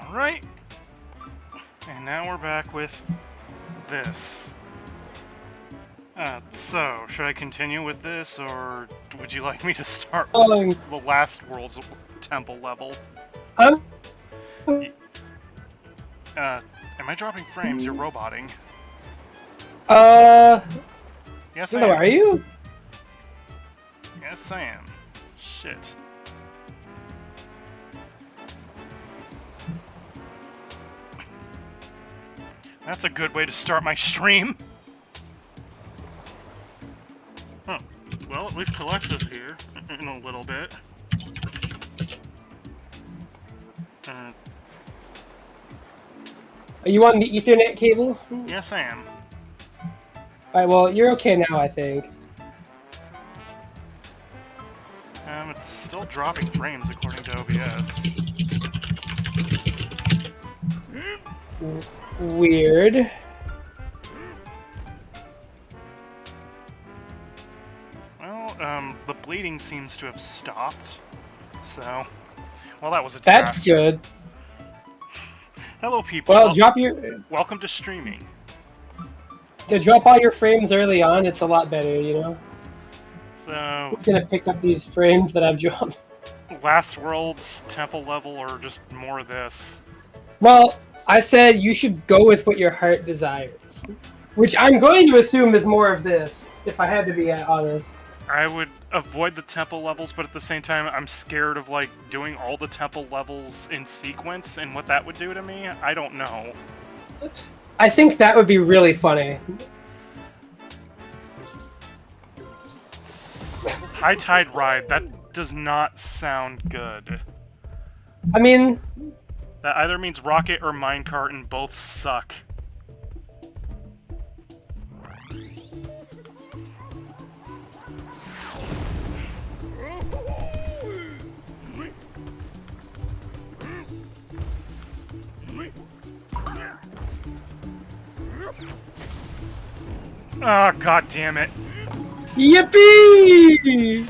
Alright. And now we're back with this. So, should I continue with this, or would you like me to start with the last world's temple level? Am I dropping frames? You're roboting. Yes, I am. Are you? Yes, I am. Shit. That's a good way to start my stream. Huh. Well, at least Kelexo's here in a little bit. Are you on the Ethernet cable? Yes, I am. Alright, well, you're okay now, I think. It's still dropping frames according to OBS. Weird. Well, the bleeding seems to have stopped. So, well, that was a disaster. That's good. Hello, people. Well, drop your... Welcome to streaming. To drop all your frames early on, it's a lot better, you know? So... It's gonna pick up these frames that I've dropped. Last World's temple level, or just more of this? Well, I said you should go with what your heart desires. Which I'm going to assume is more of this, if I had to be honest. I would avoid the temple levels, but at the same time, I'm scared of, like, doing all the temple levels in sequence and what that would do to me. I don't know. I think that would be really funny. High Tide Ride, that does not sound good. I mean... That either means Rocket or Minecart, and both suck. Oh, god damn it. Yippee!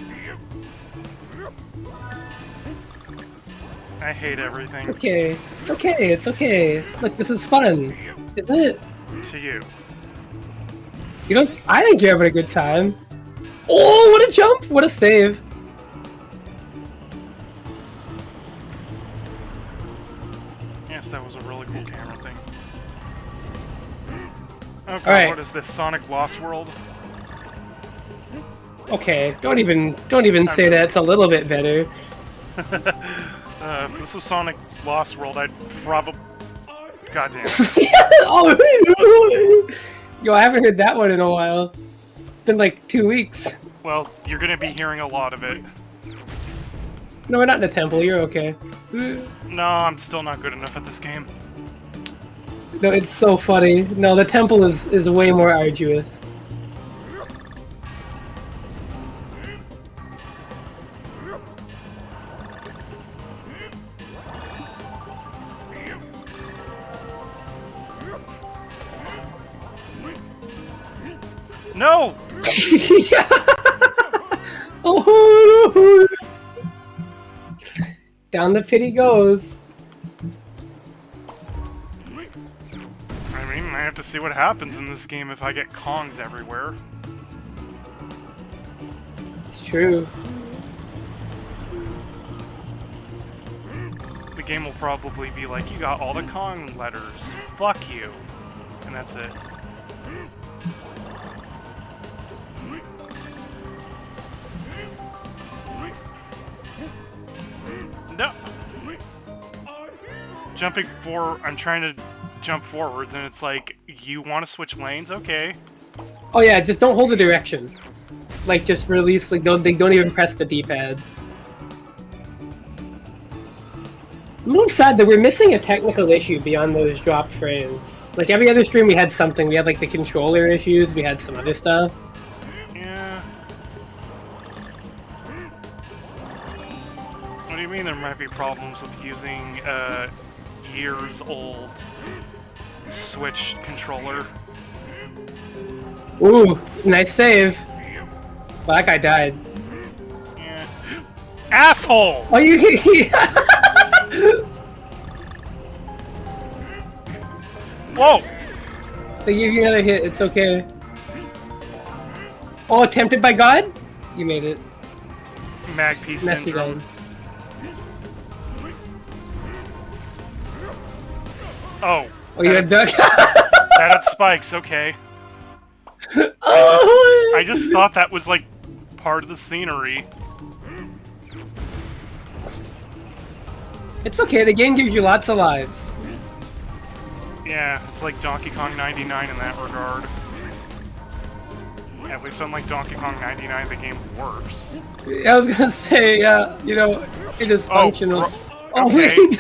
I hate everything. Okay, it's okay, it's okay. Look, this is fun, isn't it? To you. You don't... I think you're having a good time. Oh, what a jump! What a save! Yes, that was a really cool camera thing. Okay, Alright. What is this, Sonic Lost World? Okay, don't even say that. It's a little bit better. If this was Sonic's Lost World, I'd probably... God damn it. Oh, yo, I haven't heard that one in a while. It's been like 2 weeks. Well, you're gonna be hearing a lot of it. No, we're not in the temple. You're okay. No, I'm still not good enough at this game. No, it's so funny. No, the temple is way more arduous. No! Oh no! Down the pit he goes. I mean, I have to see what happens in this game if I get Kongs everywhere. It's true. The game will probably be like, you got all the Kong letters. Fuck you. And that's it. No! Jumping forward, I'm trying to jump forwards, and it's like, you want to switch lanes? Okay. Oh yeah, just don't hold the direction. Like, just release, like, they don't even press the D-pad. I'm a little sad that we're missing a technical issue beyond those dropped frames. Like, every other stream we had something. We had, like, the controller issues, we had some other stuff. Yeah. What do you mean there might be problems with using, years-old Switch controller? Ooh, nice save. Well, that guy died. Yeah. Asshole! Oh, you... Whoa! They give you another hit, it's okay. Oh, tempted by God? You made it. Magpie Messy syndrome. gun. Oh. Oh, you had duck? That had spikes, okay. I just thought that was, like, part of the scenery. It's okay, the game gives you lots of lives. Yeah, it's like Donkey Kong 99 in that regard. At least unlike Donkey Kong 99, the game works. I was gonna say, you know, it is functional. Oh, okay. wait!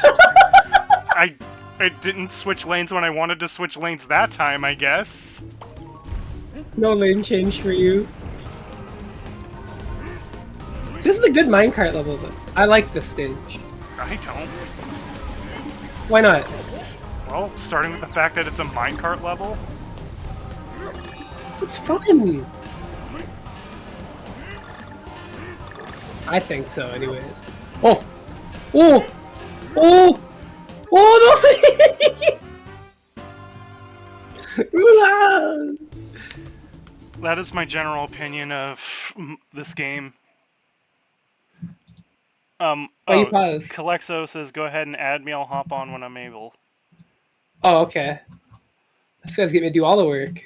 I didn't switch lanes when I wanted to switch lanes that time, I guess. No lane change for you. This is a good minecart level, though. I like this stage. I don't. Why not? Well, starting with the fact that it's a minecart level. It's fun! I think so, anyways. Oh! Oh! Oh! Oh, no! That is my general opinion of this game. You pause. Kelexo says, go ahead and add me, I'll hop on when I'm able. Oh, okay. This guy's getting me to do all the work.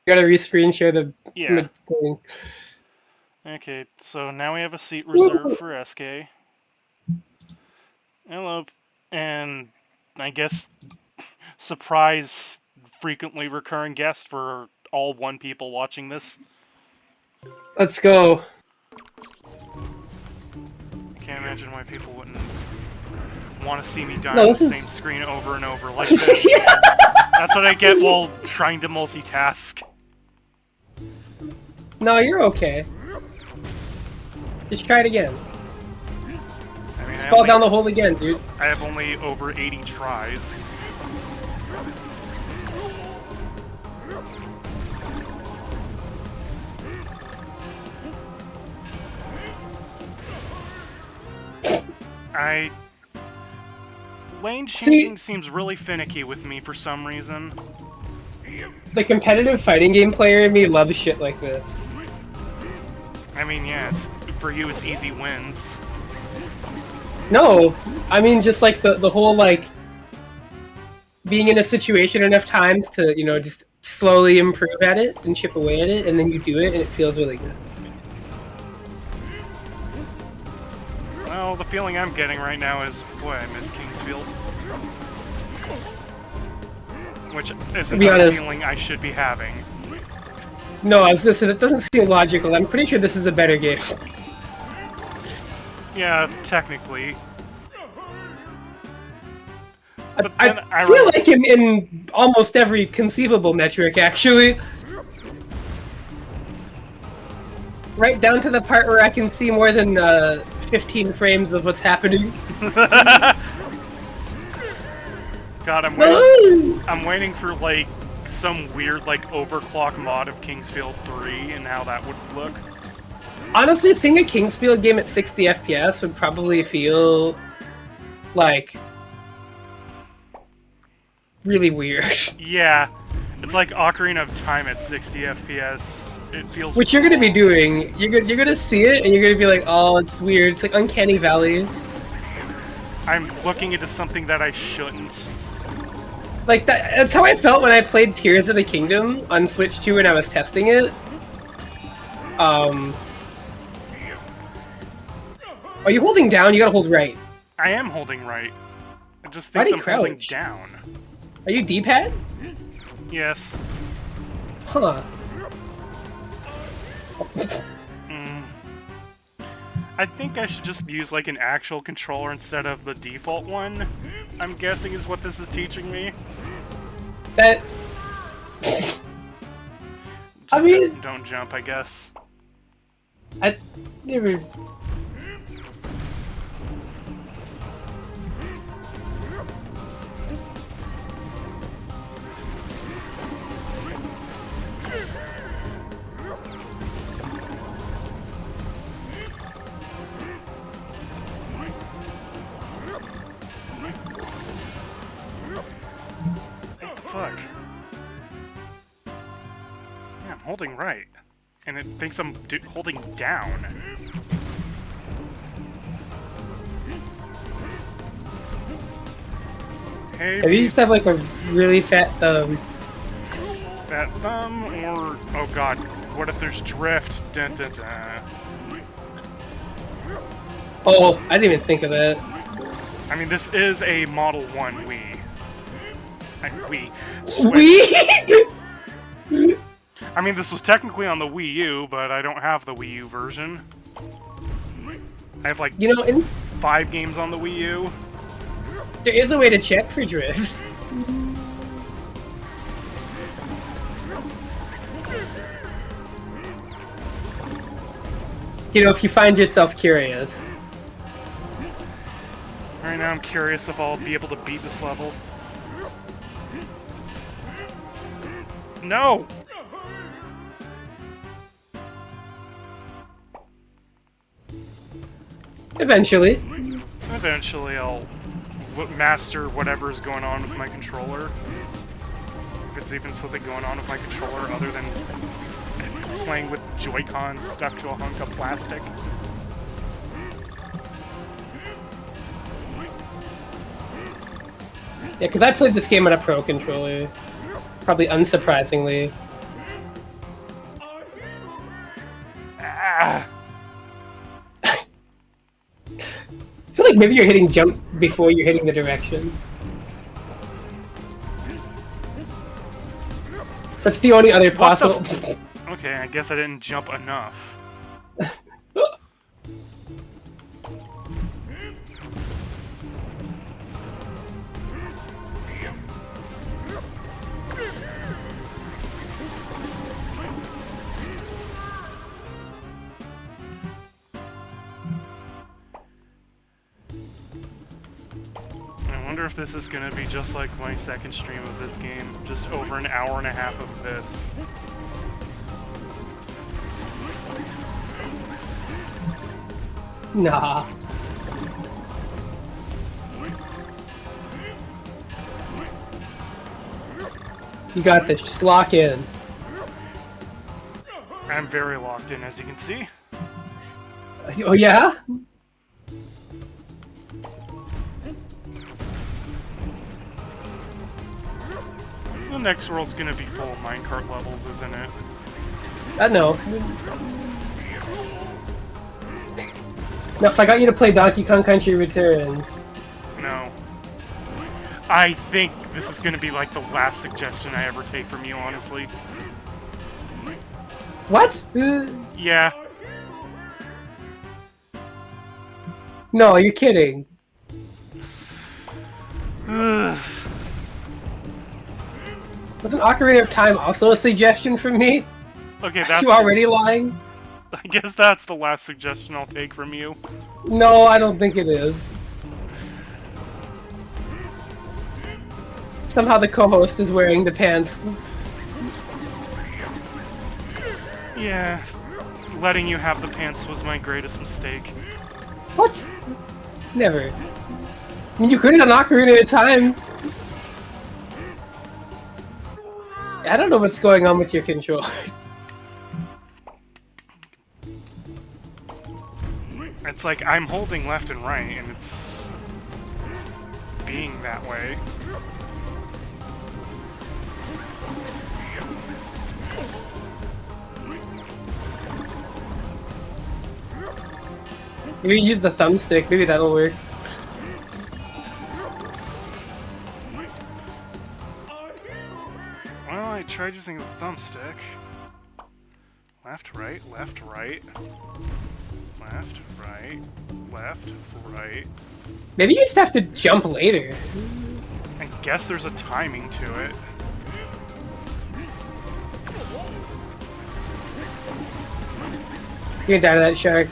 You gotta rescreen share the thing. Okay, so now we have a seat reserved for SK. Hello, and I guess surprise frequently recurring guest for all one people watching this. Let's go. I can't imagine why people wouldn't want to see me die on the same screen over and over like this. That's what I get while trying to multitask. No, you're okay. Just try it again. I mean, Just fall down the hole again, dude. I have only over 80 tries. Lane changing seems really finicky with me for some reason. The competitive fighting game player in me loves shit like this. I mean, yeah, for you it's easy wins. No, I mean just like the whole like being in a situation enough times to, you know, just slowly improve at it and chip away at it, and then you do it and it feels really good. Well, the feeling I'm getting right now is, boy, I miss Kingsfield. Which isn't the feeling I should be having. No, I was just saying, it doesn't seem logical. I'm pretty sure this is a better game. Yeah, technically. I feel like in almost every conceivable metric, actually. Right down to the part where I can see more than 15 frames of what's happening. God, I'm waiting for like some weird like overclock mod of Kingsfield 3 and how that would look. Honestly, seeing a Kingsfield game at 60 FPS would probably feel like really weird. Yeah, it's like Ocarina of Time at 60 FPS. It feels. Which you're gonna be doing. You're gonna see it and you're gonna be like, oh, it's weird. It's like Uncanny Valley. I'm looking into something that I shouldn't. Like that's how I felt when I played Tears of the Kingdom on Switch 2 when I was testing it. Are you holding down? You gotta hold right. I am holding right. I just think I'm holding down. Are you D-pad? Yes. Huh. I think I should just use like an actual controller instead of the default one. I'm guessing is what this is teaching me. That. I mean, don't jump, I guess. I never. fuck? Yeah, I'm holding right. And it thinks I'm holding down. Hey, Maybe you just have like a really fat thumb. Fat thumb, or... Oh god, what if there's drift? Dun, dun, dun. Oh, I didn't even think of that. I mean, this is a Model 1 Wii. Wii. Switch. Wii? I mean, this was technically on the Wii U, but I don't have the Wii U version. I have, like, 5 games on the Wii U. There is a way to check for drift. You know, if you find yourself curious. Right now I'm curious if I'll be able to beat this level. No! Eventually. Eventually I'll master whatever's going on with my controller. If it's even something going on with my controller other than playing with Joy-Cons stuck to a hunk of plastic. Yeah, because I played this game on a Pro controller. Probably unsurprisingly. Ah. I feel like maybe you're hitting jump before you're hitting the direction. That's the only other possible... Okay, I guess I didn't jump enough. I wonder if this is gonna be just like my second stream of this game, just over an hour and a half of this. Nah. You got this, just lock in. I'm very locked in, as you can see. Oh yeah? The next world's gonna be full of minecart levels, isn't it? I know. Now, if I got you to play Donkey Kong Country Returns... No. I think this is gonna be like the last suggestion I ever take from you, honestly. What? Yeah. No, you're kidding. Wasn't Ocarina of Time also a suggestion from me? Okay, that's... You already lying? I guess that's the last suggestion I'll take from you. No, I don't think it is. Somehow the co-host is wearing the pants. Yeah, letting you have the pants was my greatest mistake. What? Never. I mean, you couldn't on Ocarina of Time. I don't know what's going on with your controller. It's like I'm holding left and right, and it's being that way. Maybe use the thumbstick, maybe that'll work. Well, I tried using the thumbstick. Left, right, left, right. Left, right, left, right. Maybe you just have to jump later. I guess there's a timing to it. You're gonna die to that shark.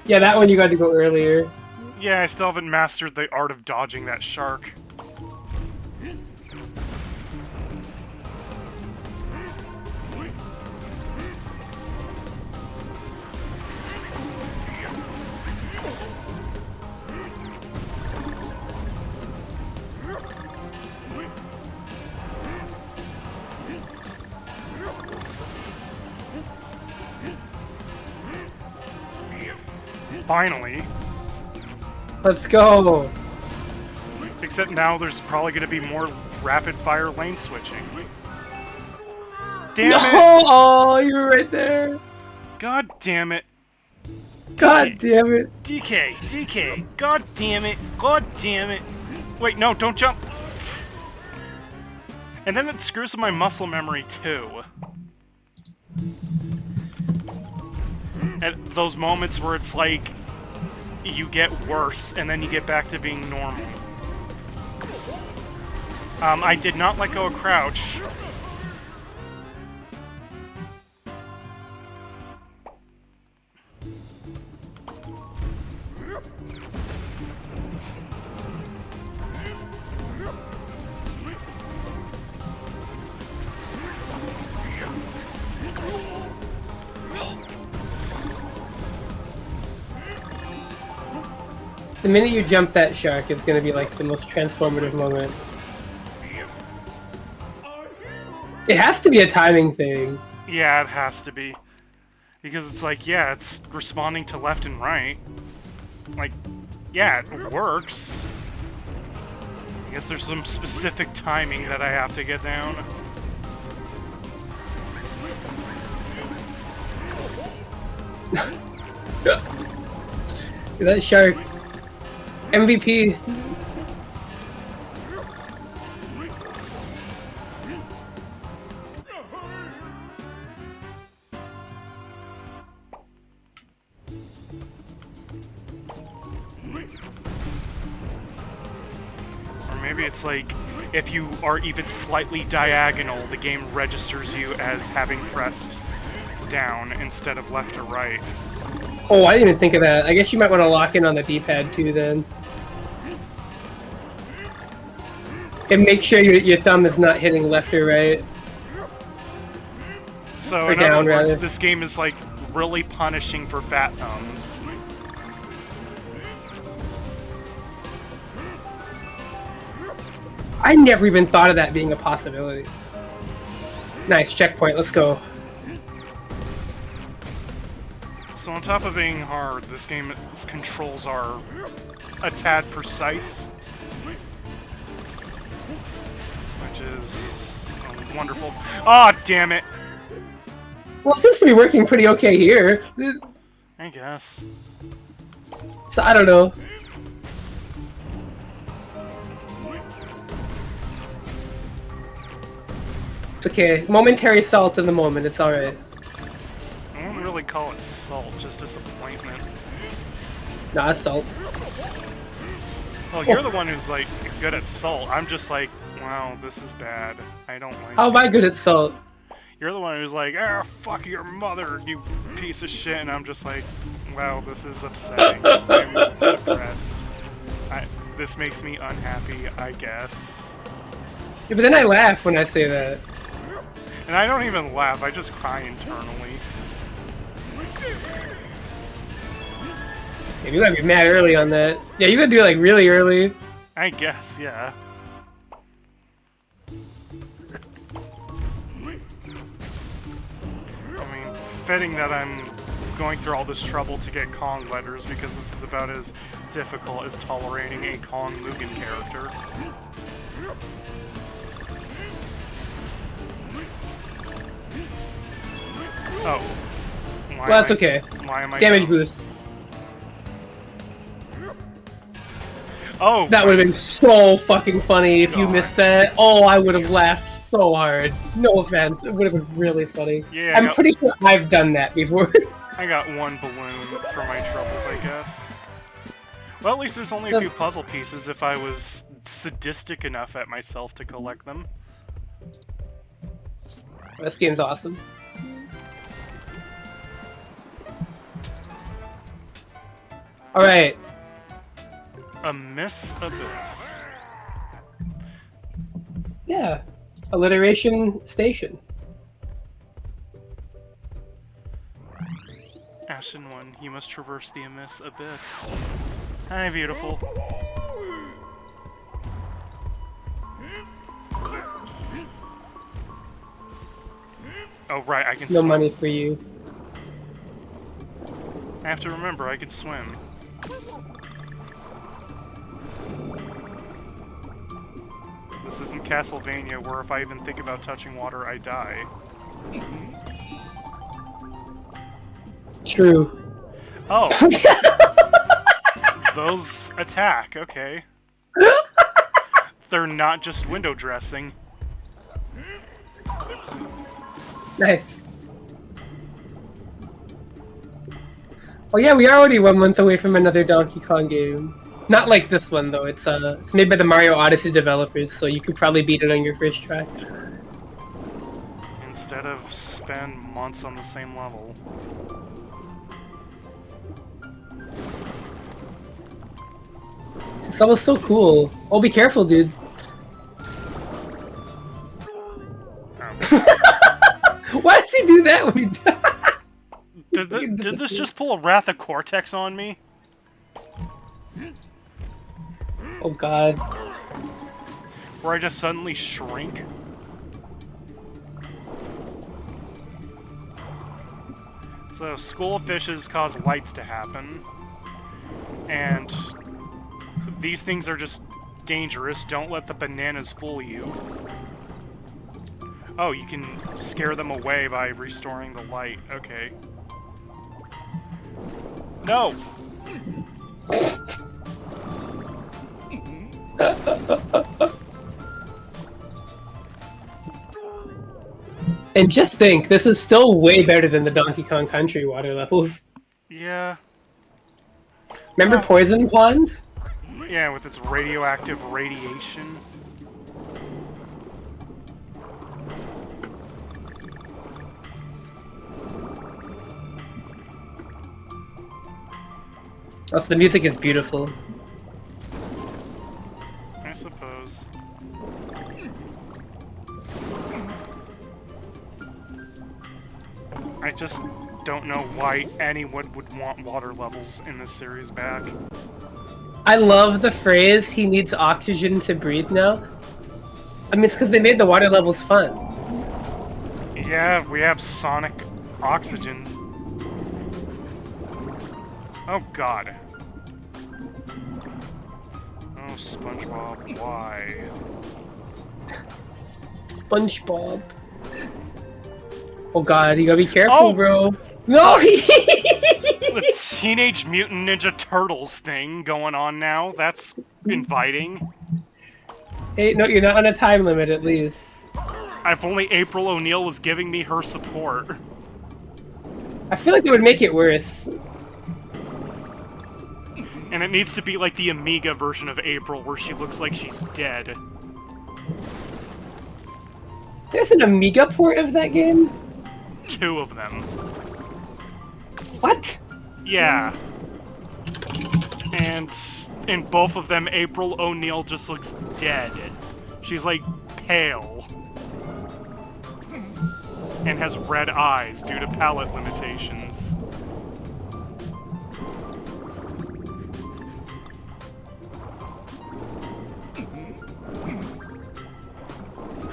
Yeah, that one you got to go earlier. Yeah, I still haven't mastered the art of dodging that shark. Finally. Let's go. Except now there's probably going to be more rapid-fire lane switching. Damn No! it! Oh, you were right there. God damn it. God damn it. DK! God damn it! God damn it! Wait, no, don't jump! And then it screws with my muscle memory, too. At those moments where it's like, you get worse, and then you get back to being normal. I did not let go of crouch. The minute you jump that shark, it's gonna be like the most transformative moment. It has to be a timing thing. Yeah, it has to be. Because it's like, yeah, it's responding to left and right. Like, yeah, it works. I guess there's some specific timing that I have to get down. That shark. MVP. Or maybe it's like, if you are even slightly diagonal, the game registers you as having pressed down instead of left or right. Oh, I didn't even think of that. I guess you might want to lock in on the D-pad too then. And make sure your thumb is not hitting left or right. So, Or in down, other words, rather. this game is like really punishing for fat thumbs. I never even thought of that being a possibility. Nice, checkpoint, let's go. So on top of being hard, this game's controls are a tad precise. Which is wonderful. Aw, oh, damn it! Well, it seems to be working pretty okay here. I guess. So, I don't know. It's okay. Momentary salt in the moment, it's alright. I wouldn't really call it salt, just disappointment. Nah, it's salt. Well, you're the one who's, like, good at salt. I'm just like, wow, this is bad. I don't like How it. am I good at salt? You're the one who's like, ah, fuck your mother, you piece of shit, and I'm just like, wow, this is upsetting. I'm depressed. This makes me unhappy, I guess. Yeah, but then I laugh when I say that. And I don't even laugh, I just cry internally. Yeah, you gotta be mad early on that. Yeah, you gotta do it like really early. I guess, yeah. I mean, fitting that I'm going through all this trouble to get Kong letters because this is about as difficult as tolerating a Kong Mugen character. Oh. Well, that's okay. Why am I Damage down? boost. Oh! That would have been so fucking funny if you God. missed that. Oh, I would have laughed so hard. No offense. It would have been really funny. Yeah, I I'm got- pretty sure I've done that before. I got one balloon for my troubles, I guess. Well, at least there's only a few puzzle pieces if I was sadistic enough at myself to collect them. This game's awesome. Alright. A Miss Abyss. Yeah. Alliteration station. Ashen One, you must traverse the Miss Abyss. Hi, beautiful. Oh, right, I can No swim. money for you. I have to remember, I can swim. This isn't Castlevania, where if I even think about touching water, I die. True. Oh. Those attack, okay. They're not just window dressing. Nice. Oh yeah, we are already 1 month away from another Donkey Kong game. Not like this one though. It's made by the Mario Odyssey developers, so you could probably beat it on your first try. Instead of spend months on the same level. This level's so cool. Oh, be careful, dude. Why does he do that when he Did this just pull a Wrath of Cortex on me? Oh god. Where I just suddenly shrink? So, School of Fishes cause lights to happen. And these things are just dangerous. Don't let the bananas fool you. Oh, you can scare them away by restoring the light. Okay. No! And just think, this is still way better than the Donkey Kong Country water levels. Yeah. Remember Poison Pond? Yeah, with its radioactive radiation. Also, the music is beautiful. I suppose. I just don't know why anyone would want water levels in this series back. I love the phrase, he needs oxygen to breathe now. I mean, it's because they made the water levels fun. Yeah, we have sonic oxygen. Oh god. Oh, SpongeBob, why? SpongeBob. Oh god, you gotta be careful, Oh! bro. No! The Teenage Mutant Ninja Turtles thing going on now. That's inviting. Hey, no, you're not on a time limit, at least. If only April O'Neil was giving me her support. I feel like they would make it worse. And it needs to be like the Amiga version of April, where she looks like she's dead. There's an Amiga port of that game? 2 of them. What? Yeah. And in both of them, April O'Neil just looks dead. She's like pale. And has red eyes due to palette limitations.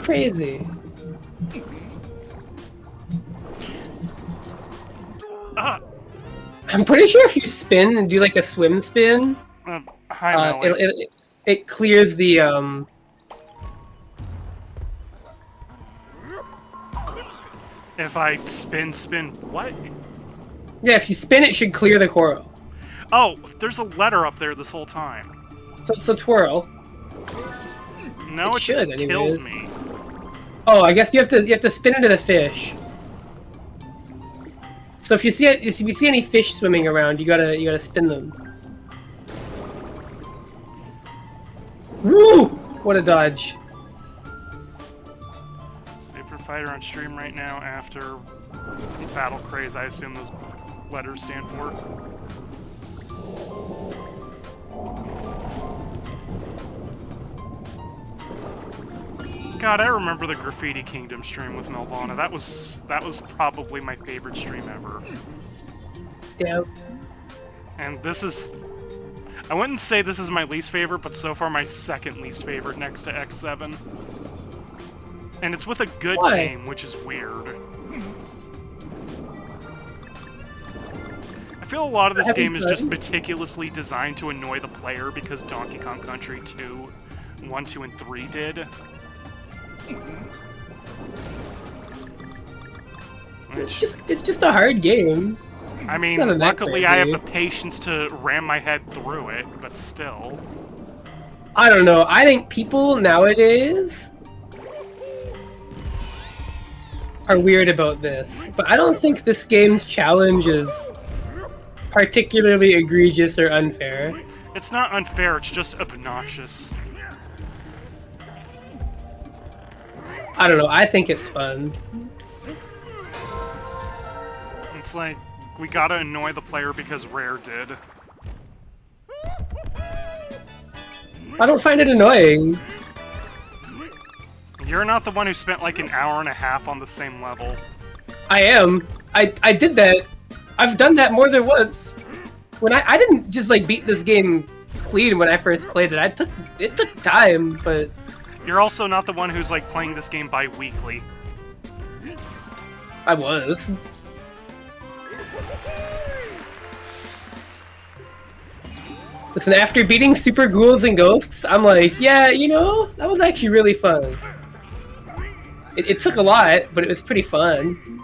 Crazy. I'm pretty sure if you spin and do like a swim spin, Hi, Melly. it clears the If I spin, what? Yeah, if you spin, it should clear the coral. Oh, there's a letter up there this whole time. So twirl. No, it just kills me. Oh, I guess you have to spin into the fish. So if you see any fish swimming around, you gotta spin them. Woo! What a dodge. Super Fighter on stream right now after Battle Craze, I assume those letters stand for. God, I remember the Graffiti Kingdom stream with Melvana. That was probably my favorite stream ever. Damn. And this is... I wouldn't say this is my least favorite, but so far my second least favorite next to X7. And it's with a good game, which is weird. I feel a lot of this game is just meticulously designed to annoy the player because Donkey Kong Country 2 1, 2, and 3 did. It's just a hard game. I mean, Not that luckily I have crazy. the patience to ram my head through it, but still. I don't know. I think people nowadays are weird about this, but I don't think this game's challenge is particularly egregious or unfair. It's not unfair, it's just obnoxious. I don't know. I think it's fun. It's like, we gotta annoy the player because Rare did. I don't find it annoying. You're not the one who spent like an hour and a half on the same level. I am. I did that. I've done that more than once. When I didn't just like beat this game clean when I first played it. It took time, but You're also not the one who's like playing this game bi-weekly. I was. Listen, after beating Super Ghouls and Ghosts, I'm like, yeah, you know, that was actually really fun. It took a lot, but it was pretty fun.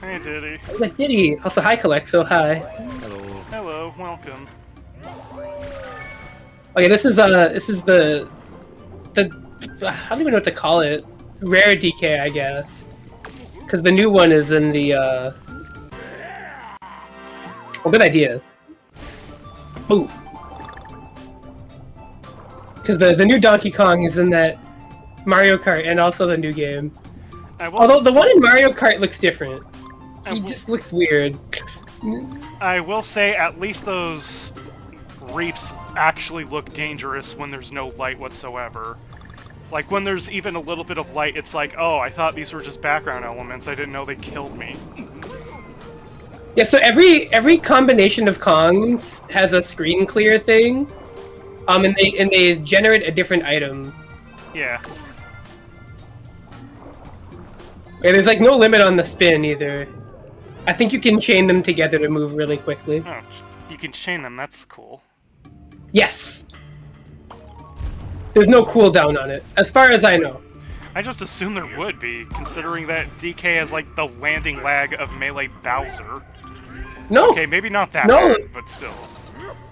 Hey, Diddy. Like Diddy. Also, hi, Kelexo. Hi. Hello. Hello, welcome. Okay, this is the I don't even know what to call it. Rare DK, I guess. Because the new one is in the well, good idea. Ooh. Because the new Donkey Kong is in that Mario Kart and also the new game. Although the one in Mario Kart looks different. He just looks weird. I will say, at least those reefs actually look dangerous when there's no light whatsoever. Like, when there's even a little bit of light, it's like, oh, I thought these were just background elements. I didn't know they killed me. Yeah, so every combination of Kongs has a screen clear thing, and they generate a different item. Yeah. Yeah, there's like no limit on the spin either. I think you can chain them together to move really quickly. Oh, you can chain them. That's cool. Yes. There's no cooldown on it, as far as I know. I just assumed there would be, considering that DK has like the landing lag of Melee Bowser. No. Okay, maybe not that No. bad, but still.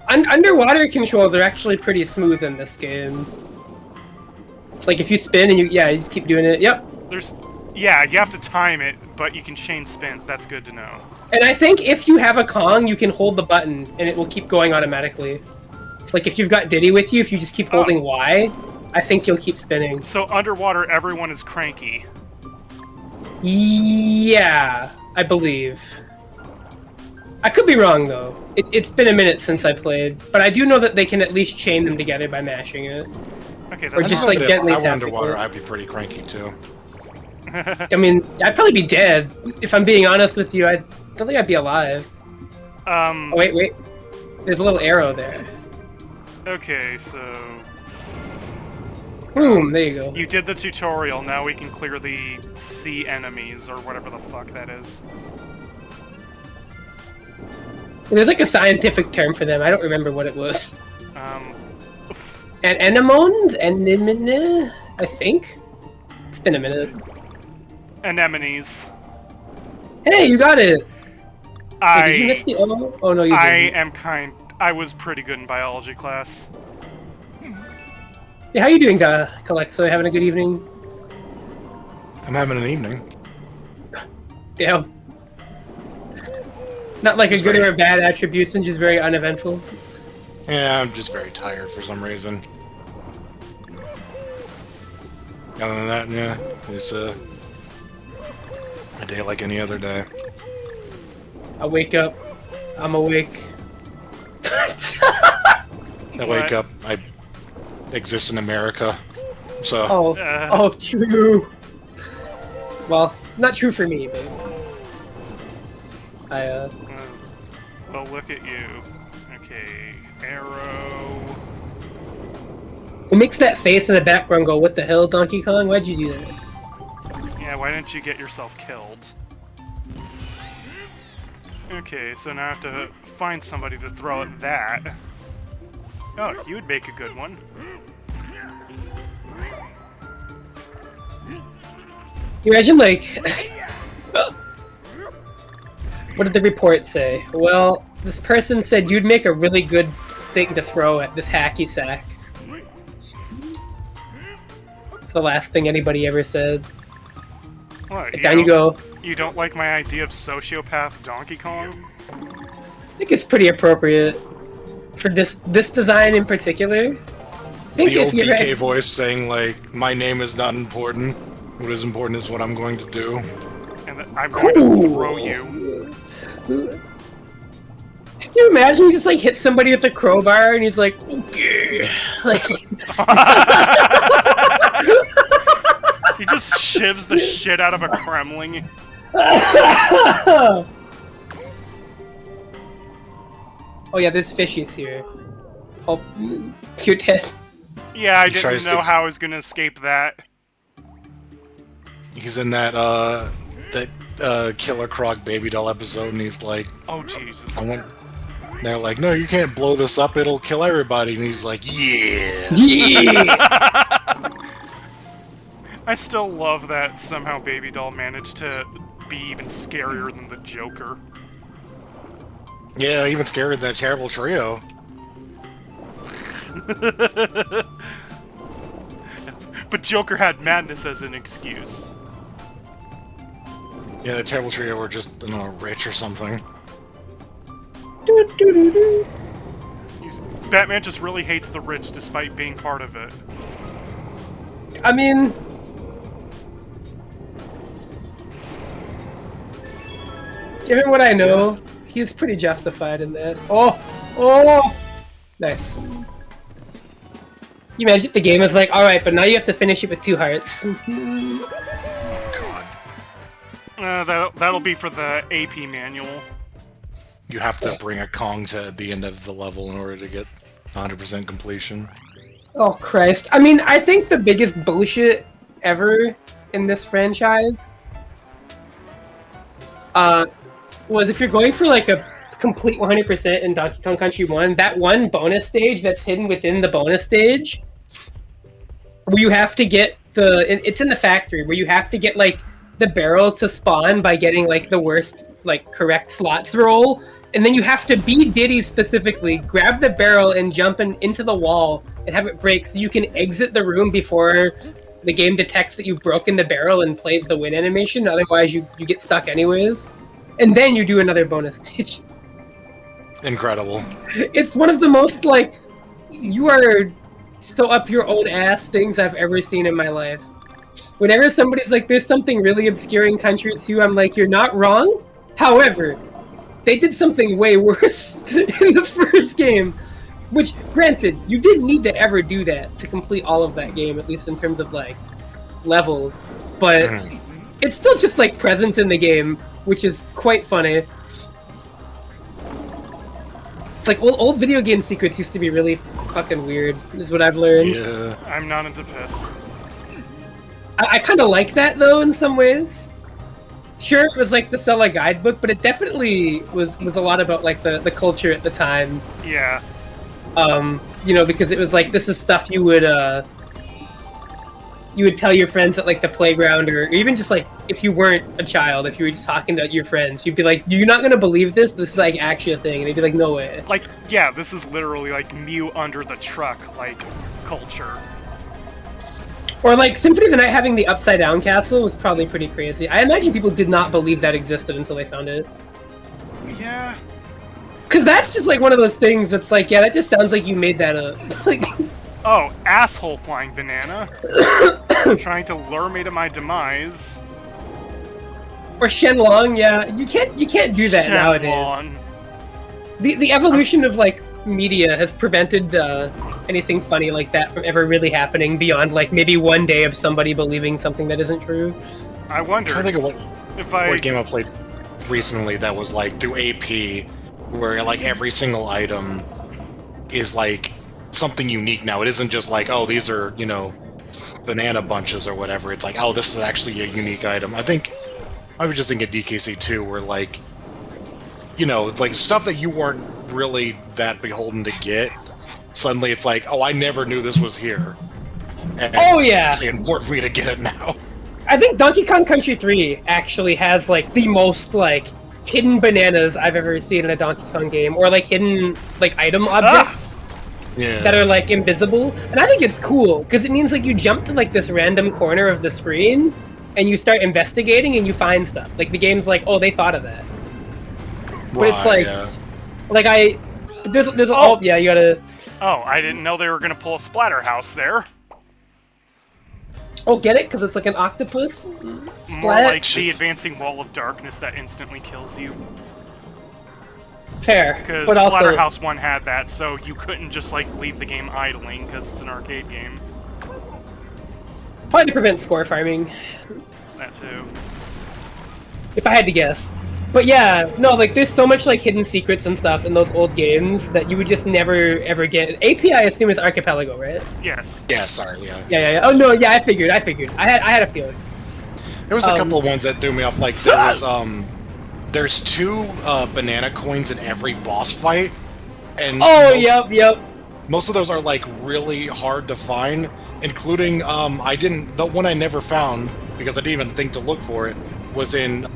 Underwater controls are actually pretty smooth in this game. It's like if you spin and you just keep doing it. Yep. Yeah, you have to time it, but you can chain spins. That's good to know. And I think if you have a Kong, you can hold the button and it will keep going automatically. It's like if you've got Diddy with you, if you just keep holding Y, I think you'll keep spinning. So underwater, everyone is cranky. Yeah, I believe. I could be wrong though. It's been a minute since I played, but I do know that they can at least chain them together by mashing it. Okay, Or that's just I know like that gently if I were tapping underwater, it. I'd be pretty cranky too. I mean, I'd probably be dead. If I'm being honest with you, I don't think I'd be alive. Oh, wait. There's a little arrow there. Okay, so Boom, there you go. you did the tutorial. Now we can clear the sea enemies or whatever the fuck that is. There's like a scientific term for them. I don't remember what it was. Oof. Anemones? Anemone? I think? It's been a minute. Anemones. Hey, you got it! Wait, did you miss I the O? Oh no, you didn't. I was pretty good in biology class. Hey, how you doing, Kelexo? Having a good evening? I'm having an evening. Damn. Not like a Just good very- or a bad attribution, just very uneventful. Yeah, I'm just very tired for some reason. Other than that, yeah, it's a day like any other day. I wake up. I'm awake. I wake up, I exist in America, so... Oh, true. Well, not true for me, but... Well, look at you. Okay, arrow. It makes that face in the background go, what the hell, Donkey Kong? Why'd you do that? Yeah, why didn't you get yourself killed? Okay, so now I have to find somebody to throw at that. Oh, you would make a good one. You imagine, like... What did the report say? Well, this person said you'd make a really good thing to throw at this hacky sack. It's the last thing anybody ever said. What, Down you go. You don't like my idea of sociopath Donkey Kong? I think it's pretty appropriate for this design in particular. The old DK voice saying, like, my name is not important. What is important is what I'm going to do. And that I'm going to throw you. Can you imagine he just, like, hits somebody with a crowbar and he's like, okay. Like... He just shivs the shit out of a Kremling. Oh yeah, there's fishies here. Oh, you're dead. Yeah, I didn't know how I was gonna escape that. He's in that Killer Croc Baby Doll episode, and he's like, "Oh Jesus!" They're like, "No, you can't blow this up; it'll kill everybody." And he's like, "Yeah, yeah." I still love that somehow Baby Doll managed to be even scarier than the Joker. Yeah, even scarier than that terrible trio. But Joker had madness as an excuse. Yeah, the terrible trio were just, I don't know, rich or something. Batman just really hates the rich despite being part of it. I mean... Given what I know, he's pretty justified in that. Oh! Oh! Nice. You imagine the game is like, alright, but now you have to finish it with 2 hearts. Oh god. That'll be for the AP manual. You have to bring a Kong to the end of the level in order to get 100% completion. Oh Christ. I mean, I think the biggest bullshit ever in this franchise was if you're going for like a complete 100% in Donkey Kong Country 1, that one bonus stage that's hidden within the bonus stage, where you have to get it's in the factory, where you have to get like the barrel to spawn by getting like the worst like correct slots roll, and then you have to be Diddy specifically, grab the barrel and jump into the wall and have it break so you can exit the room before the game detects that you've broken the barrel and plays the win animation, otherwise you get stuck anyways. And then you do another bonus stage. Incredible. It's one of the most, like, you are so up your own ass things I've ever seen in my life. Whenever somebody's like, there's something really obscure in Country 2, I'm like, you're not wrong. However, they did something way worse in the first game. Which, granted, you didn't need to ever do that to complete all of that game, at least in terms of, like, levels. But it's still just, like, present in the game, which is quite funny. It's like, old video game secrets used to be really fucking weird, is what I've learned. Yeah. I'm not into piss. I kind of like that, though, in some ways. Sure, it was, like, to sell a guidebook, but it definitely was a lot about, like, the culture at the time. Yeah. You know, because it was like, this is stuff you would tell your friends at like the playground, or even just like if you weren't a child, if you were just talking to your friends, you'd be like, you're not gonna believe this is like actually a thing, and they'd be like, no way. Like, yeah, this is literally like Mew under the truck like culture. Or like Symphony of the Night having the upside down castle was probably pretty crazy. I imagine people did not believe that existed until they found it. Yeah. Because that's just like one of those things that's like, yeah, that just sounds like you made that up. Like, oh, asshole flying banana. Trying to lure me to my demise. Or Shenlong, yeah. You can't do that nowadays. The evolution of like media has prevented anything funny like that from ever really happening beyond like maybe one day of somebody believing something that isn't true. I wonder. I'm trying to think of what game I played recently that was like through AP, where like every single item is like something unique now. It isn't just like, oh, these are, you know, banana bunches or whatever. It's like, oh, this is actually a unique item. I was just thinking DKC 2, where like, you know, it's like stuff that you weren't really that beholden to get. Suddenly it's like, oh, I never knew this was here. And oh yeah, it's important for me to get it now. I think Donkey Kong Country 3 actually has like the most like hidden bananas I've ever seen in a Donkey Kong game, or like hidden like item objects that are like invisible. And I think it's cool because it means like you jump to like this random corner of the screen and you start investigating and you find stuff. Like the game's like, oh, they thought of that. But it's like, there's yeah, you gotta. Oh, I didn't know they were gonna pull a Splatterhouse there. Oh, get it? Because it's like an octopus? More like the advancing wall of darkness that instantly kills you. Fair. Because but Splatterhouse also... 1 had that, so you couldn't just, like, leave the game idling because it's an arcade game. Probably to prevent score farming. That too. If I had to guess. But yeah, no, like, there's so much, like, hidden secrets and stuff in those old games that you would just never, ever get. AP, I assume, is Archipelago, right? Yes. Yeah, sorry, yeah. Yeah. Oh, no, yeah, I figured. I had a feeling. There was a couple of ones that threw me off, like, there's 2 banana coins in every boss fight, and yep. Most of those are, like, really hard to find, including, the one I never found, because I didn't even think to look for it, was in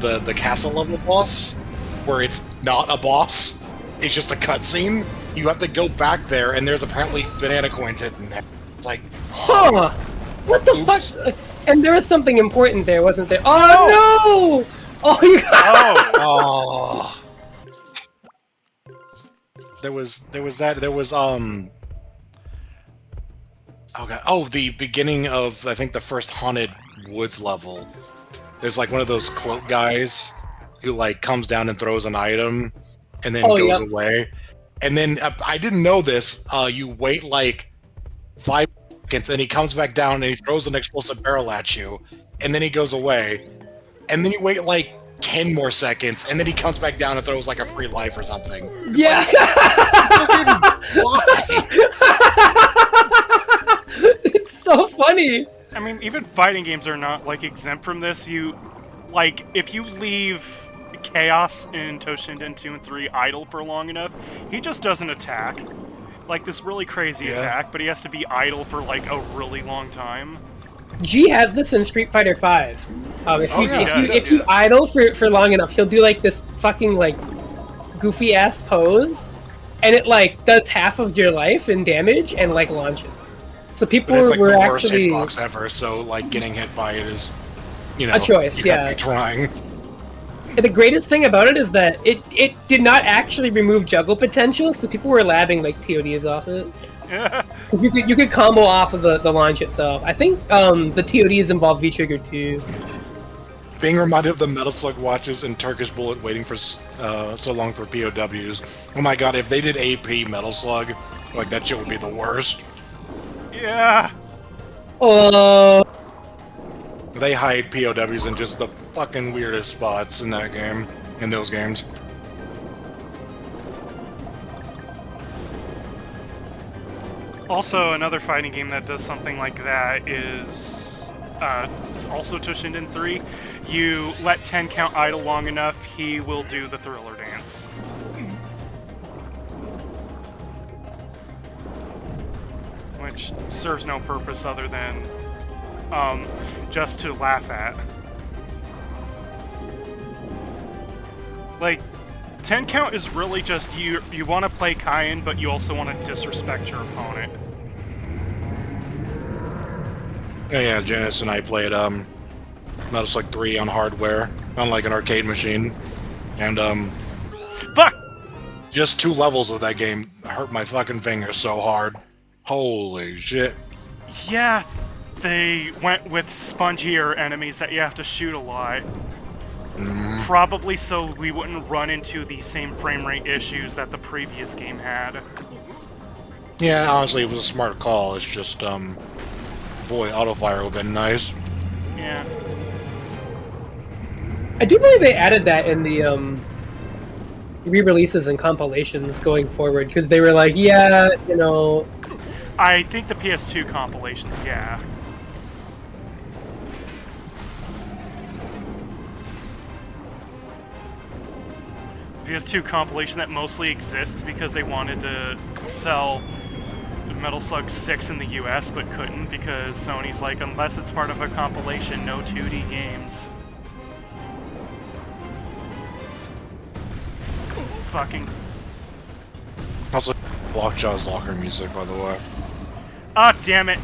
the castle level boss, where it's not a boss, it's just a cutscene. You have to go back there, and there's apparently banana coins hidden there. It's like, huh? What the fuck? And there was something important there, wasn't there? Oh no! Oh, you got oh. There was that. There was oh god. Oh, the beginning of, I think, the first Haunted Woods level. There's like one of those cloak guys who like comes down and throws an item and then goes away. And then I didn't know this. You wait like 5 seconds and he comes back down and he throws an explosive barrel at you, and then he goes away. And then you wait like 10 more seconds, and then he comes back down and throws like a free life or something. It's yeah. Like, why? It's so funny. I mean, even fighting games are not, like, exempt from this. You, like, if you leave Chaos in Toshinden 2 and 3 idle for long enough, he just doesn't attack. Like, this really crazy attack, but he has to be idle for, like, a really long time. G has this in Street Fighter 5. If you idle for long enough, he'll do, like, this fucking, like, goofy-ass pose, and it, like, does half of your life in damage and, like, launches. So people it's like were the worst actually hitbox ever. So like getting hit by it is, you know, a choice. You Yeah, be trying. And the greatest thing about it is that it did not actually remove juggle potential. So people were labbing like TODs off it. You could combo off of the launch itself. I think the TODs involve V trigger too. Being reminded of the Metal Slug watches and Turkish Bullet waiting for so long for POWs. Oh my god, if they did AP Metal Slug, like that shit would be the worst. Yeah. They hide POWs in just the fucking weirdest spots in that game, in those games. Also, another fighting game that does something like that is also Toshinden 3. You let 10 count idle long enough, he will do the Thriller dance. Which serves no purpose other than just to laugh at. Like, 10 count is really just you want to play Cayenne, but you also want to disrespect your opponent. Yeah, Janice and I played Metal Slug 3 on hardware, on like an arcade machine, and fuck! Just 2 levels of that game hurt my fucking fingers so hard. Holy shit. Yeah, they went with spongier enemies that you have to shoot a lot. Probably so we wouldn't run into the same frame rate issues that the previous game had. Yeah, honestly, it was a smart call. It's just, boy, autofire would have been nice. Yeah. I do believe they added that in the re-releases and compilations going forward, because they were like, yeah, you know... I think the PS2 compilations, yeah. PS2 compilation that mostly exists because they wanted to sell Metal Slug 6 in the US, but couldn't because Sony's like, unless it's part of a compilation, no 2D games. Fucking. Also, Lockjaw's Locker music, by the way. Ah, damn it.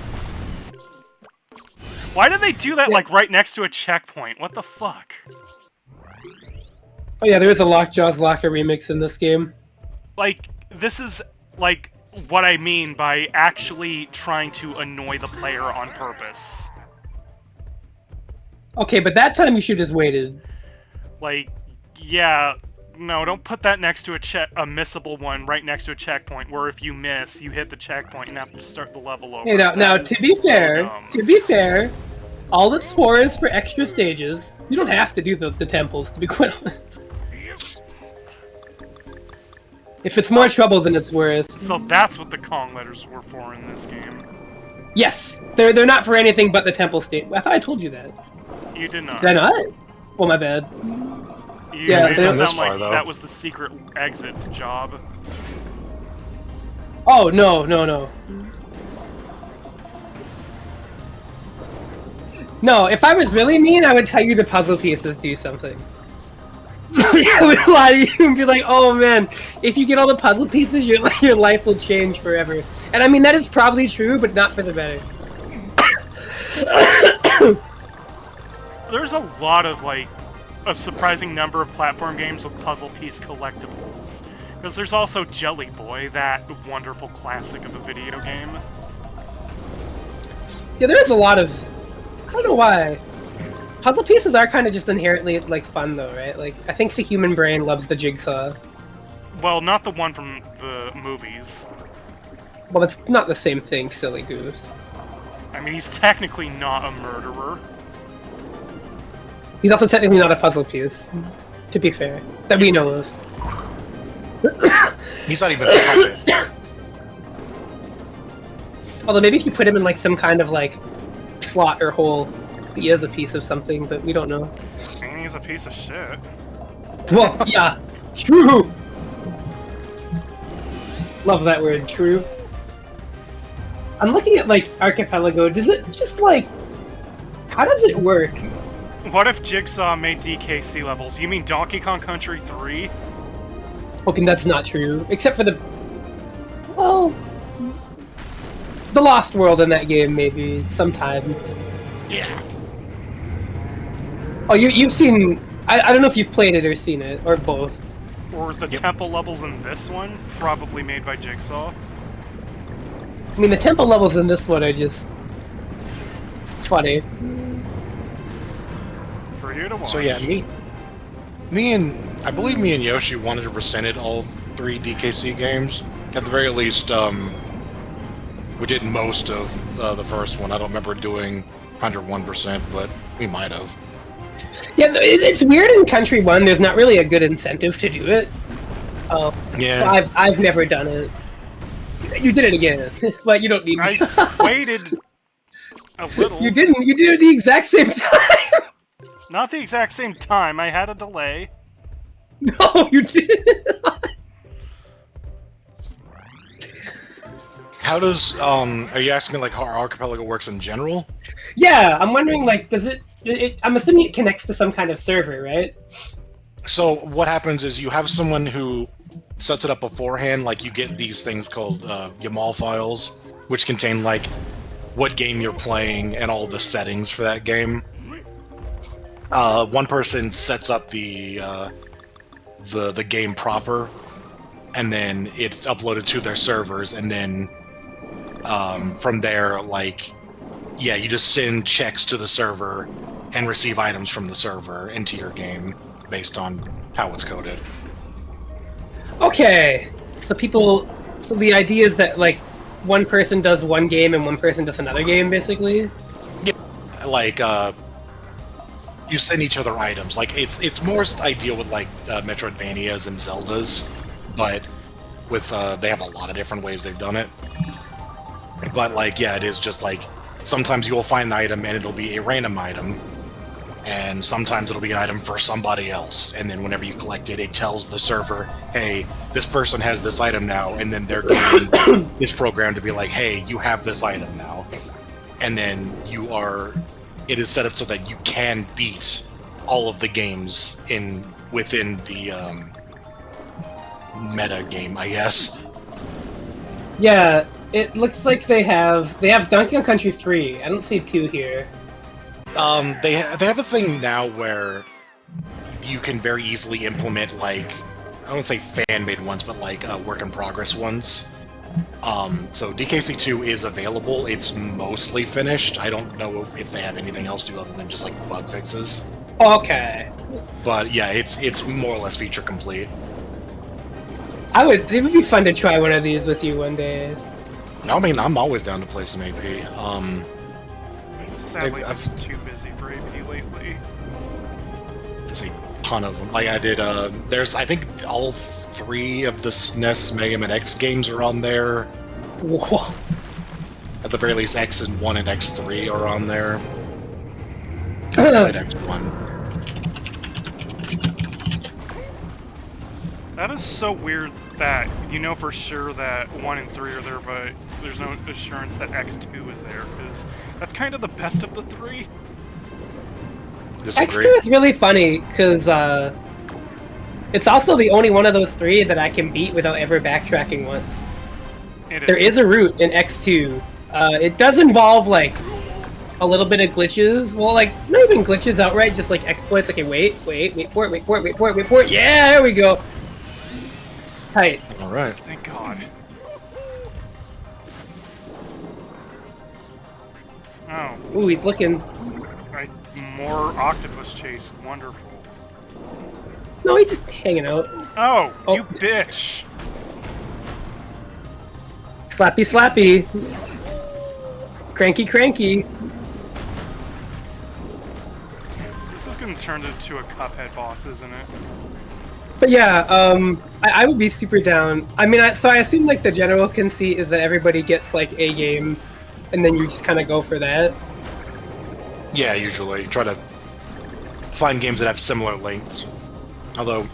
Why did they do that, like, right next to a checkpoint? What the fuck? Oh yeah, there is a Lockjaw's Locker remix in this game. Like, this is, like, what I mean by actually trying to annoy the player on purpose. Okay, but that time you should have just waited. Like, yeah, no, don't put that next to a missable one right next to a checkpoint, where if you miss, you hit the checkpoint and have to start the level over. Hey, now to be fair, all it's for is for extra stages. You don't have to do the temples, to be quite honest. If it's more trouble than it's worth. So that's what the Kong letters were for in this game. Yes, they're not for anything but the temple state. I thought I told you that. You did not. Did I not? Well, my bad. You made it sound like that was the secret exit's job. Oh, no. No, if I was really mean, I would tell you the puzzle pieces do something. I would lie to you and be like, oh man, if you get all the puzzle pieces, your life will change forever. And I mean, that is probably true, but not for the better. There's a lot of, like, a surprising number of platform games with puzzle piece collectibles. Because there's also Jelly Boy, that wonderful classic of a video game. Yeah, there is a lot of... I don't know why. Puzzle pieces are kind of just inherently, like, fun, though, right? Like, I think the human brain loves the jigsaw. Well, not the one from the movies. Well, it's not the same thing, silly goose. I mean, he's technically not a murderer. He's also technically not a puzzle piece, to be fair, that we know of. He's not even a puppet. Although maybe if you put him in, like, some kind of, like, slot or hole, he is a piece of something, but we don't know. I mean, he's a piece of shit. Well, yeah, true! Love that word, true. I'm looking at, like, Archipelago. Does it just, like... How does it work? What if Jigsaw made DKC levels? You mean Donkey Kong Country 3? Okay, that's not true. Except for the... Well... The Lost World in that game, maybe. Sometimes. Yeah. Oh, you've seen... I don't know if you've played it or seen it, or both. Or the temple levels in this one? Probably made by Jigsaw. I mean, the temple levels in this one are just... funny. For you to watch. So yeah, I believe me and Yoshi 100%ed all 3 DKC games. At the very least, we did most of the first one. I don't remember doing 101%, but we might have. Yeah, it's weird in Country 1, there's not really a good incentive to do it. Yeah. So I've never done it. You did it again, but you don't need me. I waited a little. You didn't. You did it the exact same time. Not the exact same time. I had a delay. No, you didn't. How does, are you asking, like, how Archipelago works in general? Yeah, I'm wondering, like, does it... I'm assuming it connects to some kind of server, right? So what happens is you have someone who sets it up beforehand, like you get these things called YAML files, which contain, like, what game you're playing and all the settings for that game. One person sets up the game proper, and then it's uploaded to their servers, and then from there, like, yeah, you just send checks to the server and receive items from the server into your game based on how it's coded. Okay, so the idea is that, like, one person does one game and one person does another game, basically? Yeah, like, you send each other items. Like, it's more ideal with, like, Metroidvanias and Zeldas, but with, they have a lot of different ways they've done it. But, like, yeah, it is just, like, sometimes you will find an item and it'll be a random item, and sometimes it'll be an item for somebody else, and then whenever you collect it, it tells the server, hey, this person has this item now, and then they're getting this program to be like, hey, you have this item now. And then it is set up so that you can beat all of the games within the meta game, I guess. Yeah, it looks like they have Donkey Kong Country 3. I don't see 2 here. They have a thing now where you can very easily implement, like, I don't say fan-made ones, but like work-in-progress ones. So DKC2 is available. It's mostly finished. I don't know if they have anything else to do other than just like bug fixes. Okay. But yeah, it's more or less feature complete. It would be fun to try one of these with you one day. I mean, I'm always down to play some AP. Sadly, I'm just too busy for AP lately. There's a ton of them. Like I did, I think all 3 of the SNES Mega Man X games are on there. Whoa. At the very least, X1 and X3 are on there. Because I played X1. That is so weird that you know for sure that 1 and 3 are there, but there's no assurance that X2 is there, because that's kind of the best of the 3. Disagree. X2 is really funny, because it's also the only one of those 3 that I can beat without ever backtracking once. There is a route in X2. It does involve, like, a little bit of glitches. Well, like, not even glitches outright, just, like, exploits. Okay, wait for it. Yeah, there we go. Tight. Alright. Thank God. Oh. Ooh, he's looking. More octopus chase. Wonderful. No, he's just hanging out. Oh, you bitch! Slappy. Cranky. This is gonna turn into a Cuphead boss, isn't it? But yeah, I would be super down. I mean, so I assume like the general conceit is that everybody gets like a game, and then you just kind of go for that. Yeah, usually try to find games that have similar lengths. Although,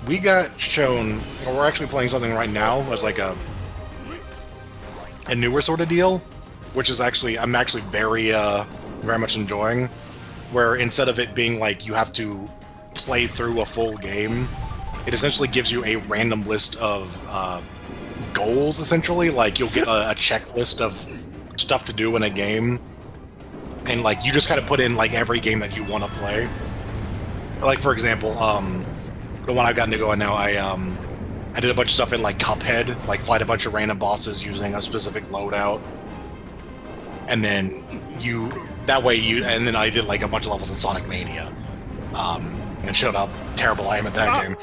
we got shown, or we're actually playing something right now as like a newer sort of deal, which is I'm actually very much enjoying. Where instead of it being like you have to play through a full game, it essentially gives you a random list of goals. Essentially, like you'll get a checklist of stuff to do in a game, and like you just kind of put in like every game that you want to play. Like for example, the one I've gotten to go on now, I did a bunch of stuff in like Cuphead, like fight a bunch of random bosses using a specific loadout, and then and then I did like a bunch of levels in Sonic Mania, and it showed up terrible I am at that game.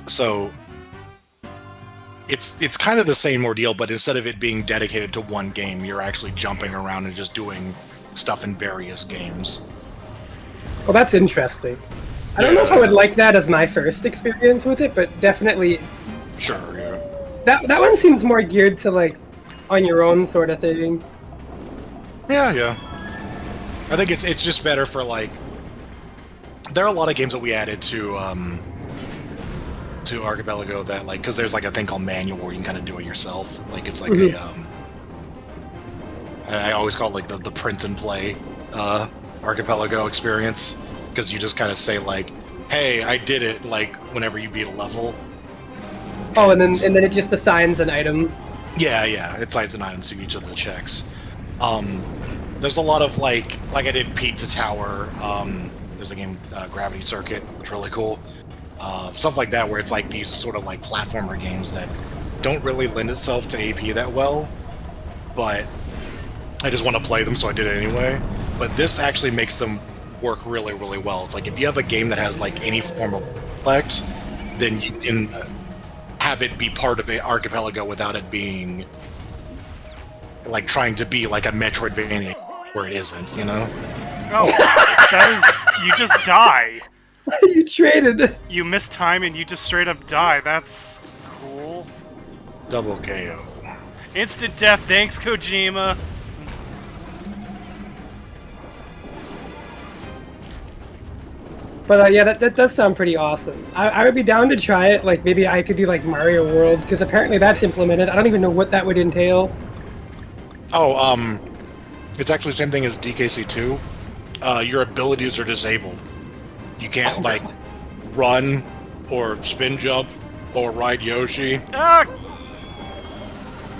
So it's kind of the same ordeal, but instead of it being dedicated to one game, you're actually jumping around and just doing stuff in various games. Well, that's interesting. I don't know if I would like that as my first experience with it, but definitely. Sure, yeah. That one seems more geared to like on your own sort of thing. Yeah. I think it's just better for like. There are a lot of games that we added to Archipelago that like because there's like a thing called manual where you can kind of do it yourself. Like it's like I always call it like the print and play Archipelago experience, because you just kind of say like, hey, I did it, like whenever you beat a level. Oh, and then it just assigns an item. Yeah, it assigns an item to each of the checks. There's a lot of like I did Pizza Tower. There's a game Gravity Circuit, which is really cool. Stuff like that, where it's like these sort of like platformer games that don't really lend itself to AP that well, but I just want to play them, so I did it anyway. But this actually makes them work really, really well. It's like if you have a game that has like any form of select, then you can have it be part of an Archipelago without it being like trying to be like a Metroidvania where it isn't, you know? Oh, that is... You just die. You traded. You miss time and you just straight up die. That's cool. Double KO. Instant death, thanks Kojima. But yeah, that does sound pretty awesome. I would be down to try it. Like maybe I could do like Mario World because apparently that's implemented. I don't even know what that would entail. Oh, it's actually the same thing as DKC2. Your abilities are disabled. You can't like run or spin jump or ride Yoshi. Ah!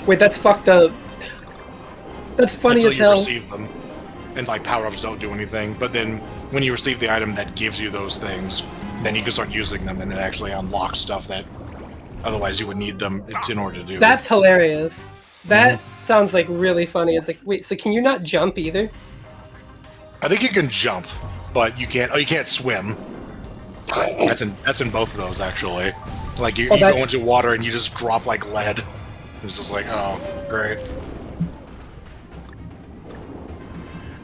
Wait, that's fucked up. That's funny until as you hell. receive them. And like power-ups don't do anything, but then when you receive the item that gives you those things, then you can start using them and it actually unlocks stuff that otherwise you would need them in order to do. That's hilarious. That sounds like really funny. It's like, wait, so can you not jump either? I think you can jump, but you can't. Oh, you can't swim. That's in both of those actually. Like you go into water and you just drop like lead. It's just like, oh, great.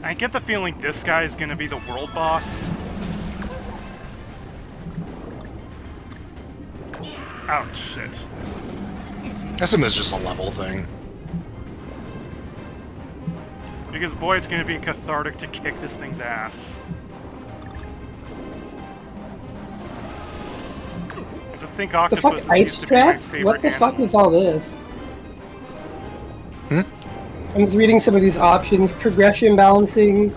I get the feeling this guy is gonna be the world boss. Ouch, shit. I assume that's just a level thing. Because boy, it's gonna be cathartic to kick this thing's ass. And to think The fuck, octopuses ice used to be my trap? favorite What the fuck animal. is all this? I'm just reading some of these options. Progression balancing.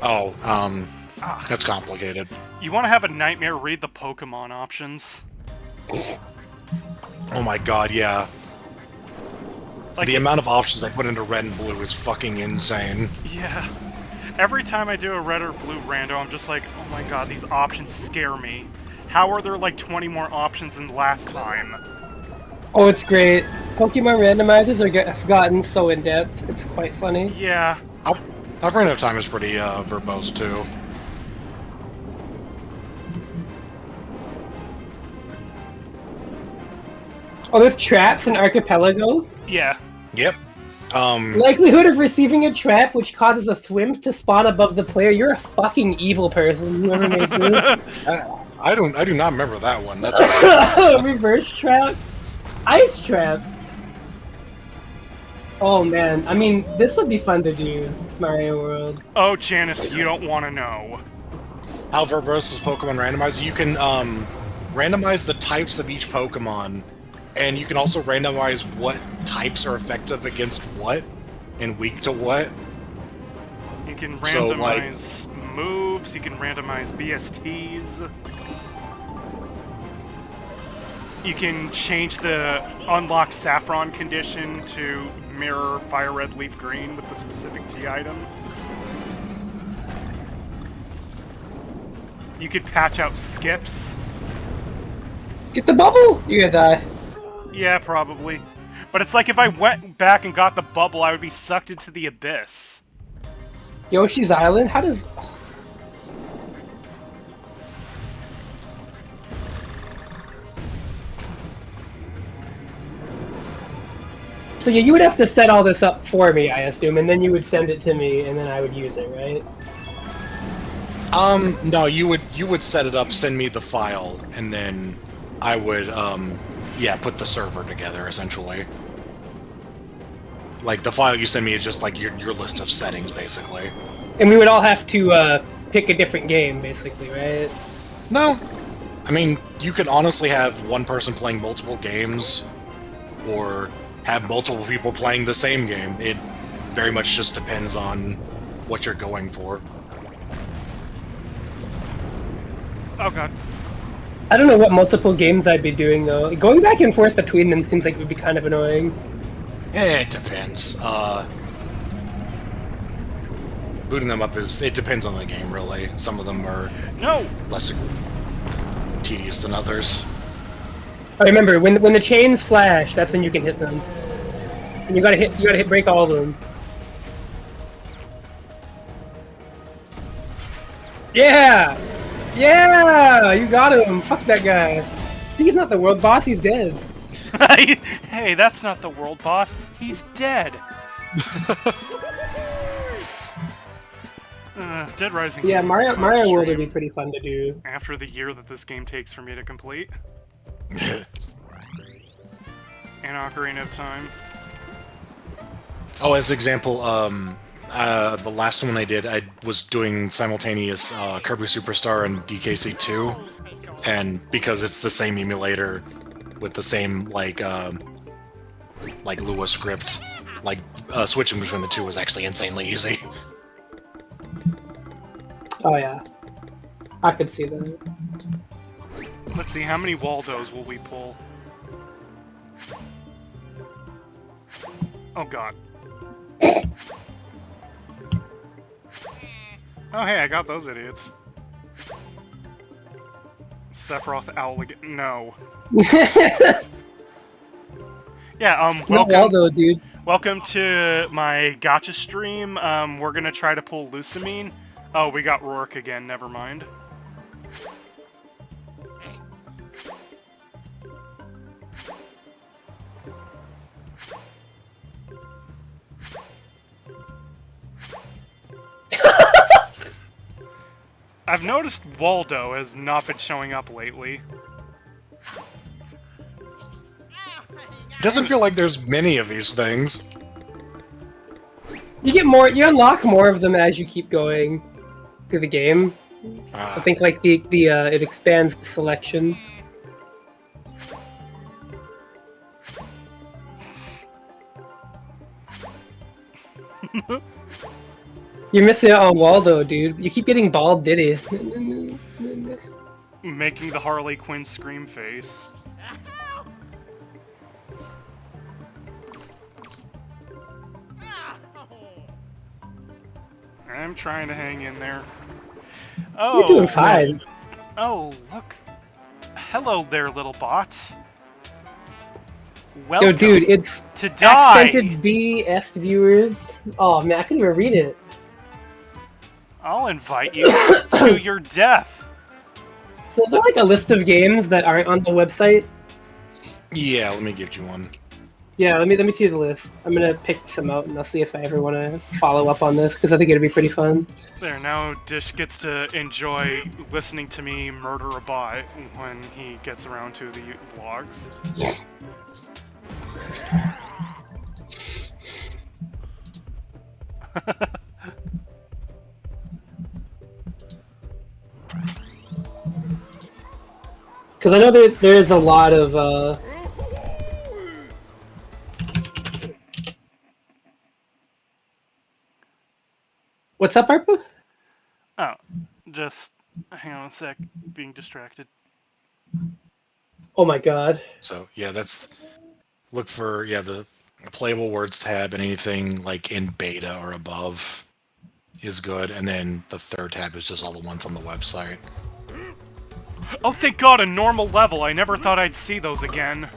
Oh, that's complicated. You want to have a nightmare? Read the Pokemon options. Oh my god, yeah. Like The amount of options they put into red and blue is fucking insane. Yeah. Every time I do a red or blue rando, I'm just like, oh my god, these options scare me. How are there like 20 more options than last time? Oh, it's Pokemon randomizers have gotten so in depth. It's quite funny. Yeah. Ocarina of Time is pretty verbose too. Oh, there's traps in Archipelago. Yeah. Yep. Likelihood of receiving a trap which causes a thwimp to spawn above the player. You're a fucking evil person. Whoever made this. I do not remember that one. That's Reverse trap. Ice trap. Oh man, I mean, this would be fun to do, Mario World. Oh, Janice, you don't want to know. how verbose is Pokemon Randomizer. You can randomize the types of each Pokemon, and you can also randomize what types are effective against what and weak to what. You can So, randomize moves, you can randomize BSTs. You can change the unlocked Saffron condition to mirror Fire Red Leaf Green with the specific T item. You could patch out skips. Get the bubble! You're gonna die. Yeah, probably. But it's like if I went back and got the bubble, I would be sucked into the abyss. Yoshi's Island? How does... So yeah, you would have to set all this up for me, I assume, and then you would send it to me, and then I would use it, right? No, you would set it up, send me the file, and then I would, yeah, put the server together, essentially. Like, the file you send me is just, like, your list of settings, basically. And we would all have to, pick a different game, basically, right? No. I mean, you can honestly have one person playing multiple games, or have multiple people playing the same game. It very much just depends on what you're going for. Oh god. I don't know what multiple games I'd be doing, though. Going back and forth between them seems like it would be kind of annoying. It depends. Booting them up it depends on the game, really. Some of them are less tedious than others. I remember when the chains flash, that's when you can hit them. And you gotta hit break all of them. Yeah! Yeah! You got him! Fuck that guy. He's not the world boss, he's dead. Hey, that's not the world boss. He's dead. Dead Rising. Yeah, Mario World would stream be pretty fun to do. after the year that this game takes for me to complete. And Ocarina of Time. Oh, as an example, the last one I did, I was doing simultaneous Kirby Superstar and DKC2, and because it's the same emulator with the same like Lua script, like switching between the two was actually insanely easy. Oh yeah, I could see that. Let's see, how many Waldos will we pull? Oh god. Oh hey, I got those idiots. Sephiroth Owligan. No. Yeah, welcome. No Waldo, dude. Welcome to my gacha stream. We're gonna try to pull Lusamine. Oh, we got Rourke again, never mind. I've noticed Waldo has not been showing up lately. Doesn't feel like there's many of these things. You get more. You unlock more of them as you keep going through the game. I think like the it expands the selection. You're missing out on Waldo, dude. You keep getting bald Diddy. Making the Harley Quinn scream face. I'm trying to hang in there. Oh, you're doing fine. Oh, look. Hello there, little bot. Welcome. Yo, dude, it's to die. Accented BS viewers. Oh man, I couldn't even read it. I'll invite you to your death. So is there like a list of games that aren't on the website? Yeah, let me give you one. Yeah, let me see the list. I'm gonna pick some out and I'll see if I ever want to follow up on this because I think it'd be pretty fun. There, now Dish gets to enjoy listening to me murder a bot when he gets around to the vlogs. Because I know there's a lot of What's up, Arpa? Oh, just hang on a sec, being distracted. Oh my god. So yeah, look for the playable words tab, and anything like in beta or above is good, and then the third tab is just all the ones on the website. Oh, thank god, a normal level. I never thought I'd see those again.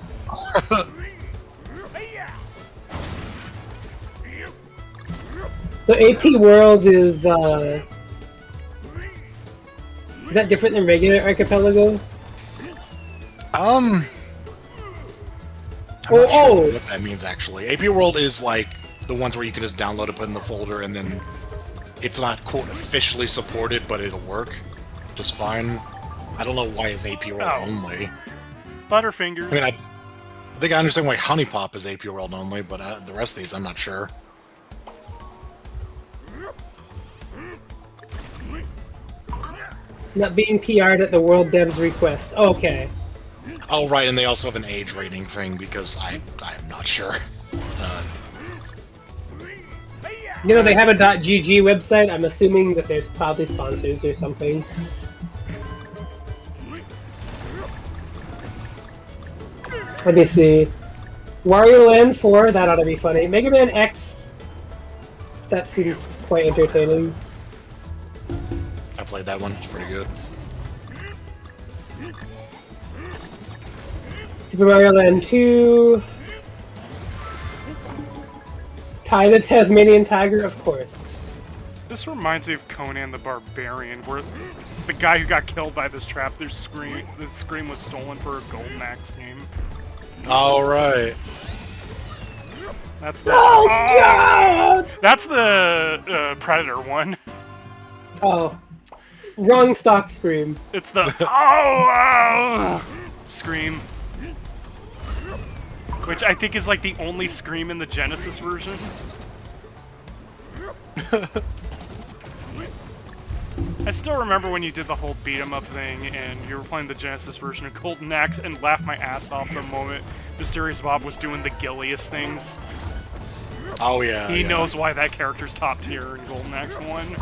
So AP World is that different than regular Archipelago? I'm not sure what that means actually. AP World is like the ones where you can just download it, put in the folder, and then it's not quote officially supported, but it'll work just fine. I don't know why it's AP World only. Butterfingers. I mean, I think I understand why Honey Pop is AP World only, but the rest of these I'm not sure. Not being PR'd at the World Dev's request. Okay. Oh, right, and they also have an age rating thing because I'm not sure. You know, they have a .gg website. I'm assuming that there's probably sponsors or something. Let me see. Wario Land 4, that ought to be funny. Mega Man X, that seems quite entertaining. I played that one, it's pretty good. Super Mario Land 2. Ty the Tasmanian Tiger, of course. This reminds me of Conan the Barbarian, where the guy who got killed by this trap, this scream was stolen for a Golden Axe game. All right. That's the. Oh, God! That's the Predator one. Oh. Wrong stock scream. It's the oh scream. Which I think is like the only scream in the Genesis version. I still remember when you did the whole beat 'em up thing and you were playing the Genesis version of Golden Axe and laughed my ass off the moment Mysterious Bob was doing the gilliest things. Oh yeah. He knows why that character's top tier in Golden Axe 1.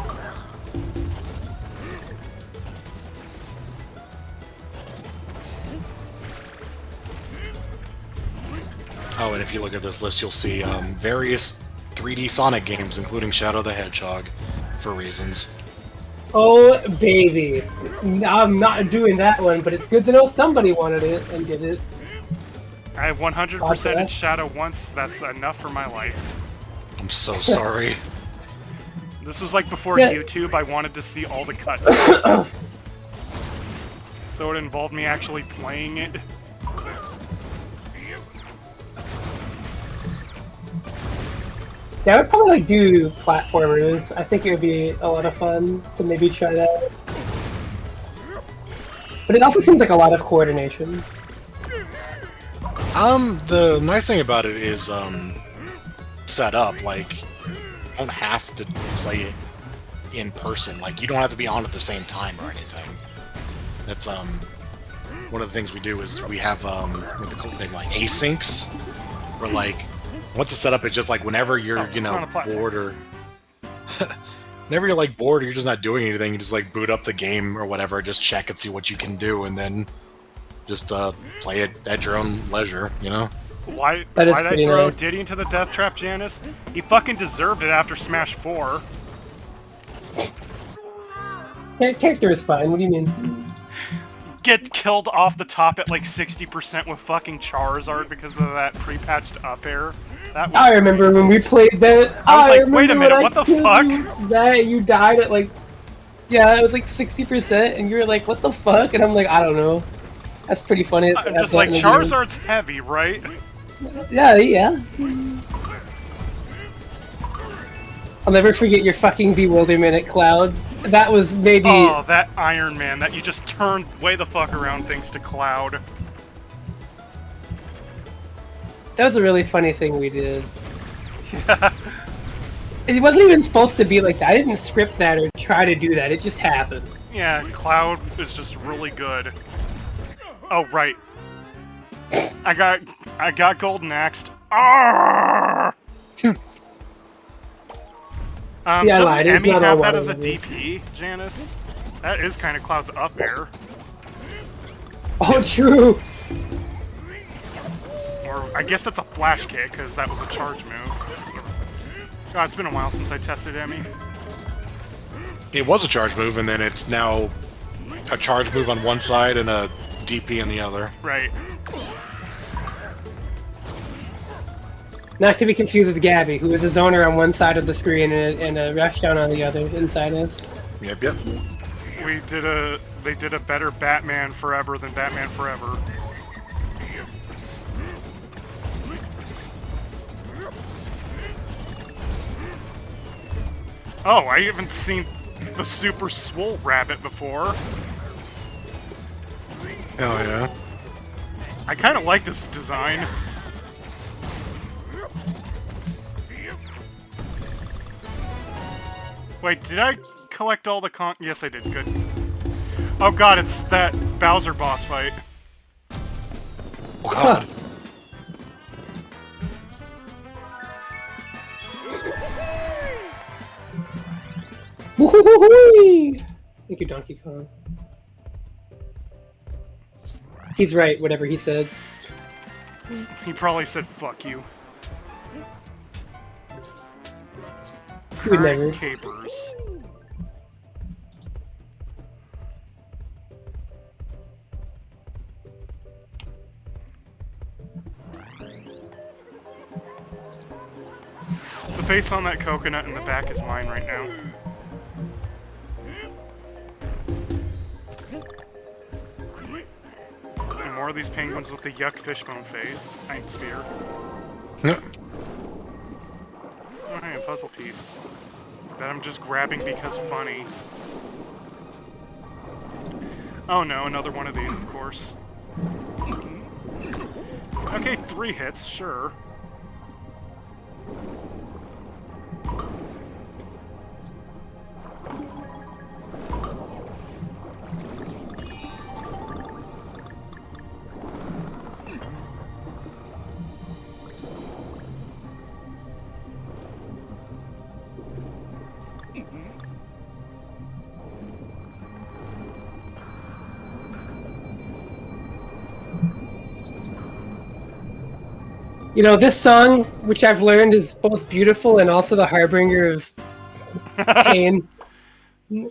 Oh, and if you look at this list, you'll see various 3D Sonic games, including Shadow the Hedgehog, for reasons. Oh, baby. I'm not doing that one, but it's good to know somebody wanted it and did it. I 100% in Shadow once, that's enough for my life. I'm so sorry. This was like before YouTube, I wanted to see all the cutscenes. So it involved me actually playing it. Yeah, I would probably like do platformers. I think it would be a lot of fun to maybe try that. But it also seems like a lot of coordination. The nice thing about it is set up. Like, you don't have to play it in person. Like, you don't have to be on at the same time or anything. That's one of the things we do is we have what they call thing like asyncs, where like once it's set up, it's just like whenever you're bored or whenever you're like bored or you're just not doing anything, you just like boot up the game or whatever, just check and see what you can do, and then just play it at your own leisure, you know? Why'd I throw Diddy into the death trap, Janice? He fucking deserved it after Smash 4. Character is fine, what do you mean? Get killed off the top at like 60% with fucking Charizard because of that pre-patched up air. That was I remember when we played that. I was like, wait a minute, what the fuck? That you died at like, yeah, it was like 60%, and you were like, what the fuck? And I'm like, I don't know. That's pretty funny. I'm just like, Charizard's heavy, right? Yeah. I'll never forget your fucking bewilderment at Cloud. That was maybe... Oh, that Iron Man that you just turned way the fuck around thanks to Cloud. That was a really funny thing we did. Yeah. It wasn't even supposed to be like that. I didn't script that or try to do that. It just happened. Yeah, Cloud is just really good. Oh, right. I got Golden Axed. Arrgh! Yeah, doesn't Emmy have that as a DP, Janice? That is kind of Cloud's up air. Oh, true! Or, I guess that's a flash kick, because that was a charge move. God, it's been a while since I tested Emmy. It was a charge move, and then it's now a charge move on one side and a DP on the other. Right. Not to be confused with Gabby, who is a zoner on one side of the screen and a rushdown on the other inside us. Yep. They did a better Batman Forever than Batman Forever. Oh, I haven't seen the Super Swole Rabbit before. Hell yeah. I kind of like this design. Wait, did I collect all the Yes, I did. Good. Oh god, it's that Bowser boss fight. Oh god. Woohoo! Thank you, Donkey Kong. He's right, whatever he said. He probably said, fuck you. He would never. Capers. The face on that coconut in the back is mine right now. And more of these penguins with the yuck fishbone face. Night Spear. Yep. Oh, hey, a puzzle piece. That I'm just grabbing because funny. Oh no, another one of these, of course. Okay, 3 hits, sure. You know, this song, which I've learned is both beautiful and also the harbinger of pain. And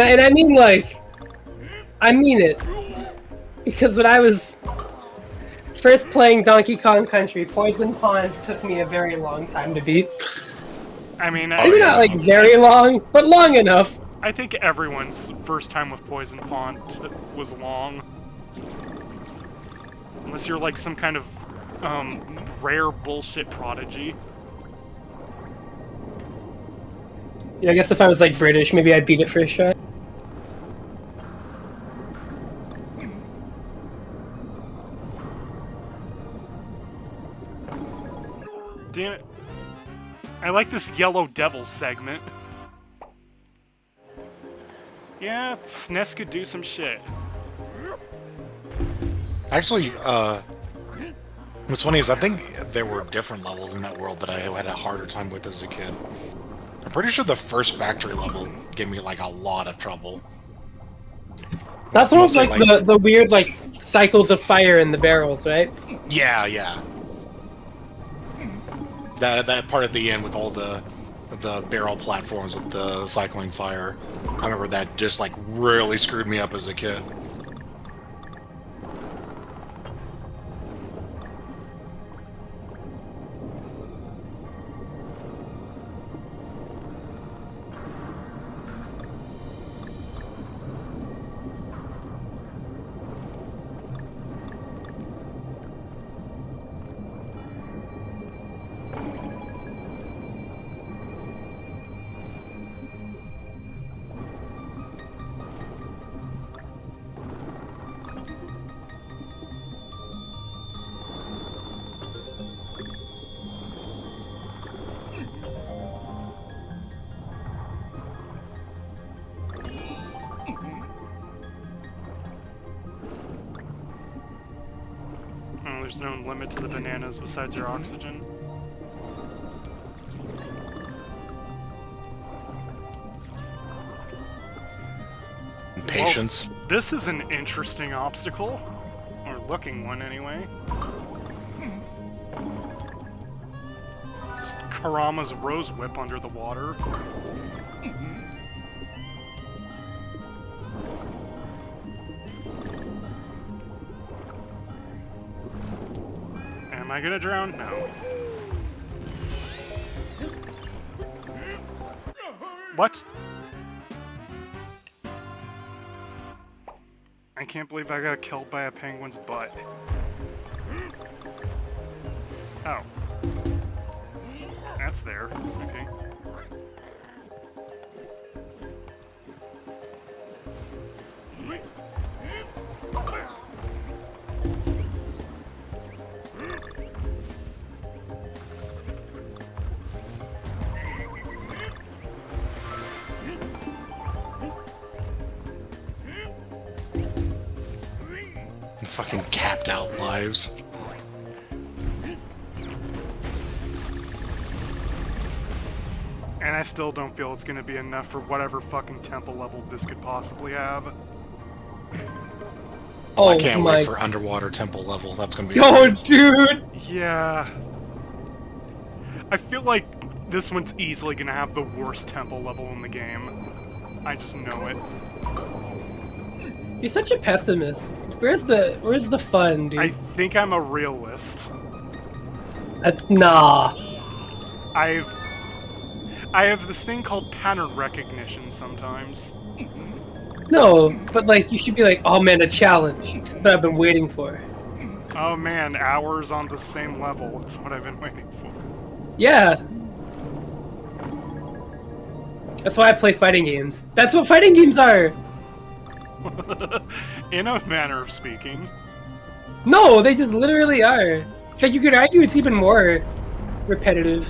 I mean, like, I mean it. Because when I was first playing Donkey Kong Country, Poison Pond took me a very long time to beat. I mean, Maybe not, like, very long, but long enough. I think everyone's first time with Poison Pond was long. Unless you're like some kind of rare bullshit prodigy. Yeah, I guess if I was like British, maybe I'd beat it first try. Damn it. I like this Yellow Devil segment. Yeah, SNES could do some shit. Actually, what's funny is I think there were different levels in that world that I had a harder time with as a kid. I'm pretty sure the first factory level gave me like a lot of trouble. That's almost like the weird like cycles of fire in the barrels, right? Yeah, yeah. That part at the end with all the barrel platforms with the cycling fire. I remember that just like really screwed me up as a kid. There's no limit to the bananas besides your oxygen. Patience. Well, this is an interesting obstacle. Or looking one, anyway. Just Karama's Rose Whip under the water. Am I gonna drown? No. What? I can't believe I got killed by a penguin's butt. Oh. That's there. Okay. Fucking capped out lives. And I still don't feel it's gonna be enough for whatever fucking temple level this could possibly have. Oh, I can't wait for underwater temple level. That's gonna be. Oh, dude! Yeah. I feel like this one's easily gonna have the worst temple level in the game. I just know it. You're such a pessimist. Where's the fun, dude? I think I'm a realist. Nah. I have this thing called pattern recognition sometimes. No, but like you should be like, oh man, a challenge that I've been waiting for. Oh man, hours on the same level. It's what I've been waiting for. Yeah. That's why I play fighting games. That's what fighting games are. In a manner of speaking. No, they just literally are. In fact, you could argue it's even more repetitive.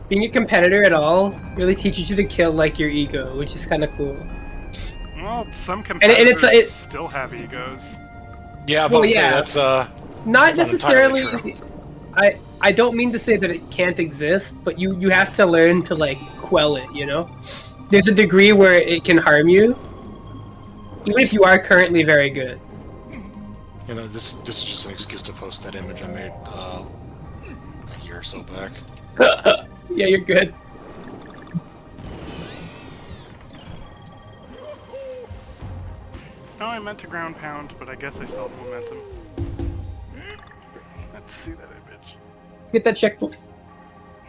Being a competitor at all really teaches you to kill like your ego, which is kind of cool. Well, some competitors still have egos. Yeah, Well, but yeah. that's not that's entirely necessarily. true. I don't mean to say that it can't exist, but you have to learn to like quell it. You know, there's a degree where it can harm you, even if you are currently very good. You know, this is just an excuse to post that image I made a year or so back. Yeah, you're good. No, I meant to ground pound, but I guess I still have momentum. Let's see that image. Get that checkpoint.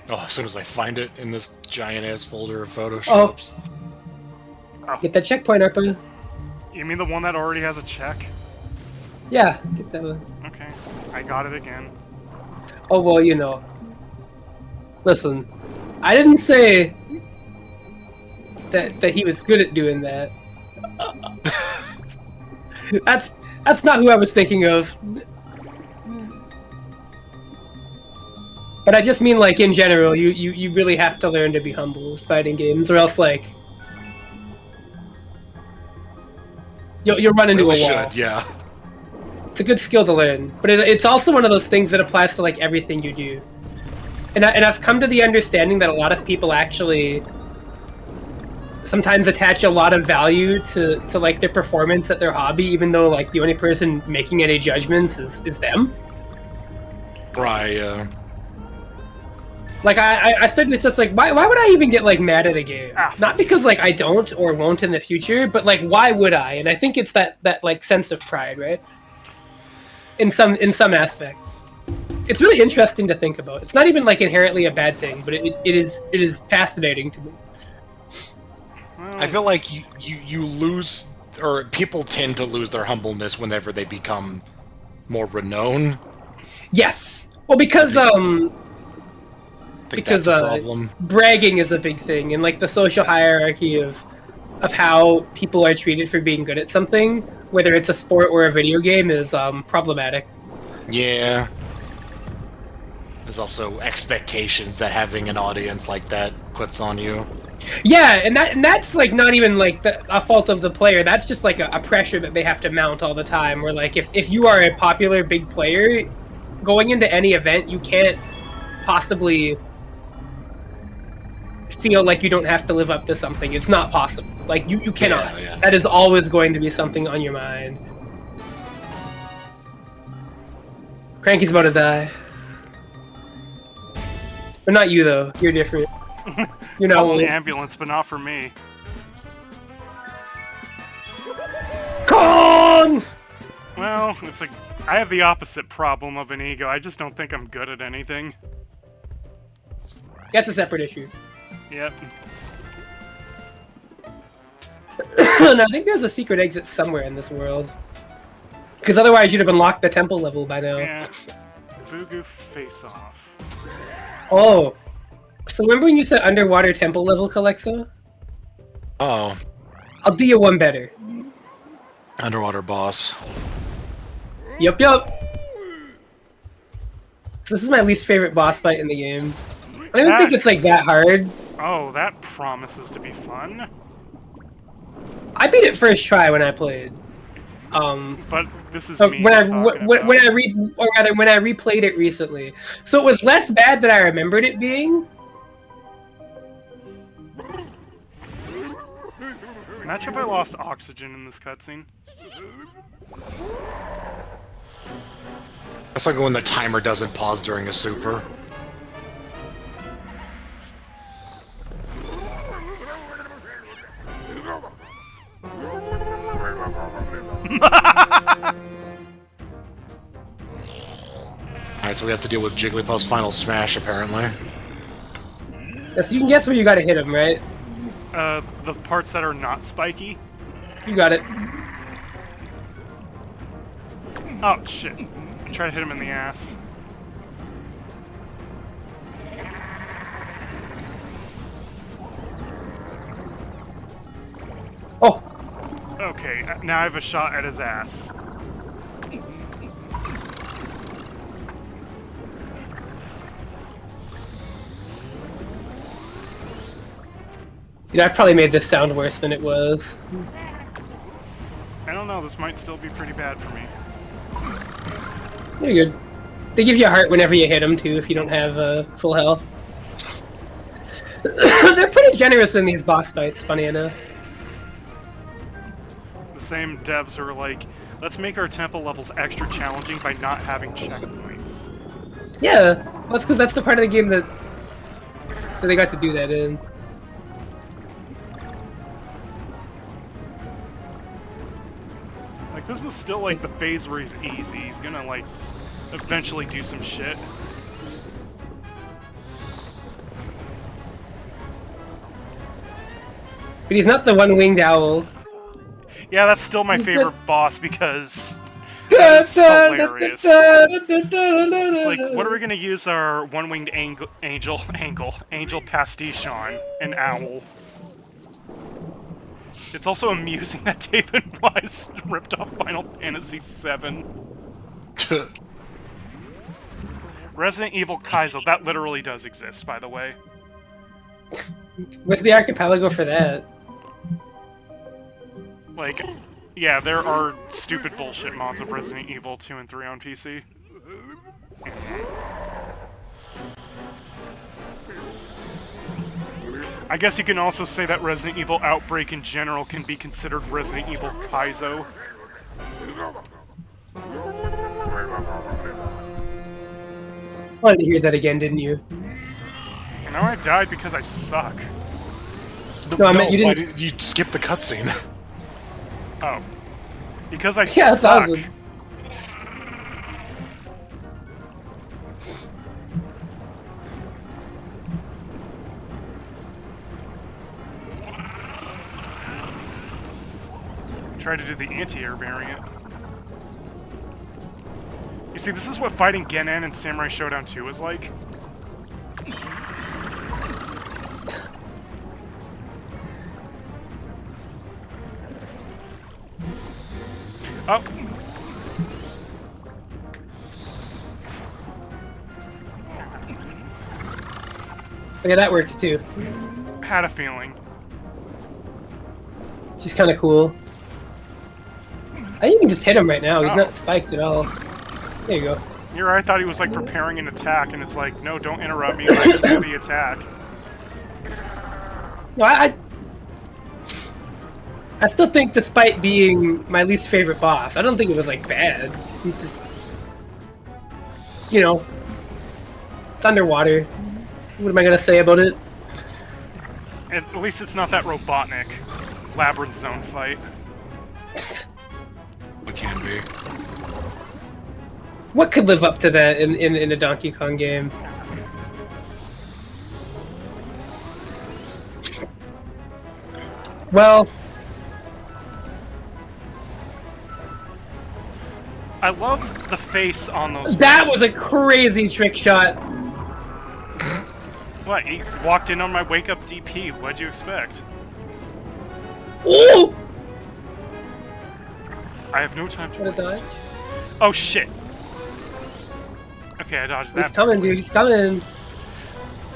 Oh, as soon as I find it in this giant-ass folder of Photoshops. Oh, Get that checkpoint, Arpa. you mean the one that already has a check? Yeah, get that one. Okay, I got it again. Oh, well, you know. Listen, I didn't say that he was good at doing that. That's not who I was thinking of. But I just mean, like, in general, you really have to learn to be humble with fighting games, or else, like, you'll run into Really a wall. should, yeah. It's a good skill to learn, but it's also one of those things that applies to like everything you do. And I've come to the understanding that a lot of people actually sometimes attach a lot of value to like their performance at their hobby, even though like the only person making any judgments is them. Right. Like I started this just like why would I even get like mad at a game? Not because like I don't or won't in the future, but like why would I? And I think it's that like sense of pride, right? In some aspects, it's really interesting to think about. It's not even like inherently a bad thing, but it is fascinating to me. I feel like you lose, or people tend to lose their humbleness whenever they become more renowned. Yes, well, because that's a problem. Bragging is a big thing, and like the social hierarchy of how people are treated for being good at something, whether it's a sport or a video game, is problematic. Yeah. There's also expectations that having an audience like that puts on you. Yeah, and that's like not even like a fault of the player. That's just like a pressure that they have to mount all the time. Where like if you are a popular big player, going into any event, you can't possibly feel like you don't have to live up to something. It's not possible. Like you cannot. Yeah. That is always going to be something on your mind. Cranky's about to die. But not you though. You're different. You know. Call the ambulance, but not for me. Con! Well, it's like I have the opposite problem of an ego. I just don't think I'm good at anything. That's a separate issue. Yep. And I think there's a secret exit somewhere in this world. Because otherwise you'd have unlocked the temple level by now. Yeah. Fugu face-off. Oh. So remember when you said underwater temple level, Kelexo? Oh. I'll do you one better. Underwater boss. Yup. So this is my least favorite boss fight in the game. I don't think it's like that hard. Oh, that promises to be fun. I beat it first try when I played. But this is me when I replayed it recently, so it was less bad than I remembered it being. Imagine if I lost oxygen in this cutscene. That's like when the timer doesn't pause during a super. Alright, so we have to deal with Jigglypuff's final smash, apparently. Yes, you can guess where you gotta hit him, right? The parts that are not spiky. You got it. Oh, shit. I tried to hit him in the ass. Oh! Okay, now I have a shot at his ass. You know, I probably made this sound worse than it was. I don't know, this might still be pretty bad for me. You're good. They give you a heart whenever you hit them, too, if you don't have full health. They're pretty generous in these boss fights, funny enough. The same devs are like, let's make our tempo levels extra challenging by not having checkpoints. Yeah, well, that's because that's the part of the game that they got to do that in. Like, this is still, like, the phase where he's easy. He's gonna, like, eventually do some shit. But he's not the one-winged owl. Yeah, that's still my favorite boss because it's hilarious. It's like, what are we gonna use our one-winged angel pastiche on? An owl. It's also amusing that David Wise ripped off Final Fantasy VII. Resident Evil Kaizo, that literally does exist, by the way. What's the archipelago for that? Like, yeah, there are stupid bullshit mods of Resident Evil 2 and 3 on PC. I guess you can also say that Resident Evil Outbreak in general can be considered Resident Evil Kaizo. Wanted to hear that again, didn't you? And now I died because I suck. No, I meant you why didn't. did you skip the cutscene? Oh. Because I Yeah, that's suck. awesome. Try to do the anti-air variant. You see, this is what fighting Genin in Samurai Showdown 2 is like. Oh. Yeah, that works too. Had a feeling. She's kind of cool. I think you can just hit him right now. He's not spiked at all. There you go. Here, I thought he was like preparing an attack, and it's like, no, don't interrupt me. Let me do the attack. No, I still think, despite being my least favorite boss, I don't think it was like bad. He's just, you know, it's underwater. What am I gonna say about it? At least it's not that Robotnik Labyrinth Zone fight. It can be. What could live up to that in a Donkey Kong game? Well, I love the face on those. that was a crazy trick shot. What? He walked in on my wake-up DP. What'd you expect? Ooh! I have no time to What a waste. dodge. Oh shit! Okay, I dodged that. He's coming, dude. He's coming.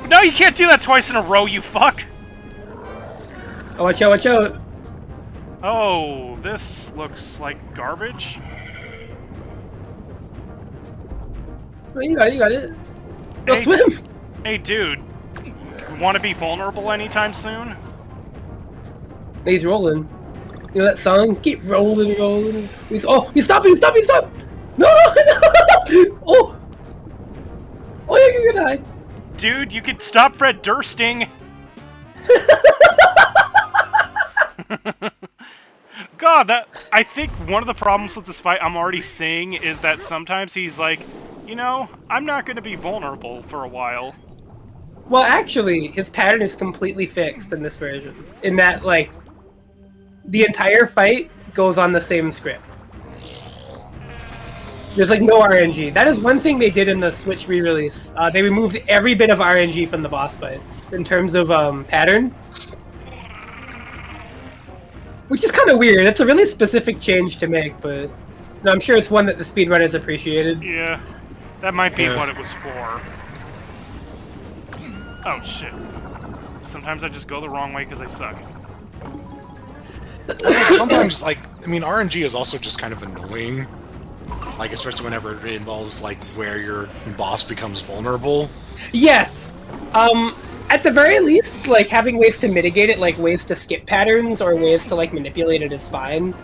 No, you can't do that twice in a row, you fuck! Oh, watch out! Watch out! Oh, this looks like garbage. Oh, you got it. You got it. Go Hey. swim. Hey, dude. Want to be vulnerable anytime soon? He's rolling. You know that song? Keep rolling, rolling. He's stopping! He's stopping! Stop! No! No! Oh! Oh, you're gonna die. Dude, you could stop Fred Dursting! God, I think one of the problems with this fight I'm already seeing is that sometimes he's like, you know, I'm not gonna be vulnerable for a while. Well, actually, his pattern is completely fixed in this version. In that, like, the entire fight goes on the same script. There's, like, no RNG. That is one thing they did in the Switch re-release. They removed every bit of RNG from the boss fights, in terms of pattern. Which is kind of weird. It's a really specific change to make, but no, I'm sure it's one that the speedrunners appreciated. Yeah, that might be what it was for. Oh, shit. Sometimes I just go the wrong way because I suck. Sometimes, like, I mean, RNG is also just kind of annoying. Like, especially whenever it involves, like, where your boss becomes vulnerable. Yes! At the very least, like, having ways to mitigate it, like ways to skip patterns or ways to, like, manipulate it is fine.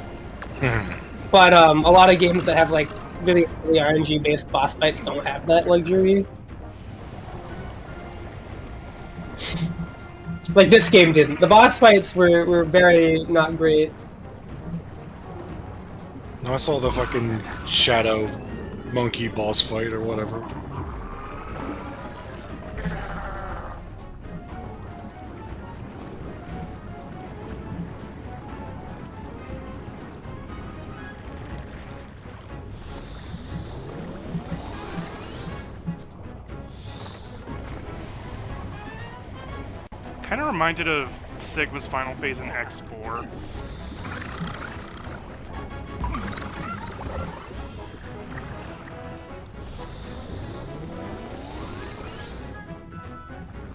But, a lot of games that have, like, really RNG-based boss fights don't have that luxury. Like, this game didn't. The boss fights were very not great. I saw the fucking shadow monkey boss fight or whatever. Kind of reminded of Sigma's final phase in X4.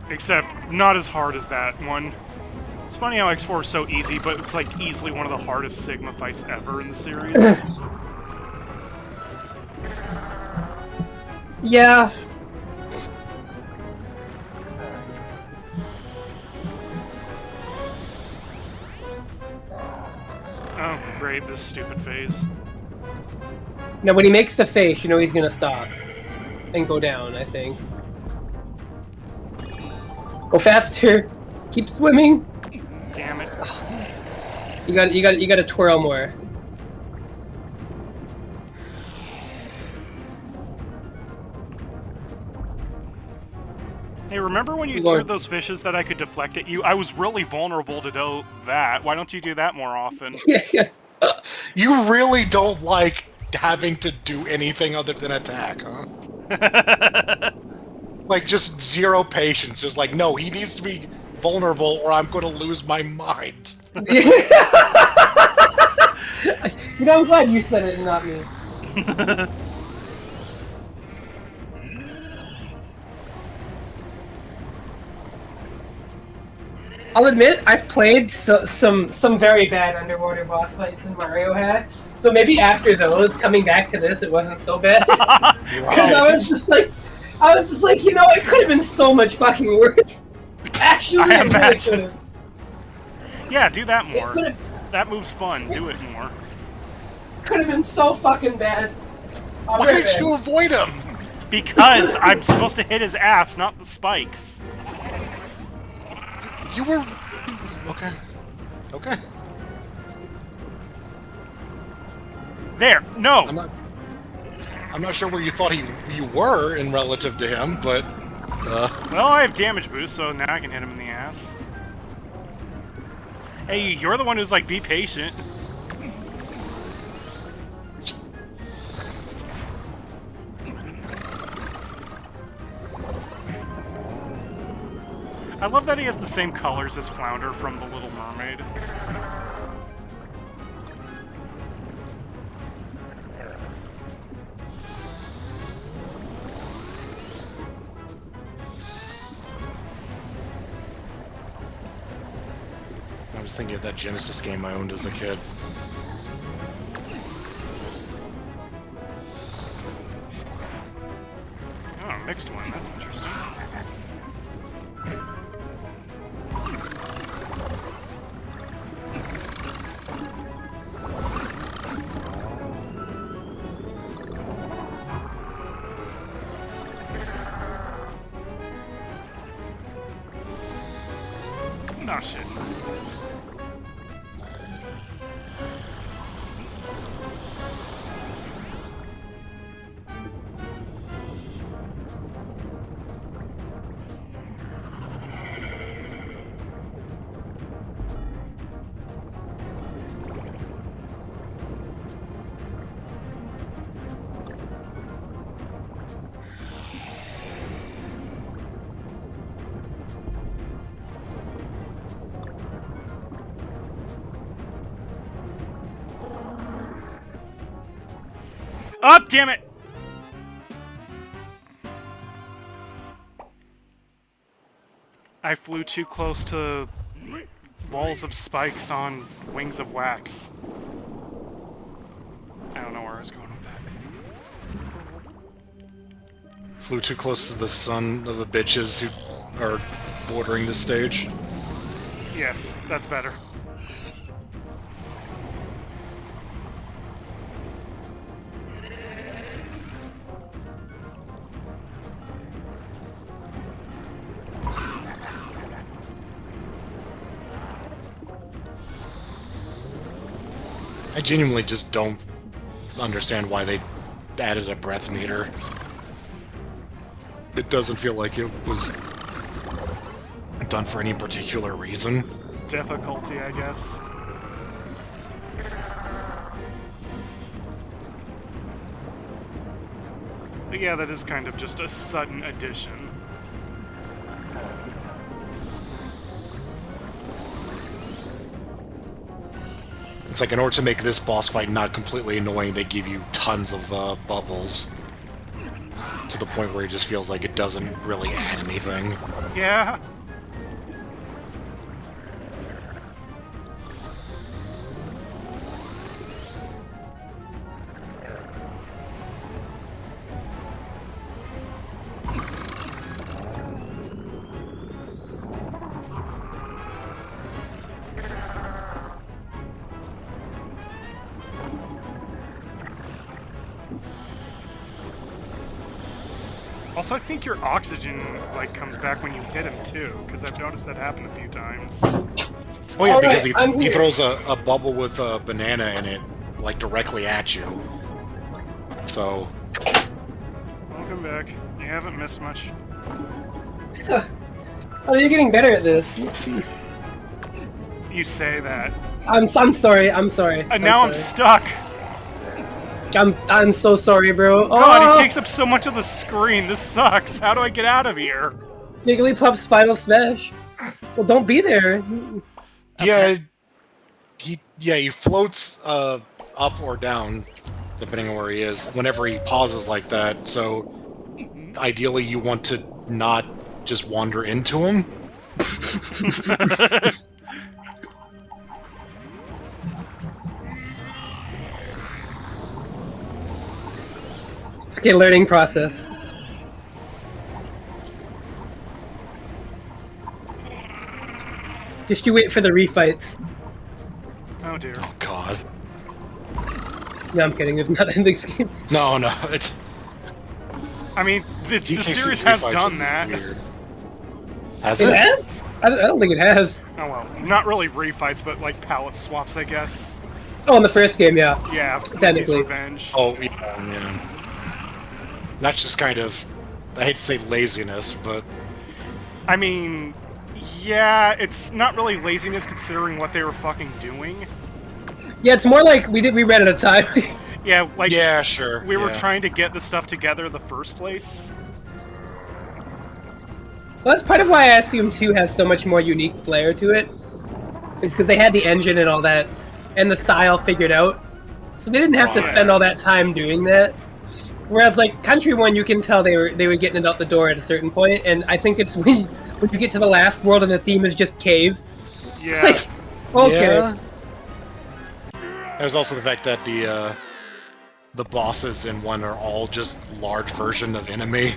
Except not as hard as that one. It's funny how X4 is so easy, but it's like easily one of the hardest Sigma fights ever in the series. Yeah. Oh, great, this stupid phase. Now, when he makes the face, you know he's gonna stop and go down, I think. Go faster. Keep swimming. Damn it. You gotta twirl more. Hey, remember when you threw those fishes that I could deflect at you? I was really vulnerable to do that. Why don't you do that more often? Yeah. You really don't like having to do anything other than attack, huh? Like, just zero patience. Just like, no, he needs to be vulnerable or I'm going to lose my mind. You know, I'm glad you said it and not me. I'll admit, I've played some very bad underwater boss fights in Mario hacks. So maybe after those, coming back to this, it wasn't so bad. Because I was just like, you know, it could have been so much fucking worse. Actually, I it really could have. Yeah, do that more. That move's fun. Do it more. Could have been so fucking bad. Why did you avoid him? Because I'm supposed to hit his ass, not the spikes. You were... Okay. Okay. There. No. I'm not sure where you thought you were in relative to him, but... Well, I have damage boost, so now I can hit him in the ass. Hey, you're the one who's like, be patient. I love that he has the same colors as Flounder from The Little Mermaid. I was thinking of that Genesis game I owned as a kid. Oh, mixed one. That's interesting. Oh, shit. Oh, damn it! I flew too close to walls of spikes on wings of wax. I don't know where I was going with that. Flew too close to the son of the bitches who are bordering the stage. Yes, that's better. I genuinely just don't understand why they added a breath meter. It doesn't feel like it was done for any particular reason. Difficulty, I guess. But yeah, that is kind of just a sudden addition. It's like in order to make this boss fight not completely annoying, they give you tons of bubbles. To the point where it just feels like it doesn't really add anything. Yeah. Also, I think your oxygen, like, comes back when you hit him, too, because I've noticed that happen a few times. Oh yeah, because he throws a bubble with a banana in it, like, directly at you. So... Welcome back. You haven't missed much. Oh, you're getting better at this. You say that. I'm sorry. I'm sorry. And now I'm stuck! I'm so sorry, bro. God, Oh! he takes up so much of the screen. This sucks. How do I get out of here? Jigglypuff's final smash. Well, don't be there. Yeah, he floats up or down, depending on where he is, whenever he pauses like that. So, ideally, you want to not just wander into him. It's a learning process. Just you wait for the refights. Oh dear. Oh god. No, I'm kidding. There's not in this game. No. I mean, the series has done that. Weird. Has It it? has? I don't think it has. Oh well, not really refights, but like palette swaps, I guess. Oh, in the first game, yeah. Yeah, Technically. Revenge. Oh, yeah. That's just kind of, I hate to say laziness, but... I mean, yeah, it's not really laziness considering what they were fucking doing. Yeah, it's more like we ran out of time. Yeah, like... Yeah, sure. We were trying to get the stuff together in the first place. Well, that's part of why I assume 2 has so much more unique flair to it. It's because they had the engine and all that, and the style figured out. So they didn't have to spend all that time doing that. Whereas, like, Country 1, you can tell they were getting it out the door at a certain point, and I think it's when you get to the last world and the theme is just cave. Yeah. Like, okay. Yeah. There's also the fact that the bosses in 1 are all just large version of enemy.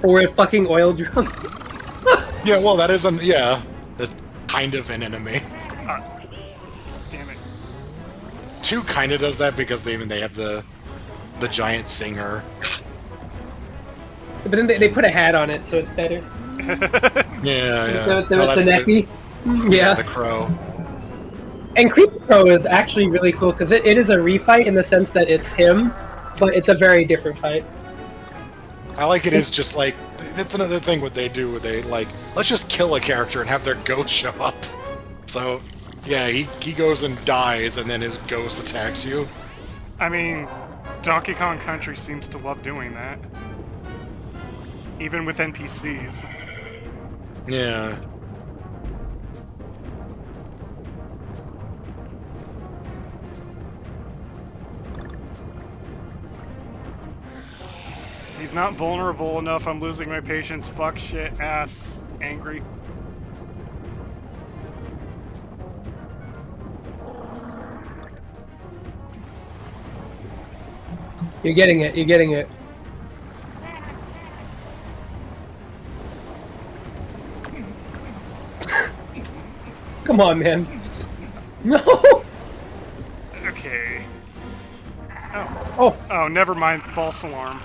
Or a fucking oil drum. Yeah, well, that isn't... Yeah, that's kind of an enemy. Damn it. 2 kind of does that because they have the giant singer. But then they put a hat on it, so it's better. Yeah. So No, it's the that's necky. Yeah. the crow. And Creeper Crow is actually really cool because it is a refight in the sense that it's him, but it's a very different fight. I like it is just like, that's another thing what they do, where they like, let's just kill a character and have their ghost show up. So, yeah, he goes and dies and then his ghost attacks you. I mean, Donkey Kong Country seems to love doing that. Even with NPCs. Yeah. He's not vulnerable enough, I'm losing my patience, fuck, shit, ass, angry. You're getting it, you're getting it. Come on, man. No. Okay. Oh. Oh. Oh, never mind. False alarm.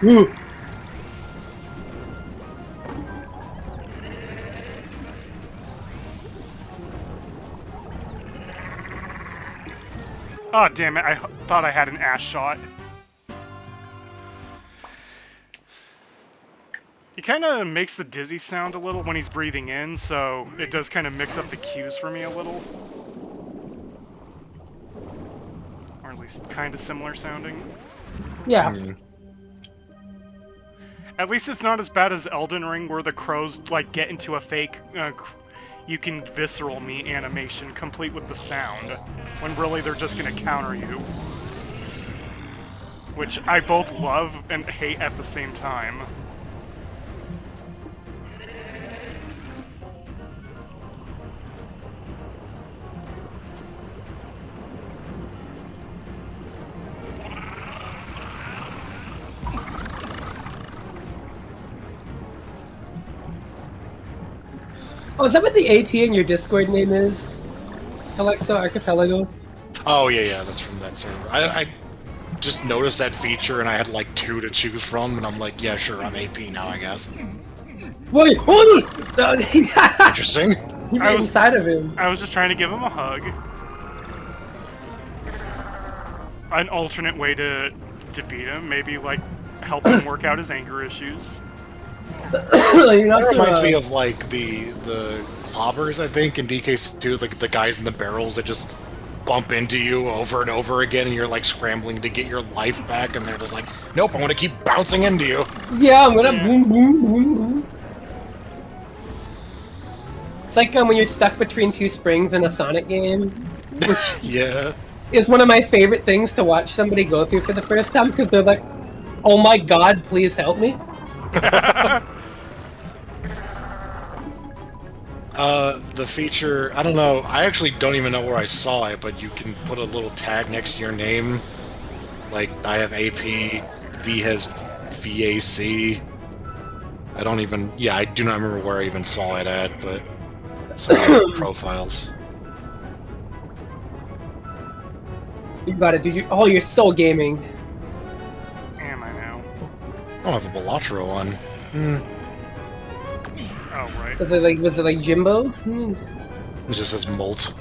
Ooh. Oh, damn it. I thought I had an ass shot. He kind of makes the dizzy sound a little when he's breathing in, so it does kind of mix up the cues for me a little. Or at least kind of similar sounding. Yeah. At least it's not as bad as Elden Ring, where the crows, like, get into a fake, you can visceral me animation, complete with the sound, when really they're just gonna counter you. Which I both love and hate at the same time. Oh, is that what the AP in your Discord name is? Kelexo Archipelago? Oh, yeah, that's from that server. I just noticed that feature, and I had, like, 2 to choose from, and I'm like, yeah, sure, I'm AP now, I guess. Wait, hold on! Interesting. You were inside of him. I was just trying to give him a hug. An alternate way to defeat him, maybe, like, help him work out his anger issues. That reminds me of, like, the clobbers, I think, in DK2, like the guys in the barrels that just bump into you over and over again, and you're, like, scrambling to get your life back, and they're just like, nope, I want to keep bouncing into you. Yeah, I'm gonna boom, boom, boom, boom. It's like when you're stuck between 2 springs in a Sonic game. Which yeah. is one of my favorite things to watch somebody go through for the first time, because they're like, oh my god, please help me. The feature, I don't know, I actually don't even know where I saw it, but you can put a little tag next to your name. Like, I have AP, V has VAC. I don't even, yeah, I do not remember where I even saw it at, but some other profiles. You got it, dude. Oh, you're so gaming. Am I now? I don't have a Balatro on. Oh, right. Was it like Jimbo? It just says Molt.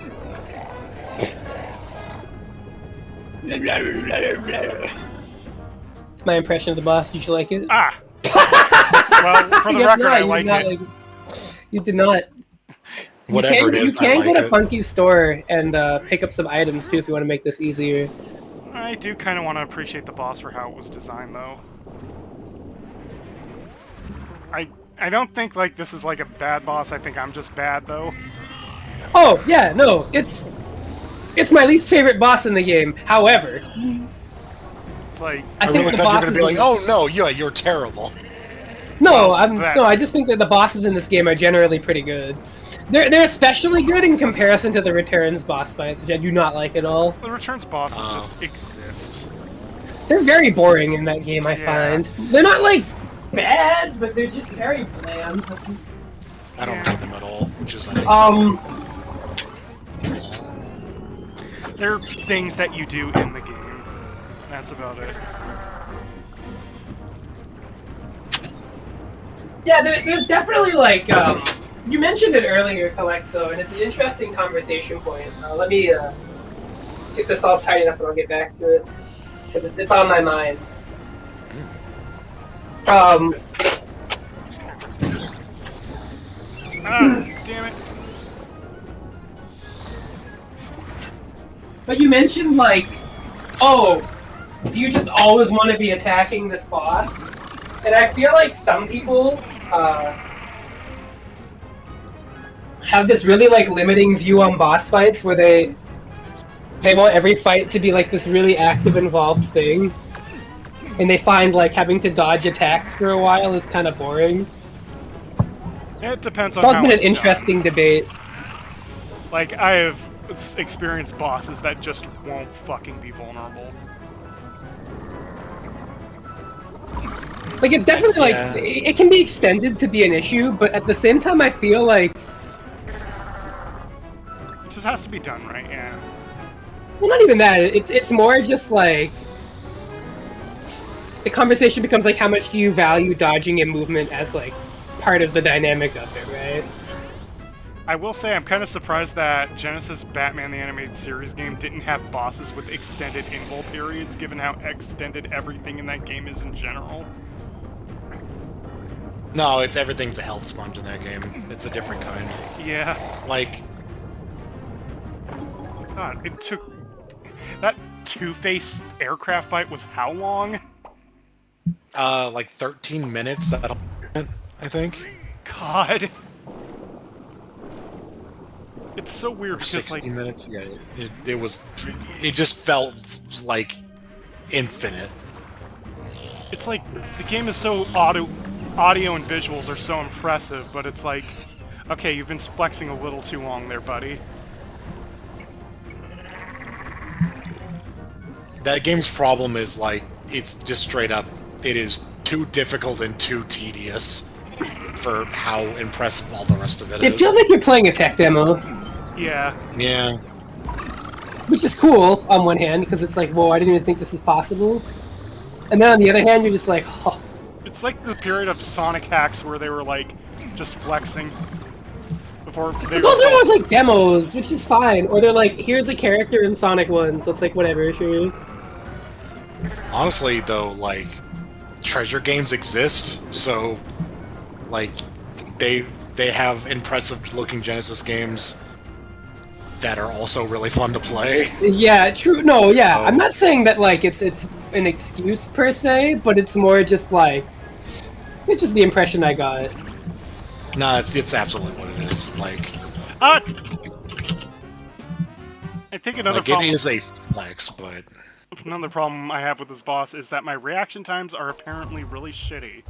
It's my impression of the boss. Did you like it? Ah! Well, for the record, I like it. You did not. Whatever it is, you can I go like to Funky's store and pick up some items too if you want to make this easier. I do kind of want to appreciate the boss for how it was designed, though. I don't think, like, this is, like, a bad boss. I think I'm just bad, though. Oh, yeah, no. It's my least favorite boss in the game. However... It's like... I really thought you were going to be like, oh, no, you're terrible. No, well, I just think that the bosses in this game are generally pretty good. They're especially good in comparison to the Returns boss fights, which I do not like at all. The Returns bosses just exist. They're very boring in that game, I find. They're not, like, bad, but they're just very bland. I don't like them at all, which is, I think, They're things that you do in the game. That's about it. Yeah, there's definitely, like, you mentioned it earlier, Kelexo, and it's an interesting conversation point. Let me get this all tidied up and I'll get back to it, because it's on my mind. Ah, damn it. But you mentioned, like, oh, do you just always want to be attacking this boss? And I feel like some people have this really, like, limiting view on boss fights where they want every fight to be, like, this really active, involved thing. And they find, like, having to dodge attacks for a while is kind of boring. It depends on how it's how been it's an interesting debate. Like, I have experienced bosses that just won't fucking be vulnerable. Like, it's definitely, it can be extended to be an issue, but at the same time, I feel like... It just has to be done right, yeah. Well, not even that. It's more just, like... The conversation becomes, like, how much do you value dodging and movement as, like, part of the dynamic of it, right? I will say I'm kind of surprised that Genesis Batman the Animated Series game didn't have bosses with extended invul periods, given how extended everything in that game is in general. No, everything's a health sponge in that game. It's a different kind. Yeah. Like... God, it took... That Two-Face aircraft fight was how long? Like 13 minutes, I think. God. It's so weird because, 60 minutes, yeah. It just felt like infinite. It's like, the game is so audio and visuals are so impressive, but it's like, okay, you've been flexing a little too long there, buddy. That game's problem is, like, it's just straight up, it is too difficult and too tedious for how impressive all the rest of it is. It feels like you're playing a tech demo. Yeah. Yeah. Which is cool, on one hand, because it's like, whoa, I didn't even think this is possible. And then on the other hand, you're just like, oh. It's like the period of Sonic hacks where they were, like, just flexing. Before they Those are always, like, demos, which is fine. Or they're like, here's a character in Sonic 1, so it's like, whatever, sure. Honestly, though, like, treasure games exist, so, like, they have impressive-looking Genesis games that are also really fun to play. Yeah, true. No, yeah. I'm not saying that, like, it's an excuse per se, but it's more just like, it's just the impression I got. No, it's absolutely what it is. Like, I think another problem. It is a flex, but another problem I have with this boss is that my reaction times are apparently really shitty.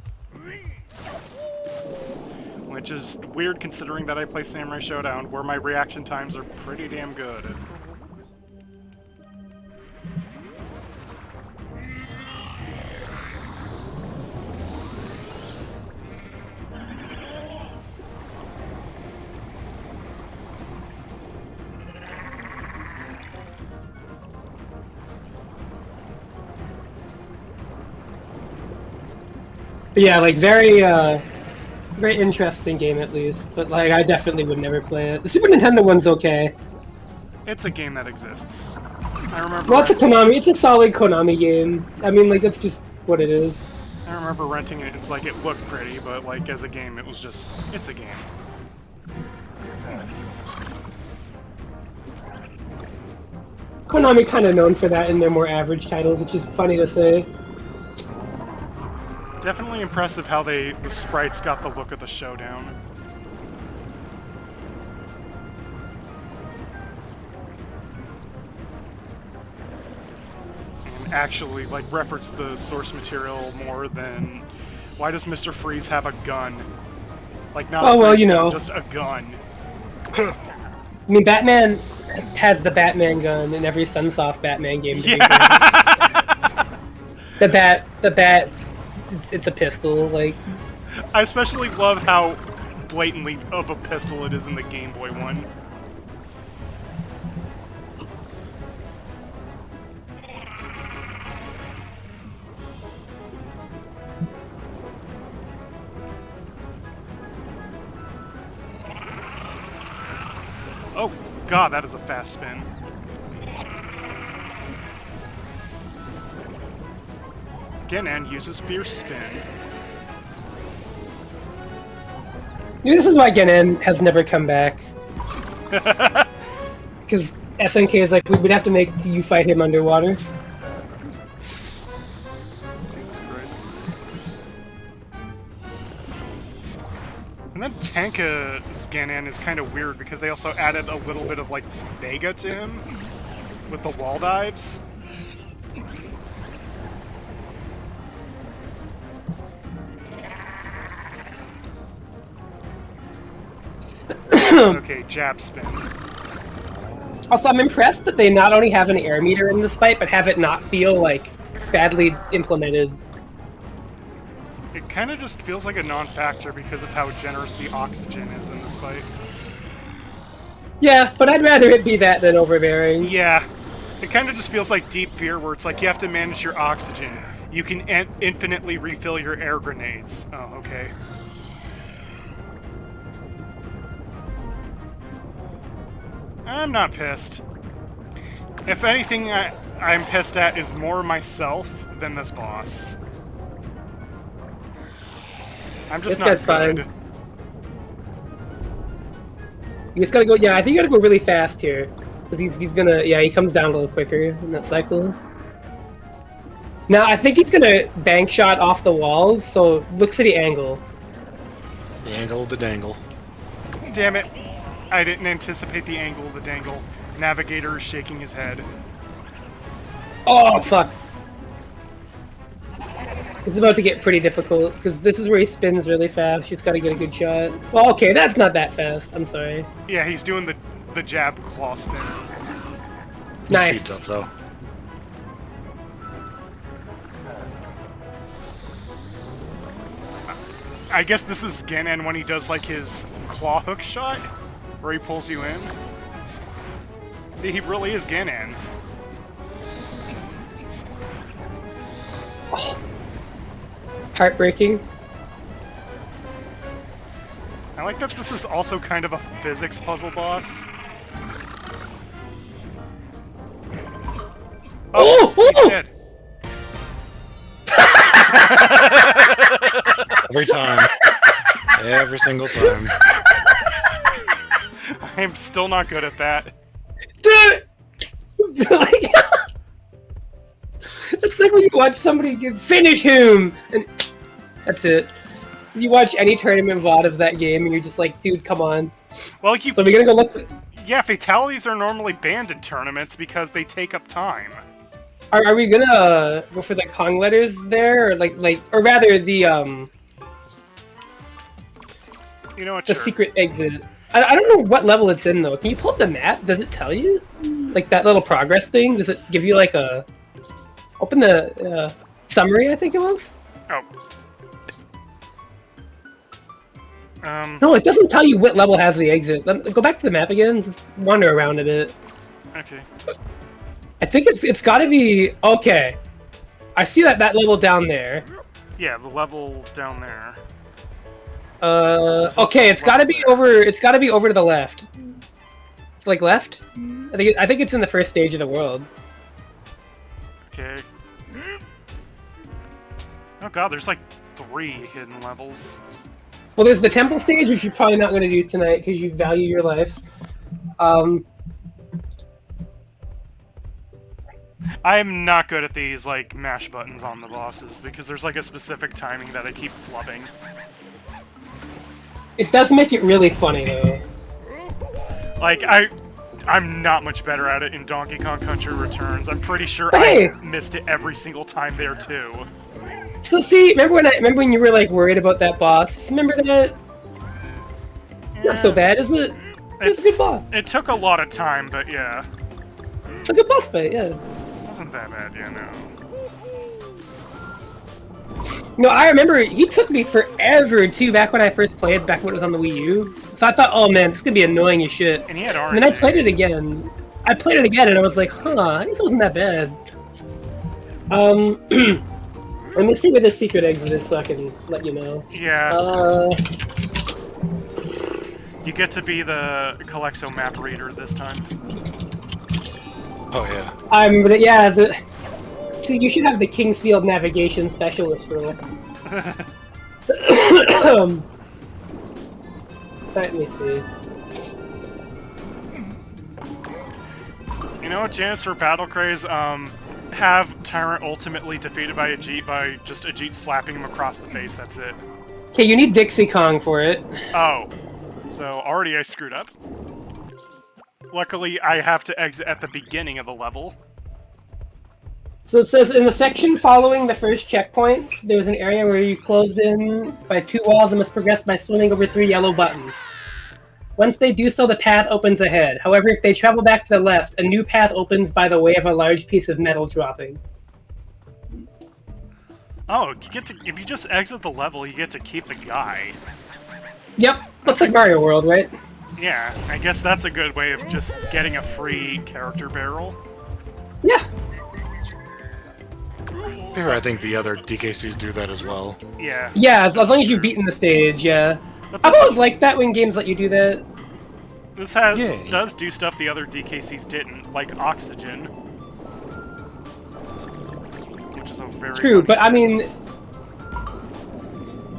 Which is weird considering that I play Samurai Showdown, where my reaction times are pretty damn good. But yeah, like, very interesting game at least, but like I definitely would never play it. The Super Nintendo one's okay. It's a game that exists. I remember. Well, it's a Konami. It's a solid Konami game. I mean, like, that's just what it is. I remember renting it. It's like it looked pretty, but like as a game, it was just it's a game. Konami kind of known for that in their more average titles, which is funny to say. Definitely impressive how the sprites got the look of the Showdown. And actually, like, reference the source material more than why does Mr. Freeze have a gun? Like, not a well, freeze you gun, know. just a gun. I mean, Batman has the Batman gun in every Sunsoft Batman game. Yeah. The bat. It's a pistol, like... I especially love how blatantly of a pistol it is in the Game Boy one. Oh, God, that is a fast spin. And uses Fierce Spin. Maybe this is why Genin has never come back. Because SNK is like, we would have to make you fight him underwater. Jesus Christ. And then Tanka's Genin is kind of weird because they also added a little bit of, like, Vega to him with the wall dives. Okay, jab spin. Also, I'm impressed that they not only have an air meter in this fight, but have it not feel, like, badly implemented. kind of just feels like a non-factor because of how generous the oxygen is in this fight. Yeah, but I'd rather it be that than overbearing. Yeah. It kind of just feels like Deep Fear, where it's like you have to manage your oxygen. You can infinitely refill your air grenades. Oh, okay. I'm not pissed. If anything, I'm pissed at is more myself than this boss. I'm just not good. Fine. You just gotta go. Yeah, I think you gotta go really fast here, because he's gonna. Yeah, he comes down a little quicker in that cycle. Now I think he's gonna bank shot off the walls. So look for the angle. The angle of the dangle. Damn it! I didn't anticipate the angle of the dangle. Navigator is shaking his head. Oh fuck! It's about to get pretty difficult, because this is where he spins really fast. You just gotta get a good shot. Well, okay, that's not that fast. I'm sorry. Yeah, he's doing the jab claw spin. Nice. Speeds up, though. I guess this is Genin when he does, like, his claw hook shot, where he pulls you in. See, he really is Genin. Oh. Heartbreaking. I like that this is also kind of a physics puzzle boss. Oh, he's dead. Every time. Every single time. I'm still not good at that. Dude! It's like when you watch somebody finish him! And that's it. You watch any tournament VOD of that game and you're just like, dude, come on. Well, So we're gonna go look for... Yeah, fatalities are normally banned in tournaments because they take up time. Are we gonna go for the Kong letters there? Or rather the, You know what, the sure. secret exit. I don't know what level it's in, though. Can you pull up the map? Does it tell you? Like, that little progress thing? Does it give you, like, a... Open the, summary, I think it was? Oh. No, it doesn't tell you what level has the exit. Go back to the map again. Just wander around a bit. Okay. I think it's gotta be... Okay. I see that level down there. Yeah, the level down there. Okay, it's gotta be over... It's gotta be over to the left. Like, left? I think it's in the first stage of the world. Okay. Oh god, there's like 3 hidden levels. Well, there's the temple stage, which you're probably not going to do tonight because you value your life. I'm not good at these, like, mash buttons on the bosses, because there's, like, a specific timing that I keep flubbing. It does make it really funny, though. Like, I'm not much better at it in Donkey Kong Country Returns. I'm pretty sure Hey! I missed it every single time there, too. So see, remember when you were like worried about that boss? Remember that? Not so bad, is it? It's a good boss. It took a lot of time, but yeah. It's a good boss fight, yeah. It wasn't that bad, yeah, no. No, I remember he took me forever too. Back when I first played, back when it was on the Wii U. So I thought, oh man, this is gonna be annoying as shit. And he had RNG. And then I played it again. and I was like, huh, I guess it wasn't that bad. Let me see where the secret exit is so I can let you know. Yeah. You get to be the DrKelexo map reader this time. Oh, yeah. I remember that, yeah, see, you should have the Kingsfield Navigation Specialist role. Let me see. You know what, Janice, for Battle Craze, have Tyrant ultimately defeated by Ajit by just Ajit slapping him across the face, that's it. Okay, you need Dixie Kong for it. Oh. So, already I screwed up. Luckily, I have to exit at the beginning of the level. So it says, in the section following the first checkpoint, there's an area where you closed in by 2 walls and must progress by swimming over 3 yellow buttons. Once they do so, the path opens ahead. However, if they travel back to the left, a new path opens by the way of a large piece of metal dropping. Oh, you get to if you just exit the level, you get to keep the guy. Yep, looks like Mario World, right? Yeah, I guess that's a good way of just getting a free character barrel. Yeah. Here, I think the other DKCs do that as well. Yeah. Yeah, as long as you've beaten the stage, yeah. But I've always liked that when games let you do that. This Yeah. does do stuff the other DKCs didn't, like oxygen. Which is a very True, but I mean, sense.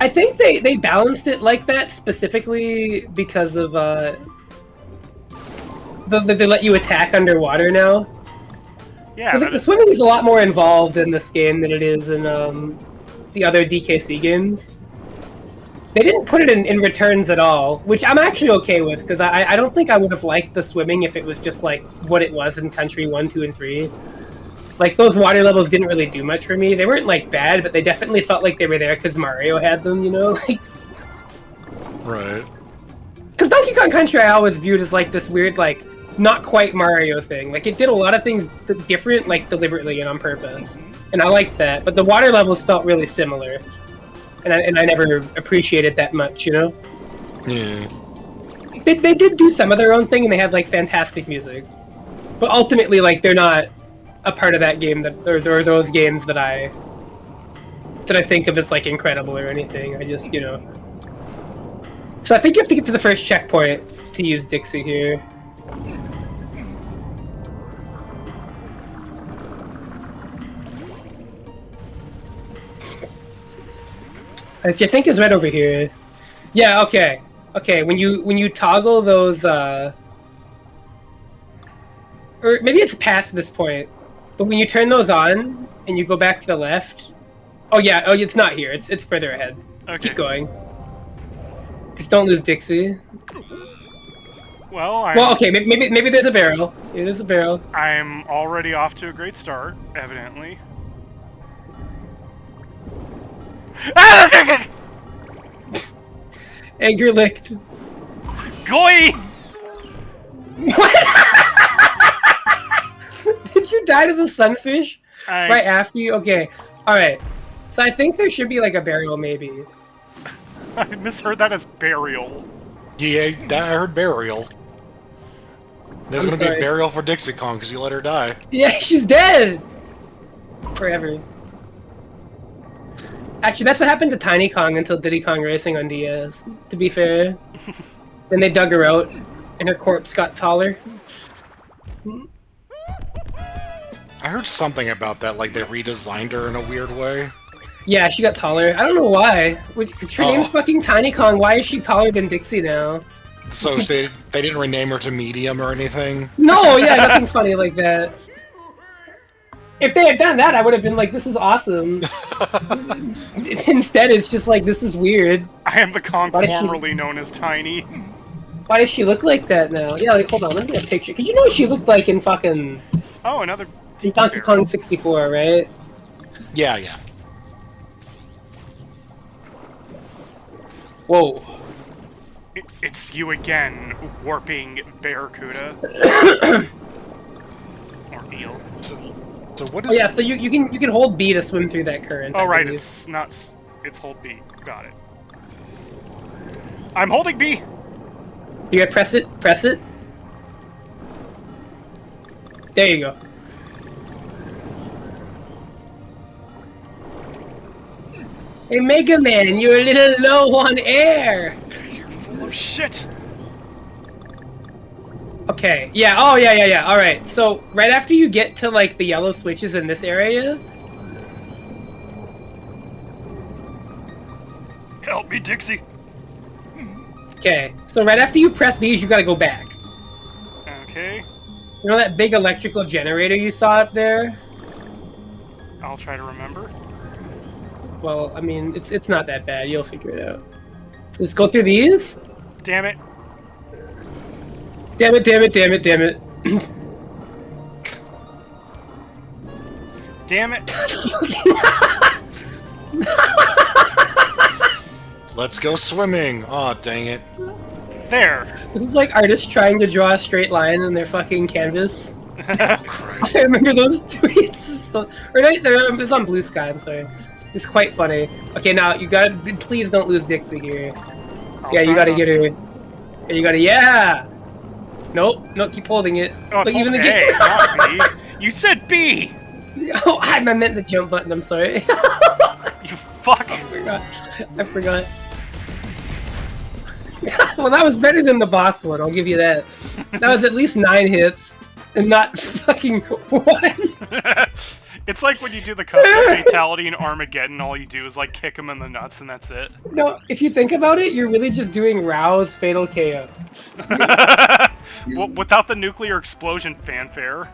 I think they balanced it like that specifically because of they let you attack underwater now. Yeah, Because the swimming is a lot more involved in this game than it is in the other DKC games. They didn't put it in returns at all, which I'm actually okay with, because I don't think I would have liked the swimming if it was just like what it was in Country 1, 2, and 3. Like, those water levels didn't really do much for me. They weren't, like, bad, but they definitely felt like they were there because Mario had them, you know? Like, Right. because Donkey Kong Country I always viewed as, like, this weird, like, not quite Mario thing. Like, it did a lot of things different, like, deliberately and on purpose. And I liked that. But the water levels felt really similar. And I never appreciated that much, you know? Yeah. They did do some of their own thing, and they had, like, fantastic music. But ultimately, like, they're not a part of that game that or those games that I think of as like incredible or anything. I just, you know. So I think you have to get to the first checkpoint to use Dixie here. Which I think is right over here. Yeah, okay. Okay, when you toggle those or maybe it's past this point. But when you turn those on and you go back to the left, oh yeah, oh it's not here. It's further ahead. Just keep going. Just don't lose Dixie. Well, okay, maybe there's a barrel. Maybe there's a barrel. I'm already off to a great start, evidently. Anger licked. Goy! Did you die to the sunfish right after you? Okay, all right. So I think there should be like a burial, maybe. I misheard that as burial. Yeah, I heard burial. There's gonna be a burial for Dixie Kong because you let her die. Yeah, she's dead forever. Actually, that's what happened to Tiny Kong until Diddy Kong Racing on DS. To be fair, then they dug her out, and her corpse got taller. I heard something about that, like they redesigned her in a weird way. Yeah, she got taller. I don't know why. Because her name's fucking Tiny Kong. Why is she taller than Dixie now? So they didn't rename her to Medium or anything? No, yeah, nothing funny like that. If they had done that, I would have been like, this is awesome. Instead, it's just like, this is weird. I am the Kong formerly known as Tiny. Why does she look like that now? Yeah, like, hold on, let me get a picture. Because you know what she looked like in fucking... Oh, another... Donkey Kong 64, right? Yeah, yeah. Whoa. It's you again, warping Barracuda. Or Eel. So what is... Oh yeah, so you can hold B to swim through that current. Oh right, it's not... It's hold B. Got it. I'm holding B! You gotta press it, press it. There you go. Hey Mega Man, you're a little low on air! You're full of shit! Okay, yeah, oh yeah, alright. So, right after you get to, like, the yellow switches in this area... Help me, Dixie! Okay, so right after you press these, you gotta go back. Okay. You know that big electrical generator you saw up there? I'll try to remember. Well, I mean, it's not that bad. You'll figure it out. Let's go through these. Damn it. Damn it, damn it, damn it, damn it. Damn it. Let's go swimming! Aw, dang it. There. This is like artists trying to draw a straight line in their fucking canvas. Oh, Christ. I remember those tweets. So, or not, it's on Blue Sky, I'm sorry. It's quite funny. Okay, now you gotta please don't lose Dixie here. I'll Yeah, you try gotta not get to. her. Yeah, you gotta. Yeah. Nope. Nope. Keep holding it. Oh, it's Look, even the A, game. not B. You said B! Oh, I meant the jump button. I'm sorry. You fuck! I forgot. Well, that was better than the boss one. I'll give you that. That was at least 9 hits, and not fucking 1. It's like when you do the custom fatality in Armageddon, all you do is like kick him in the nuts and that's it. No, if you think about it, you're really just doing Rao's Fatal KO. Well, without the nuclear explosion fanfare.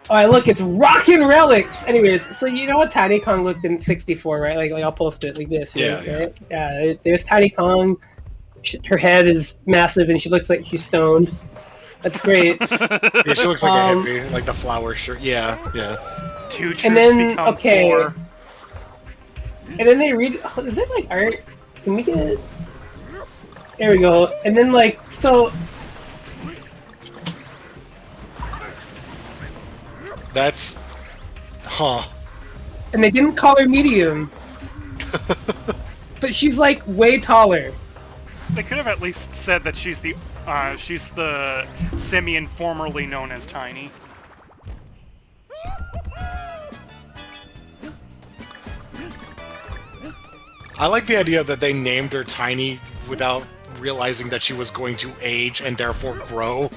Alright, look, it's Rockin' Relics! Anyways, so you know how Tiny Kong looked in 64, right? Like I'll post it like this. Yeah, right? Yeah, there's Tiny Kong. Her head is massive and she looks like she's stoned. That's great. Yeah, she looks like a hippie, like the flower shirt. Yeah, yeah. 2 troops And then, become okay. 4. And then they read. Oh, is it like art? Can we get it? There we go. And then, like, so. That's. Huh. And they didn't call her medium. But she's, like, way taller. They could have at least said that she's the simian formerly known as Tiny. I like the idea that they named her Tiny without realizing that she was going to age and therefore grow.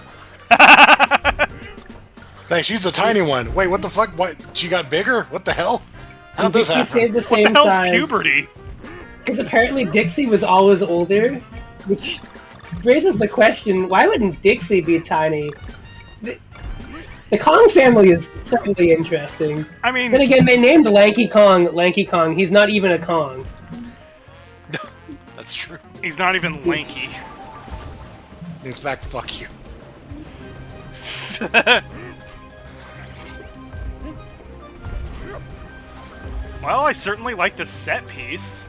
Hey, she's a tiny one. Wait, what the fuck? What? She got bigger? What the hell? How'd this Dixie happen? stayed the What same the hell's size. puberty? Because apparently Dixie was always older, which raises the question, why wouldn't Dixie be tiny? The Kong family is certainly interesting. I mean, Then again, they named Lanky Kong Lanky Kong. He's not even a Kong. That's true. he's not even lanky. In fact, fuck you. Well, I certainly like the set piece.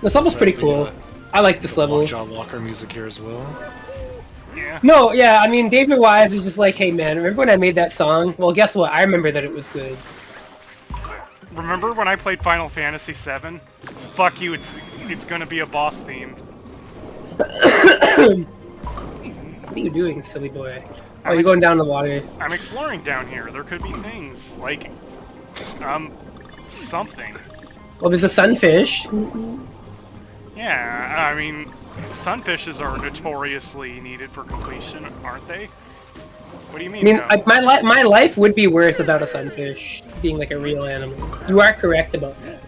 This level's pretty cool. I like this level. John Walker music here as well. Yeah. No, yeah, I mean, David Wise is just like, hey man, remember when I made that song? Well, guess what? I remember that it was good. Remember when I played Final Fantasy VII? Fuck you, it's gonna be a boss theme. What are you doing, silly boy? Oh, you're going down the water. I'm exploring down here. There could be things like, something. Well, there's a sunfish. Yeah, I mean, sunfishes are notoriously needed for completion, aren't they? What do you mean? I mean, my life would be worse without a sunfish being like a real animal. You are correct about that.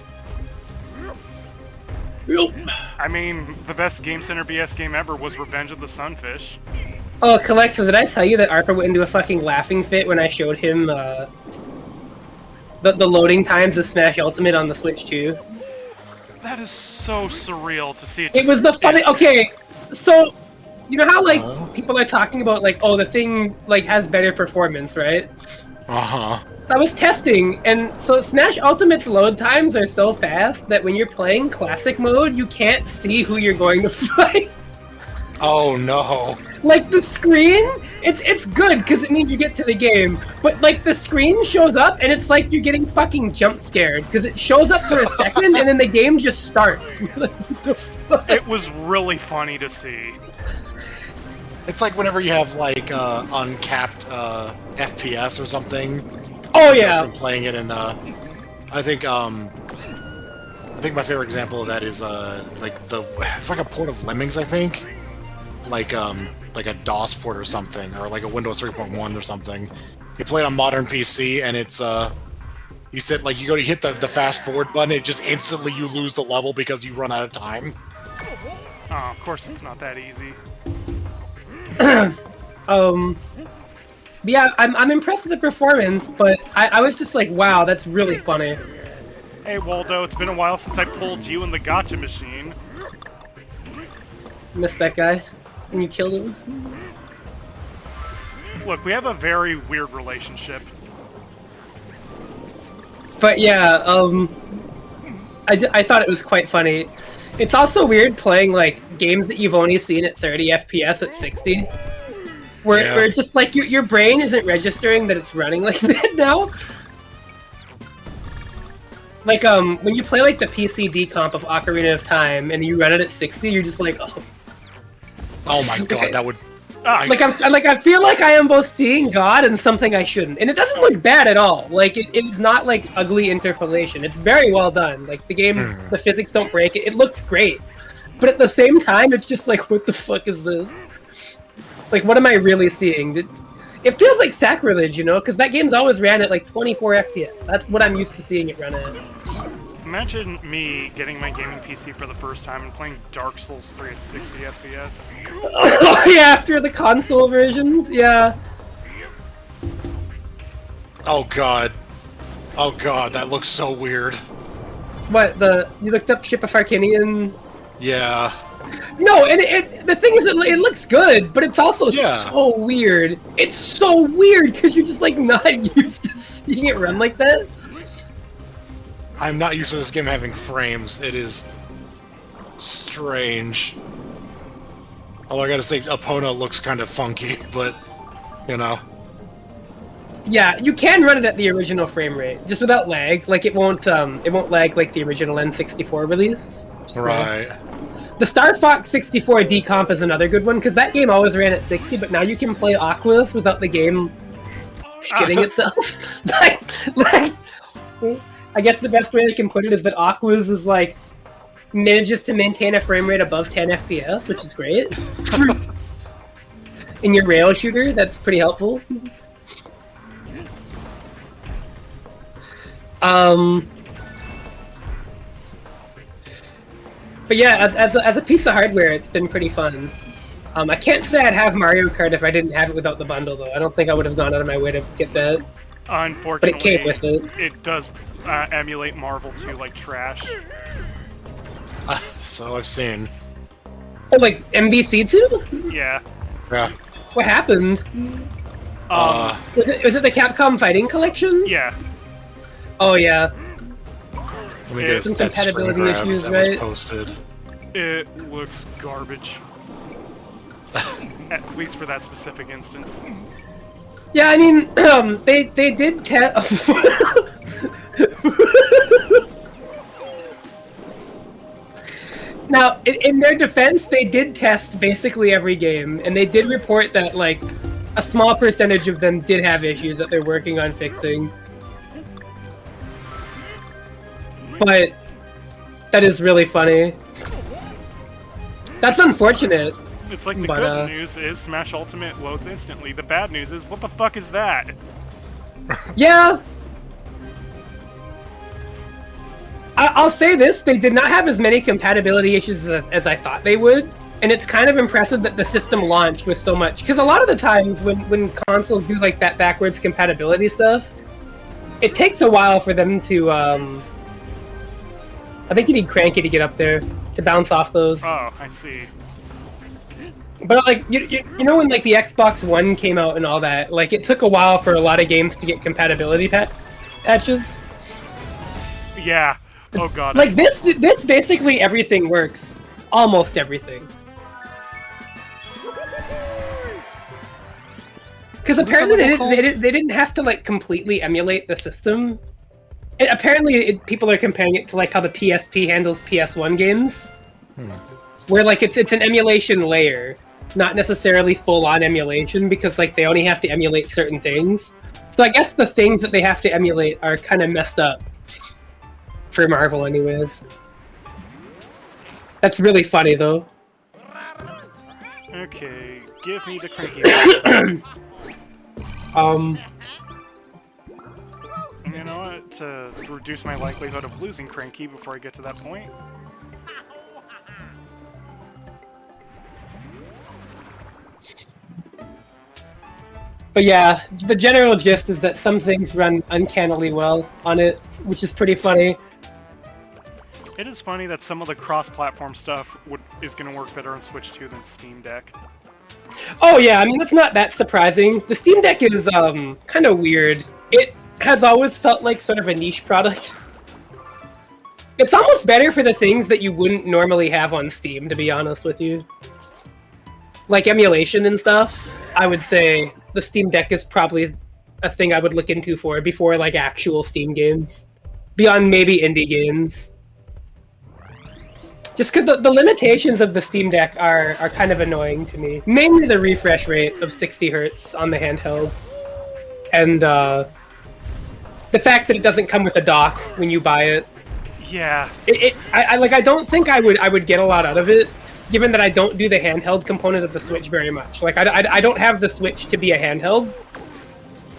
I mean, the best Game Center BS game ever was Revenge of the Sunfish. Oh, Kelexo, did I tell you that Arpa went into a fucking laughing fit when I showed him the loading times of Smash Ultimate on the Switch 2? That is so surreal to see it. It was the funny. Okay, so you know how like people are talking about like, oh, the thing like has better performance, right? I was testing, and so Smash Ultimate's load times are so fast that when you're playing Classic mode, you can't see who you're going to fight. Oh no. Like the screen, it's good because it means you get to the game. But like the screen shows up and it's like you're getting fucking jump scared because it shows up for a second and then the game just starts. What the fuck? It was really funny to see. It's like whenever you have like uncapped FPS or something. Oh yeah. From playing it in I think my favorite example of that is it's like a port of Lemmings, I think. Like a DOS port or something, or like a Windows 3.1 or something. You play it on modern PC, and it's you said like you go to hit the fast forward button, it just instantly you lose the level because you run out of time. Oh, of course it's not that easy. Yeah, I'm impressed with the performance, but I was just like, wow, that's really funny. Hey Waldo, it's been a while since I pulled you in the gotcha machine. Missed that guy. And you killed him? Look, we have a very weird relationship. But yeah, I thought it was quite funny. It's also weird playing like games that you've only seen at 30 FPS at 60. where it's just like your brain isn't registering that it's running like that now. Like when you play like the PC decomp of Ocarina of Time and you run it at 60, you're just like, oh. Oh my god, okay. That would. I feel like I am both seeing God and something I shouldn't, and it doesn't look bad at all. Like it is not like ugly interpolation. It's very well done. Like the game, the physics don't break it. It looks great, but at the same time, it's just like, what the fuck is this? Like, what am I really seeing? It feels like sacrilege, you know, because that game's always ran at like 24 FPS. That's what I'm used to seeing it run at. Imagine me getting my gaming PC for the first time and playing Dark Souls 3 at 60 FPS. Oh yeah, after the console versions, yeah. Oh god. Oh god, that looks so weird. What, you looked up Ship of Arcanian? Yeah. No, and the thing is, it looks good, but it's also so weird. It's so weird because you're just like not used to seeing it run like that. I'm not used to this game having frames. It is strange. Although I gotta say, Epona looks kind of funky, but you know. Yeah, you can run it at the original frame rate, just without lag. Like it won't lag like the original N64 release. Right. The Star Fox 64 decomp is another good one because that game always ran at 60, but now you can play Aquas without the game shitting itself. like, I guess the best way I can put it is that Aquas is like manages to maintain a frame rate above 10 FPS, which is great. In your rail shooter, that's pretty helpful. But yeah, as a piece of hardware, it's been pretty fun. I can't say I'd have Mario Kart if I didn't have it without the bundle, though. I don't think I would have gone out of my way to get that. Unfortunately, but it came with it. It does emulate Marvel 2 like trash. So I've seen. Oh, like MVC 2? Yeah. Yeah. What happened? Was it the Capcom Fighting Collection? Yeah. Oh yeah. Let me get some that compatibility screen grab issues, that right? was posted. It looks garbage. At least for that specific instance. Yeah, I mean, they did test. Now, in their defense, they did test basically every game, and they did report that like a small percentage of them did have issues that they're working on fixing. But that is really funny. That's unfortunate. It's like the good news is Smash Ultimate loads instantly. The bad news is, what the fuck is that? Yeah. I'll say this, they did not have as many compatibility issues as I thought they would. And it's kind of impressive that the system launched with so much. Because a lot of the times when consoles do like that backwards compatibility stuff, it takes a while for them to... I think you need Cranky to get up there to bounce off those. Oh, I see. But like you know when like the Xbox One came out and all that, like it took a while for a lot of games to get compatibility patches. Yeah. Oh god. Like this basically everything works. Almost everything. Because apparently they didn't have to like completely emulate the system. And apparently people are comparing it to like how the PSP handles PS1 games. Where like it's an emulation layer, not necessarily full-on emulation, because like they only have to emulate certain things. So I guess the things that they have to emulate are kind of messed up. For Marvel anyways. That's really funny though. Okay, give me the Cranky. You know what? To reduce my likelihood of losing Cranky before I get to that point. But yeah, the general gist is that some things run uncannily well on it, which is pretty funny. It is funny that some of the cross-platform stuff is going to work better on Switch 2 than Steam Deck. Oh yeah, I mean, that's not that surprising. The Steam Deck is kind of weird. It has always felt like sort of a niche product. It's almost better for the things that you wouldn't normally have on Steam, to be honest with you. Like emulation and stuff. I would say the Steam Deck is probably a thing I would look into before like actual Steam games, beyond maybe indie games. Just because the limitations of the Steam Deck are kind of annoying to me. Mainly the refresh rate of 60 Hz on the handheld, and the fact that it doesn't come with a dock when you buy it. Yeah. I don't think I would get a lot out of it, given that I don't do the handheld component of the Switch very much. Like I don't have the Switch to be a handheld.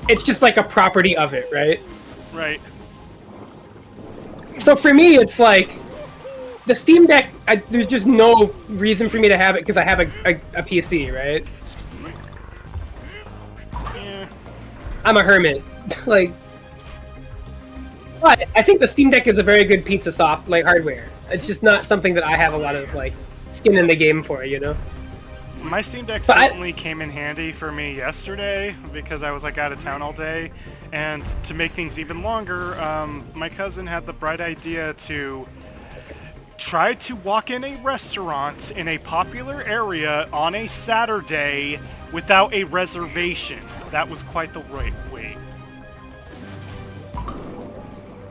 It's just like a property of it, right? Right. So for me, it's like the Steam Deck. There's just no reason for me to have it because I have a PC, right? Yeah. I'm a hermit, like. But I think the Steam Deck is a very good piece of hardware. It's just not something that I have a lot of like skin in the game for, you know. My Steam Deck certainly came in handy for me yesterday because I was like out of town all day, and to make things even longer, my cousin had the bright idea to try to walk in a restaurant in a popular area on a Saturday without a reservation. That was quite the right way.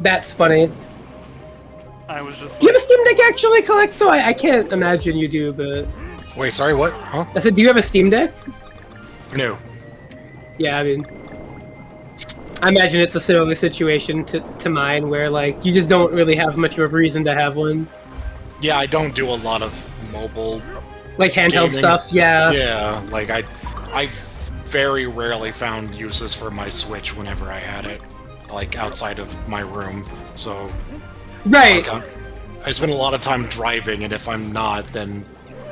That's funny. I was just Do you like, have a Steam Deck actually, Kelexo? I can't imagine you do, but... Wait, sorry, what? Huh? I said, do you have a Steam Deck? No. Yeah, I mean... I imagine it's a similar situation to mine, where, like, you just don't really have much of a reason to have one. Yeah, I don't do a lot of mobile... Like handheld gaming. stuff, yeah. Yeah, like, I very rarely found uses for my Switch whenever I had it. Like, outside of my room, so... Right. Like, I spend a lot of time driving, and if I'm not, then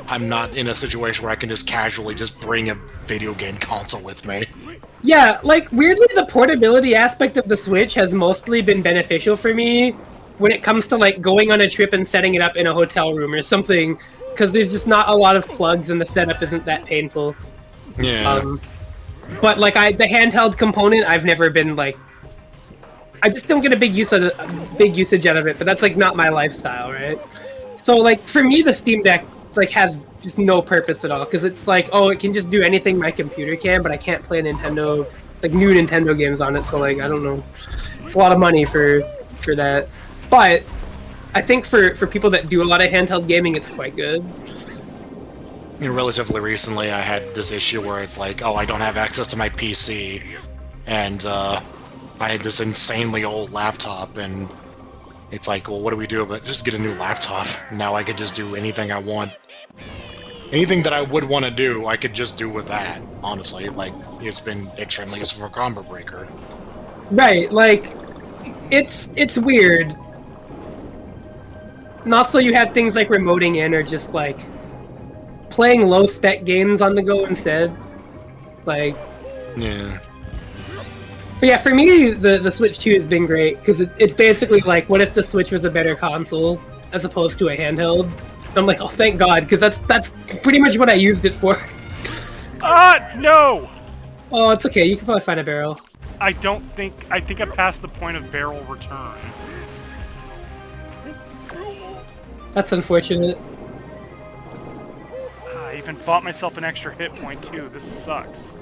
I'm not in a situation where I can just casually just bring a video game console with me. Yeah, like, weirdly, the portability aspect of the Switch has mostly been beneficial for me when it comes to, like, going on a trip and setting it up in a hotel room or something, because there's just not a lot of plugs and the setup isn't that painful. Yeah. But, like, the handheld component, I've never been, like... I just don't get a big usage out of it, but that's, like, not my lifestyle, right? So, like, for me, the Steam Deck, like, has just no purpose at all, because it's like, oh, it can just do anything my computer can, but I can't play Nintendo, like, new Nintendo games on it, so, like, I don't know. It's a lot of money for that. But I think for people that do a lot of handheld gaming, it's quite good. You know, relatively recently, I had this issue where it's like, oh, I don't have access to my PC, and, I had this insanely old laptop, and it's like, well, what do we do about just get a new laptop? Now I could just do anything I want. Anything that I would want to do, I could just do with that, honestly. Like, it's been extremely useful for combo breaker. Right, like, it's weird. And also you have things like remoting in or just, like, playing low-spec games on the go instead. Like... Yeah. But yeah, for me, the Switch 2 has been great, because it's basically like, what if the Switch was a better console, as opposed to a handheld? I'm like, oh, thank God, because that's pretty much what I used it for. No! Oh, it's okay, you can probably find a barrel. I think I passed the point of barrel return. That's unfortunate. I even bought myself an extra hit point, too. This sucks.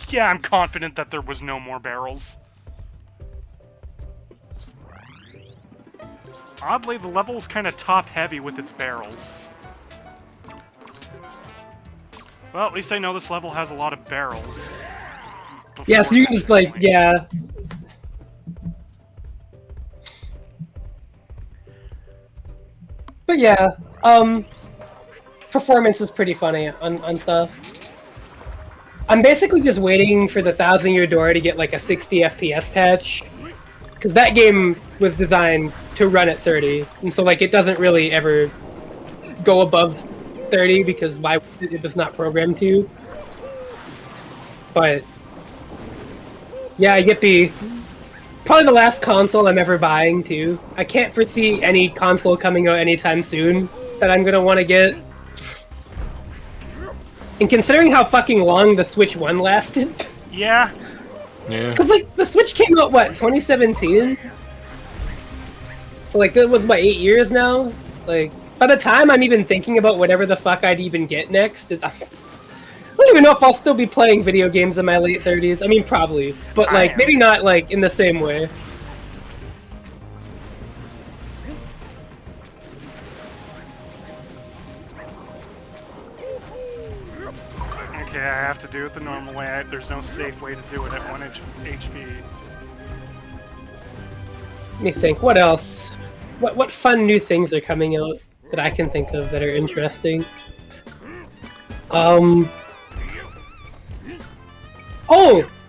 Yeah, I'm confident that there was no more barrels. Oddly, the level's kind of top-heavy with its barrels. Well, at least I know this level has a lot of barrels. Yeah, so you can just, like, yeah. But yeah, performance is pretty funny on stuff. I'm basically just waiting for the 1000-Year Door to get like a 60 FPS patch, because that game was designed to run at 30, and so like it doesn't really ever go above 30 because it was not programmed to. But yeah, yippee! Probably the last console I'm ever buying too. I can't foresee any console coming out anytime soon that I'm gonna want to get. And considering how fucking long the Switch 1 lasted... Yeah. Yeah. Because, like, the Switch came out, what, 2017? So, like, that was, what, 8 years now? Like, By the time I'm even thinking about whatever the fuck I'd even get next, I don't even know if I'll still be playing video games in my late 30s. I mean, probably, but like maybe not like in the same way. Okay, I have to do it the normal way. There's no safe way to do it at 1 HP. Let me think. What else? What fun new things are coming out that I can think of that are interesting? Oh,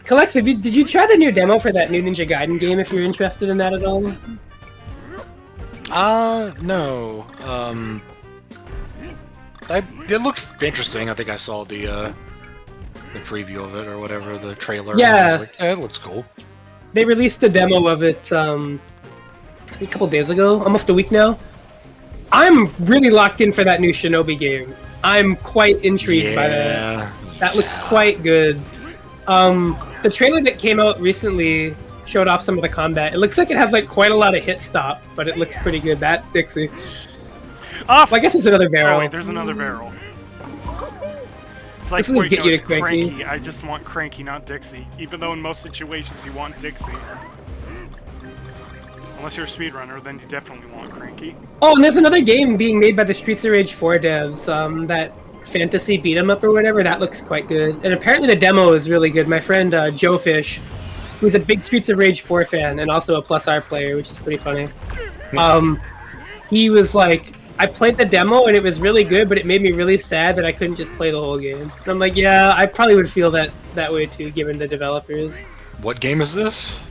Kelexo, did you try the new demo for that new Ninja Gaiden game? If you're interested in that at all? No. It looked interesting. I think I saw the preview of it or whatever, the trailer. Yeah. I was like, yeah, it looks cool. They released a demo of it a couple days ago, almost a week now. I'm really locked in for that new Shinobi game. I'm quite intrigued by that. That looks quite good. The trailer that came out recently showed off some of the combat. It looks like it has like quite a lot of hit stop, but it looks pretty good. That's Dixie. Well, I guess there's another barrel. Oh wait, there's another barrel. It's like, This is wait, get no, you it's to Cranky. Cranky. I just want Cranky, not Dixie. Even though in most situations you want Dixie. Unless you're a speedrunner, then you definitely want Cranky. Oh, and there's another game being made by the Streets of Rage 4 devs, that fantasy beat 'em up or whatever. That looks quite good. And apparently the demo is really good. My friend Joe Fish, who's a big Streets of Rage 4 fan and also a Plus R player, which is pretty funny. He was like, I played the demo and it was really good, but it made me really sad that I couldn't just play the whole game. And I'm like, yeah, I probably would feel that way too, given the developers. What game is this?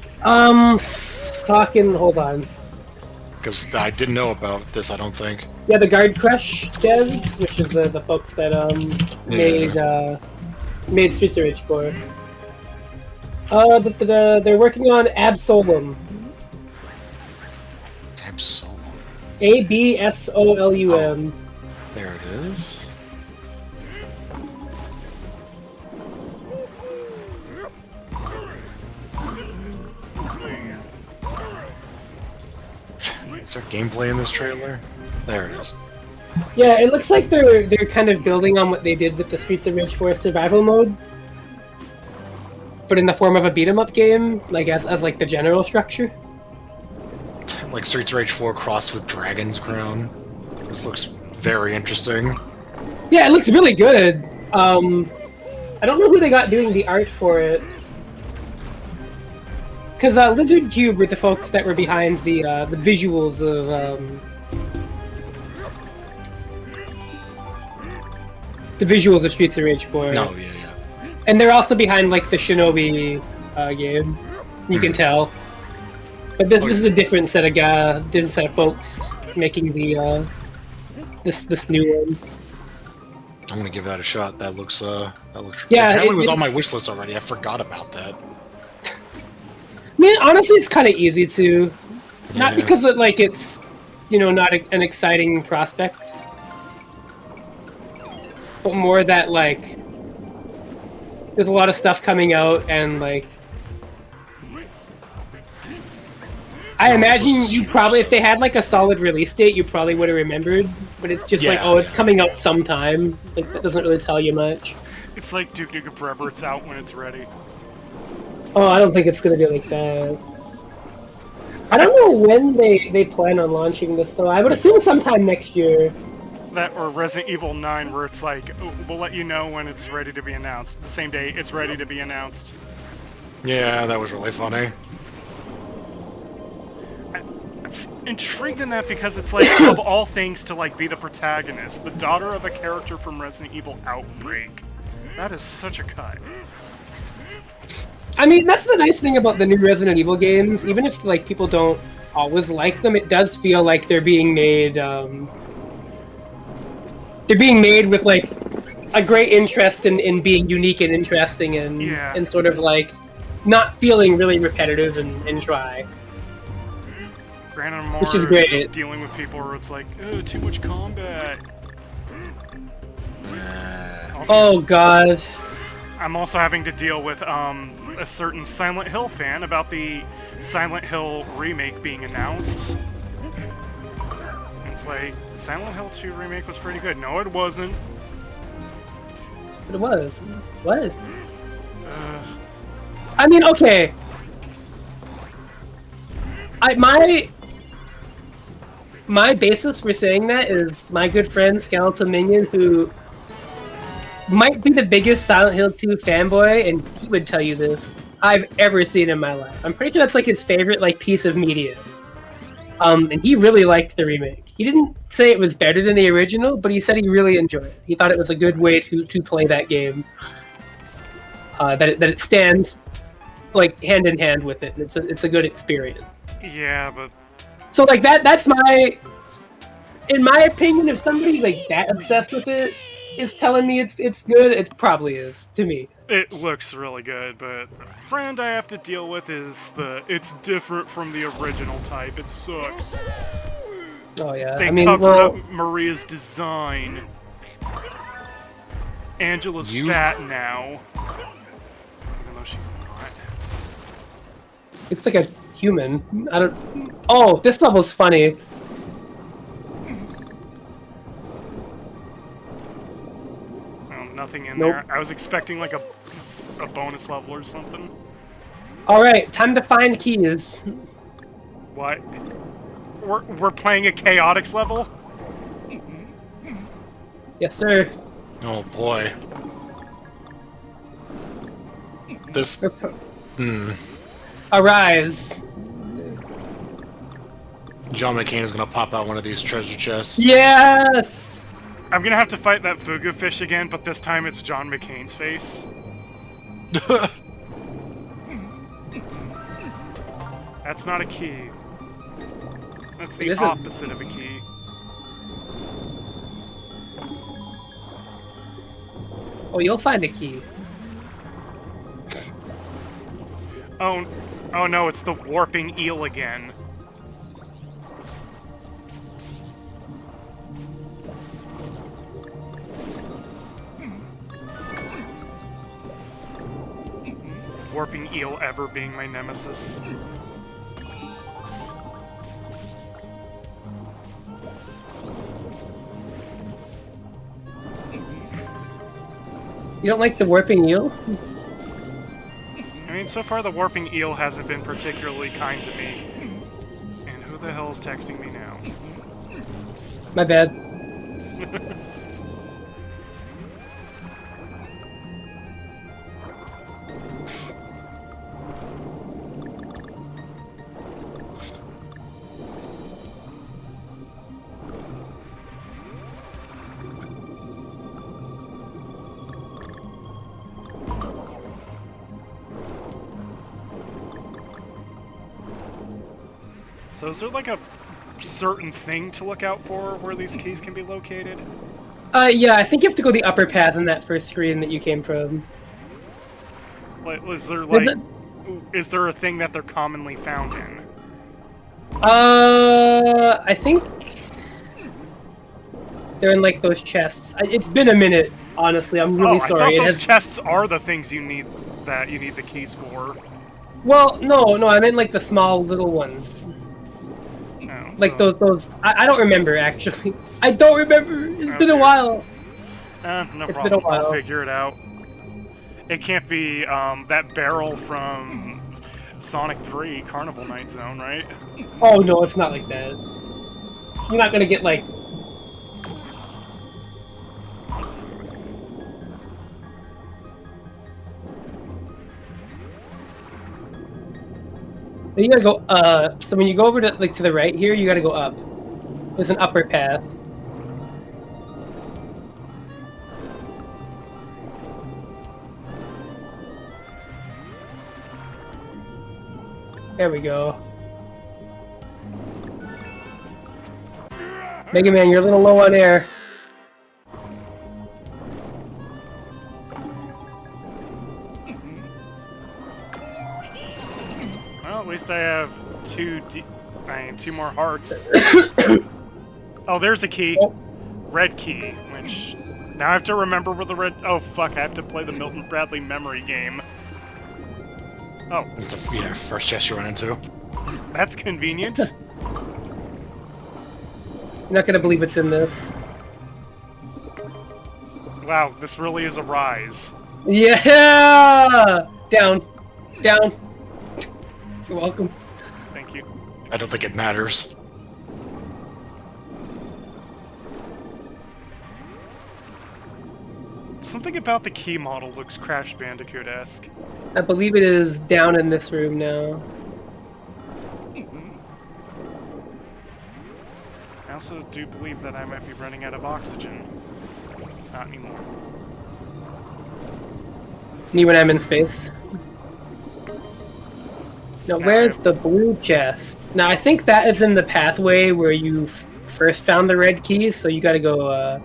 Fucking hold on. Because I didn't know about this, I don't think. Yeah, the Guard Crush devs, which is the folks that made Streets of Rage 4. They're working on Absolum. Absolum. ABSOLUM. Oh, there it is. Is there gameplay in this trailer? There it is. Yeah, it looks like they're kind of building on what they did with the Streets of Rage 4 survival mode, but in the form of a beat 'em up game, like as like the general structure. Like Streets of Rage 4 crossed with Dragon's Crown. This looks very interesting. Yeah, it looks really good. I don't know who they got doing the art for it. Because Lizard Cube were the folks that were behind the visuals of Streets of Rage 4. No, yeah. And they're also behind like the Shinobi game. You can tell. But this is a different set of folks making the this new one. I'm gonna give that a shot. That looks Yeah, apparently it was on my wish list already. I forgot about that. I mean, honestly, it's kind of easy to, not because it's, not an exciting prospect, but more that like there's a lot of stuff coming out and like. I imagine you probably, if they had like a solid release date, you probably would have remembered. But it's just it's coming out sometime. Like that doesn't really tell you much. It's like Duke Nukem Forever. It's out when it's ready. Oh, I don't think it's gonna be like that. I don't know when they plan on launching this though. I would assume sometime next year. That or Resident Evil 9, where it's like, we'll let you know when it's ready to be announced. The same day it's ready to be announced. Yeah, that was really funny. I'm intrigued in that because it's like, of all things, to like be the protagonist, the daughter of a character from Resident Evil Outbreak. That is such a cut. I mean, that's the nice thing about the new Resident Evil games. Even if like people don't always like them, it does feel like they're being made. They're being made with like a great interest in being unique and interesting and sort of like not feeling really repetitive and dry. Granted, I'm more which is great. Dealing with people where it's like, oh, too much combat. Oh god. I'm also having to deal with a certain Silent Hill fan about the Silent Hill remake being announced. And It's like, Silent Hill 2 remake was pretty good. No, it wasn't. But it was. What? Uh, I mean, okay. My basis for saying that is my good friend Skeletal Minion, who might be the biggest Silent Hill 2 fanboy, and he would tell you this, I've ever seen in my life. I'm pretty sure that's like his favorite like piece of media. And he really liked the remake. He didn't say it was better than the original, but he said he really enjoyed it. He thought it was a good way to play that game. That it stands like hand in hand with it. It's a good experience. yeah, but So like that's my, in my opinion, if somebody like that obsessed with it is telling me it's good, it probably is to me. it looks really good. But the friend I have to deal with is it's different from the original type. It sucks. Oh yeah, They I mean, covered well, up Maria's design. Angela's fat now, even though she's not. it's like a human. I don't. Oh, this level's funny. Oh, nothing in Nope. there. I was expecting like a bonus level or something. All right, time to find keys. What? We're playing a chaotix level? Yes, sir. Oh boy. This. Arise. John McCain is gonna pop out one of these treasure chests. Yes. I'm gonna have to fight that fugu fish again, but this time it's John McCain's face. That's not a key. That's the It isn't. opposite of a key. Oh, you'll find a key. Oh no, it's the warping eel again. Warping eel ever being my nemesis. You don't like the warping eel? I mean, so far the warping eel hasn't been particularly kind to me. And who the hell is texting me now? My bad. So is there like a certain thing to look out for where these keys can be located? Yeah, I think you have to go the upper path in that first screen that you came from. Like, is there a thing that they're commonly found in? I think they're in like those chests. It's been a minute, honestly. I'm really sorry. I thought those chests are the things you need the keys for. Well, no, I meant like the small little ones. Oh, Like so- those. I don't remember actually. I don't remember. It's been a Okay. while. No It's been a problem. I'll while. figure it out. It can't be that barrel from Sonic 3 Carnival Night Zone, right? Oh no, it's not like that. You're not gonna get like. You gotta go. So when you go over to to the right here, you gotta go up. There's an upper path. There we go. Mega Man, you're a little low on air. Well, at least I have two more hearts. Oh, there's a key. Oh. Red key, which... Now I have to remember where the red... Oh, fuck, I have to play the Milton Bradley memory game. Oh, It's first chest you run into. that's convenient. You're not gonna believe it's in this. Wow, this really is a rise. Yeah! Down. Down. You're welcome. Thank you. I don't think it matters. Something about the key model looks Crash Bandicoot-esque. I believe it is down in this room now. I also do believe that I might be running out of oxygen. Not anymore. Me when I'm in space. Now, where's the blue chest? Now, I think that is in the pathway where you first found the red key, so you gotta go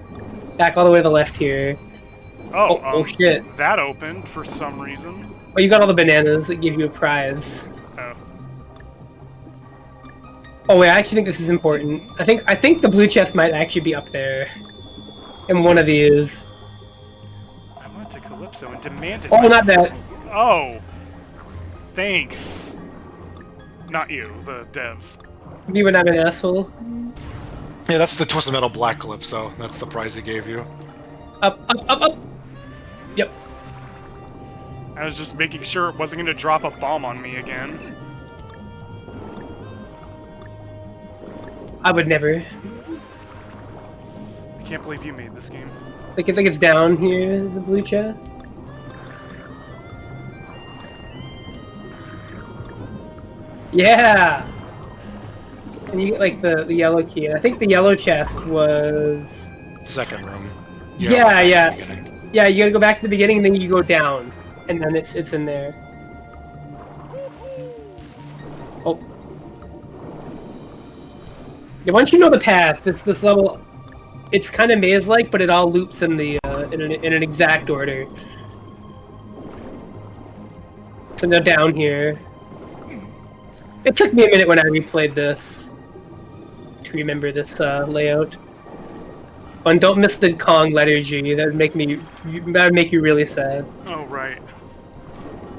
back all the way to the left here. Oh, shit. That opened for some reason. Oh, you got all the bananas that give you a prize. Oh. Oh wait, I actually think this is important. I think the blue chest might actually be up there. In one of these. I went to Calypso and demanded... Oh, not that. Oh! Thanks. Not you, the devs. Me when I'm an asshole. Yeah, that's the Twisted Metal Black Calypso. That's the prize he gave you. Up, up, up, up! Yep. I was just making sure it wasn't going to drop a bomb on me again. I would never. I can't believe you made this game. I think it's down here, the blue chest. Yeah! And you get like the yellow key. I think the yellow chest was... Second room. Yeah. Yeah, you gotta go back to the beginning and then you go down. And then it's in there. Oh. Yeah, once you know the path, this level... It's kind of maze-like, but it all loops in the in an exact order. So now down here. It took me a minute when I replayed this to remember this layout. Oh, and don't miss the Kong letter G. That would make you really sad. Oh right.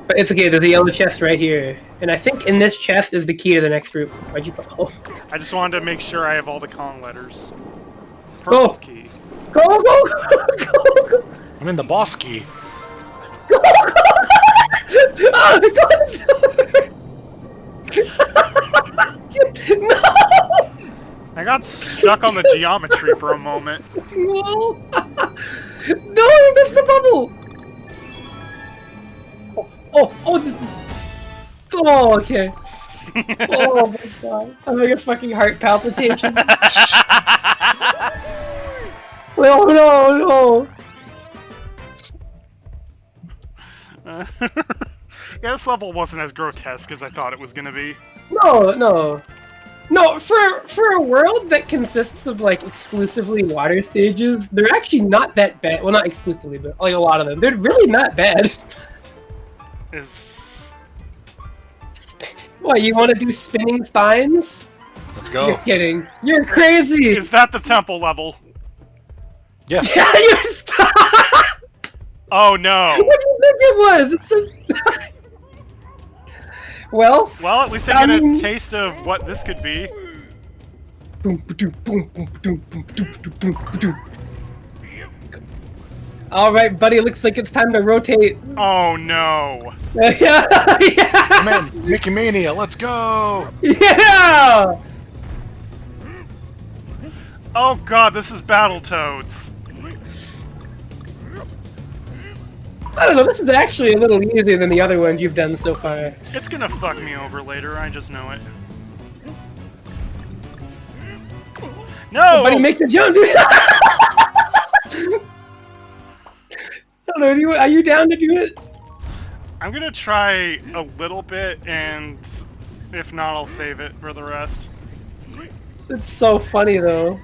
But it's okay. There's a yellow chest right here, and I think in this chest is the key to the next room. Why'd you put? Oh. I just wanted to make sure I have all the Kong letters. Purple key. Go, go, go, go, go. I'm in the boss key. Go, go, go. Oh, no! I got stuck on the geometry for a moment. No! No, you missed the bubble! Oh, just... Oh, okay. Oh my god. I'm having a fucking heart palpitation. Oh no, Yeah, this level wasn't as grotesque as I thought it was gonna be. No, for a world that consists of like exclusively water stages, they're actually not that bad. Well, not exclusively, but like a lot of them. They're really not bad. What, you want to do spinning spines? Let's go. You're kidding. You're crazy! Is that the temple level? Yes. Yeah, you're stuck! Oh no! What do you think it was? It's just... Well, at least I get a taste of what this could be. Alright, buddy, looks like it's time to rotate. Oh no! Yeah! Come in, Mickey Mania, let's go! Yeah! Oh god, this is Battletoads. I don't know, this is actually a little easier than the other ones you've done so far. It's gonna fuck me over later, I just know it. No! Buddy, make the jump, dude! I don't know, are you down to do it? I'm gonna try a little bit, and if not, I'll save it for the rest. It's so funny, though.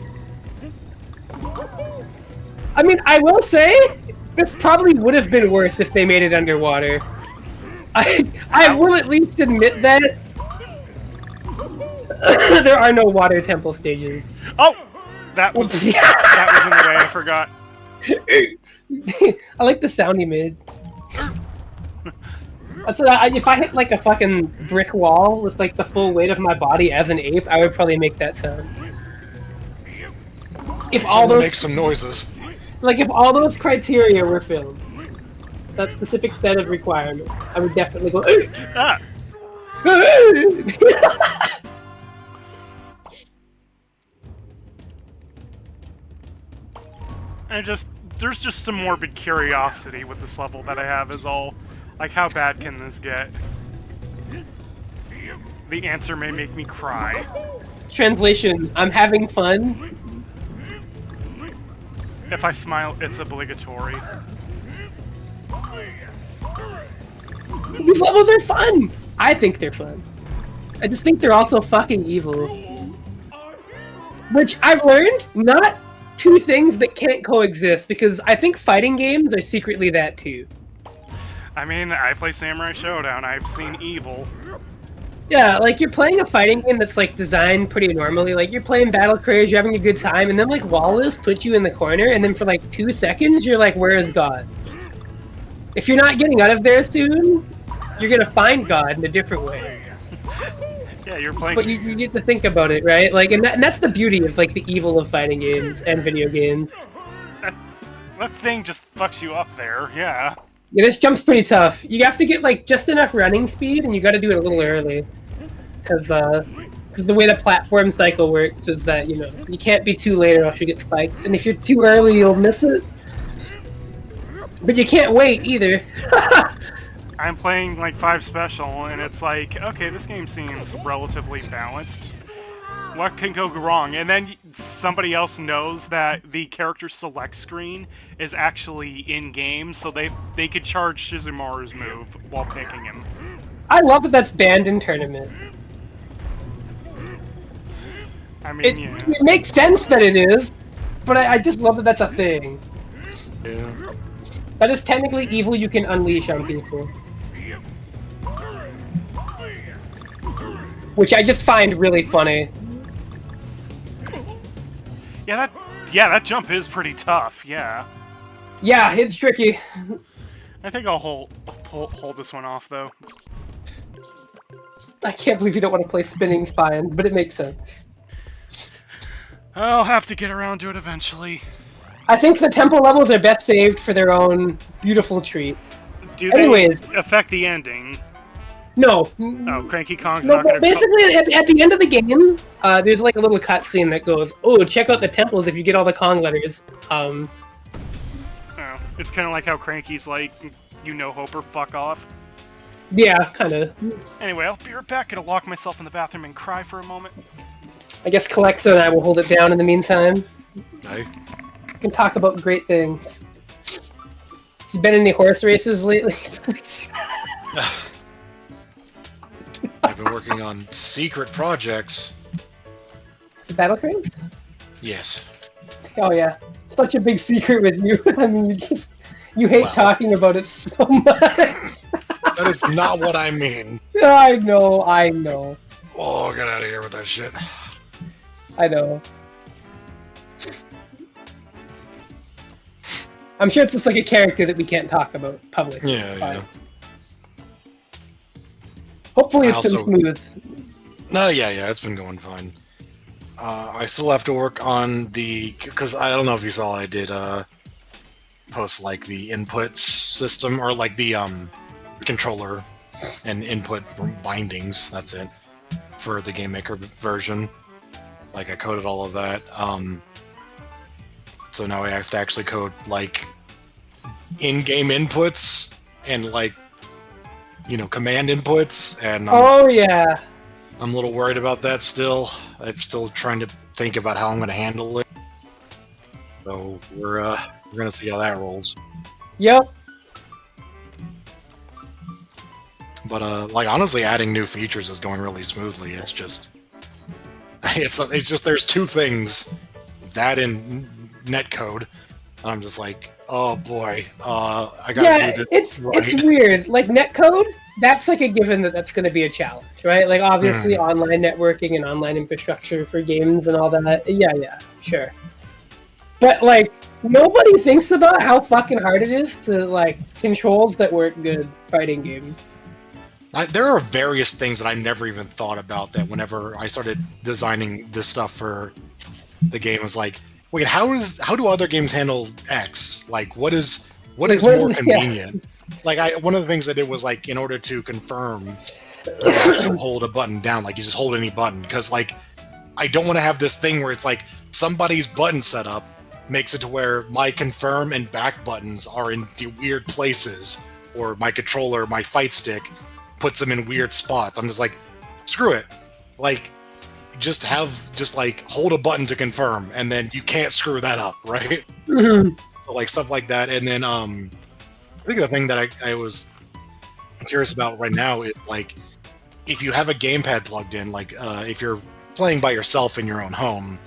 I mean, I will say, this probably would have been worse if they made it underwater. I will at least admit that there are no water temple stages. Oh! That was in the way, I forgot. I like the sound he made. That's if I hit like a fucking brick wall with like the full weight of my body as an ape, I would probably make that sound. if all Someone those make some noises. like if all those criteria were filled, that specific set of requirements, I would definitely go. Ah! There's just some morbid curiosity with this level that I have is all. Like, how bad can this get? The answer may make me cry. Translation: I'm having fun. If I smile, it's obligatory. These levels are fun! I think they're fun. I just think they're also fucking evil. Which I've learned, not two things that can't coexist, because I think fighting games are secretly that too. I mean, I play Samurai Showdown, I've seen evil. Yeah, like you're playing a fighting game that's like designed pretty normally. Like you're playing Battle Craze, you're having a good time, and then like Wallace puts you in the corner, and then for like 2 seconds, you're like, where is God? If you're not getting out of there soon, you're gonna find God in a different way. Yeah, you're playing. But you get to think about it, right? Like, and that's the beauty of like the evil of fighting games and video games. That thing just fucks you up there, yeah. Yeah, this jump's pretty tough. You have to get like just enough running speed, and you got to do it a little early, because the way the platform cycle works is that you can't be too late or else you get spiked, and if you're too early, you'll miss it. But you can't wait either. I'm playing like 5 special, and it's like, okay, this game seems relatively balanced. What can go wrong? And then somebody else knows that the character select screen is actually in-game, so they could charge Shizumaru's move while picking him. I love that that's banned in tournament. I mean, yeah. It makes sense that it is, but I just love that that's a thing. Yeah. That is technically evil you can unleash on people. Which I just find really funny. Yeah, that jump is pretty tough, yeah. Yeah, it's tricky. I think I'll hold this one off, though. I can't believe you don't want to play Spinning Spine, but it makes sense. I'll have to get around to it eventually. I think the temple levels are best saved for their own beautiful treat. Do Anyways, they affect the ending? No. Oh, Cranky Kong's No, not gonna... basically, at the end of the game, there's like a little cutscene that goes, oh, check out the temples if you get all the Kong letters. Oh, it's kind of like how Cranky's like, Hoper, fuck off. Yeah, kind of. Anyway, I'll be right back. Gonna lock myself in the bathroom and cry for a moment. I guess Kelexo and I will hold it down in the meantime. Aye. We can talk about great things. Has been in any horse races lately? I've been working on secret projects. Is it Battle Craze? Yes. Oh yeah. Such a big secret with you. I mean, you hate talking about it so much. That is not what I mean. I know. Oh, get out of here with that shit. I know. I'm sure it's just like a character that we can't talk about publicly. Yeah. Hopefully it's been smooth. No, yeah, it's been going fine. I still have to work on because I don't know if you saw, I did post like the inputs system, or like the controller and input bindings, that's it, for the Game Maker version. Like I coded all of that. So now I have to actually code like in-game inputs and like command inputs, and yeah, I'm a little worried about that still. I'm still trying to think about how I'm going to handle it. So we're gonna see how that rolls. Yep. But like honestly, adding new features is going really smoothly. It's just there's 2 things, that in netcode, and I'm just like, oh boy, I gotta do this. It's weird. Like netcode, that's like a given that's going to be a challenge, right? Like obviously online networking and online infrastructure for games and all that. Yeah, sure. But like nobody thinks about how fucking hard it is to like controls that work good fighting games. There are various things that I never even thought about that whenever I started designing this stuff for the game, was like, wait, how do other games handle X? Like, what is more convenient? Like, one of the things I did was, like, in order to confirm, you have to hold a button down. Like, you just hold any button. Because, like, I don't want to have this thing where it's like somebody's button setup makes it to where my confirm and back buttons are in the weird places, or my controller, my fight stick, puts them in weird spots. I'm just like, screw it. Like, just like hold a button to confirm, and then you can't screw that up, right? Mm-hmm. So like stuff like that. And then I think the thing that I was curious about right now is, like, if you have a gamepad plugged in, like if you're playing by yourself in your own home,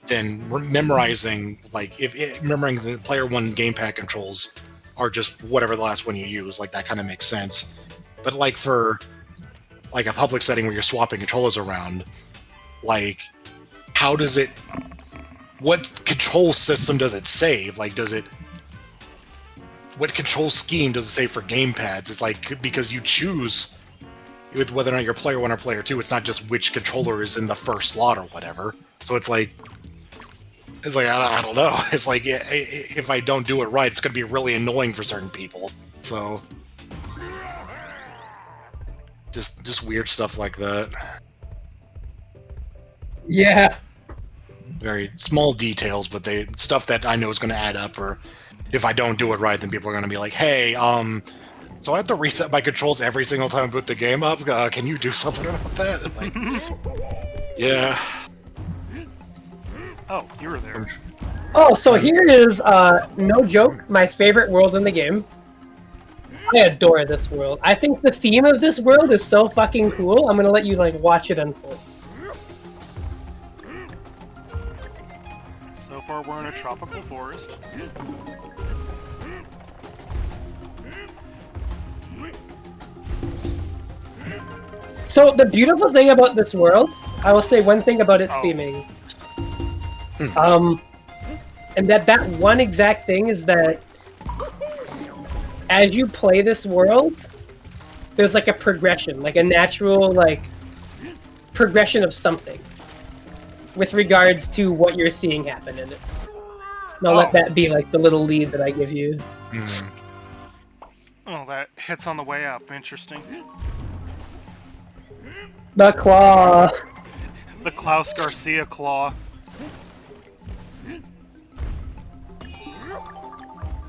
then memorizing the player one gamepad controls are just whatever the last one you use. Like, that kind of makes sense. But like for like a public setting where you're swapping controllers around, like, what control system does it save? Like, what control scheme does it save for gamepads? It's like, because you choose with whether or not you're player one or player two, it's not just which controller is in the first slot or whatever. So it's like, I don't know. It's like, if I don't do it right, it's going to be really annoying for certain people. So just weird stuff like that. Yeah. Very small details, but stuff that I know is going to add up. Or if I don't do it right, then people are going to be like, "Hey, so I have to reset my controls every single time I boot the game up. Can you do something about that?" And like, yeah. Oh, you were there. Oh, so here is, no joke, my favorite world in the game. I adore this world. I think the theme of this world is so fucking cool. I'm gonna let you, like, watch it unfold. So far, we're in a tropical forest. So the beautiful thing about this world, I will say one thing about its theming. And that one exact thing is that as you play this world, there's like a progression, like a natural, like, progression of something with regards to what you're seeing happen in it. And I'll let that be like the little lead that I give you. Oh, that hits on the way up. Interesting. The claw. The Klaus Garcia claw.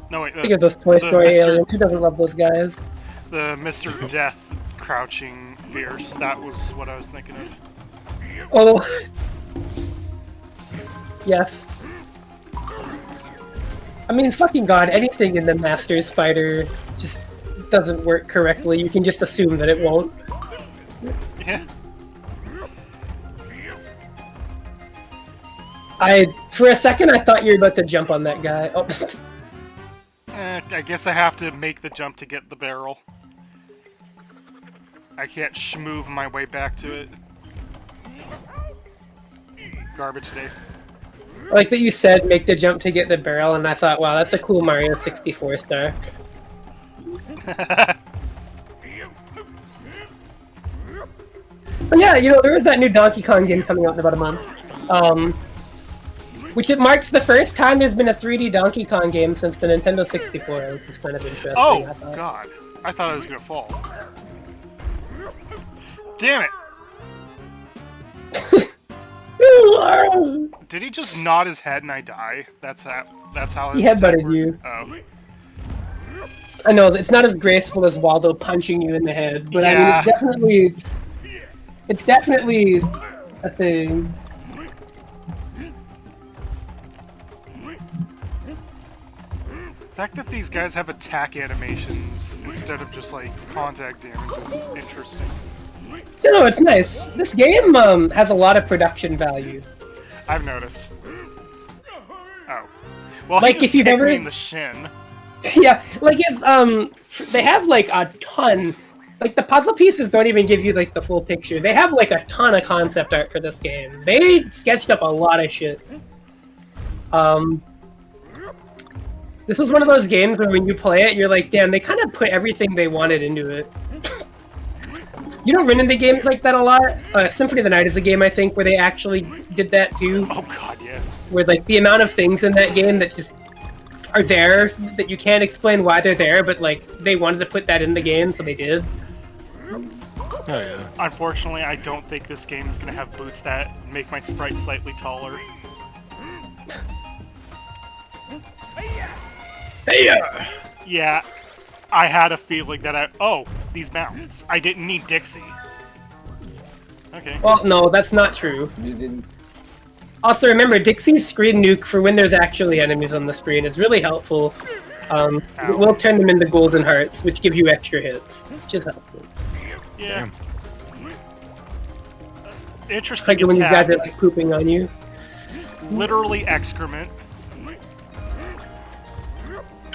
No, wait. Think of those Toy Story aliens. Who doesn't love those guys? The Mr. Death crouching fierce. That was what I was thinking of. Oh. Yes. I mean, fucking god, anything in the Master Spider just doesn't work correctly. You can just assume that it won't. Yeah. For a second, I thought you were about to jump on that guy. Oh. I guess I have to make the jump to get the barrel. I can't schmoove my way back to it. Garbage day. I like that you said make the jump to get the barrel, and I thought, wow, that's a cool Mario 64 star. So yeah, you know, there is that new Donkey Kong game coming out in about a month. Which it marks the first time there's been a 3D Donkey Kong game since the Nintendo 64, which is kind of interesting. Oh, God. I thought I was gonna fall. Damn it! Did he just nod his head and I die? That's how his he headbutted works? you. Oh. I know, it's not as graceful as Waldo punching you in the head, but yeah. I mean, it's definitely a thing. The fact that these guys have attack animations instead of just, like, contact damage is interesting. You know, it's nice. This game has a lot of production value. I've noticed. Oh. Well, like, he just if you've kicked ever... me in the shin. Yeah, like if, they have, like, a ton... Like, the puzzle pieces don't even give you, like, the full picture. They have, like, a ton of concept art for this game. They sketched up a lot of shit. This is one of those games where when you play it, you're like, damn, they kind of put everything they wanted into it. You don't run into games like that a lot. Symphony of the Night is a game, I think, where they actually did that too. Oh god, yeah. Where like the amount of things in that game that just are there that you can't explain why they're there, but like they wanted to put that in the game, so they did. Oh yeah. Unfortunately, I don't think this game is gonna have boots that make my sprite slightly taller. Hey! Yeah, I had a feeling that oh, these mounts. I didn't need Dixie. Okay. Well, no, that's not true. Also, remember, Dixie's screen nuke for when there's actually enemies on the screen is really helpful. It will turn them into golden hearts, which give you extra hits, which is helpful. Yeah. Interesting. Like when you guys are like pooping on you. Literally excrement.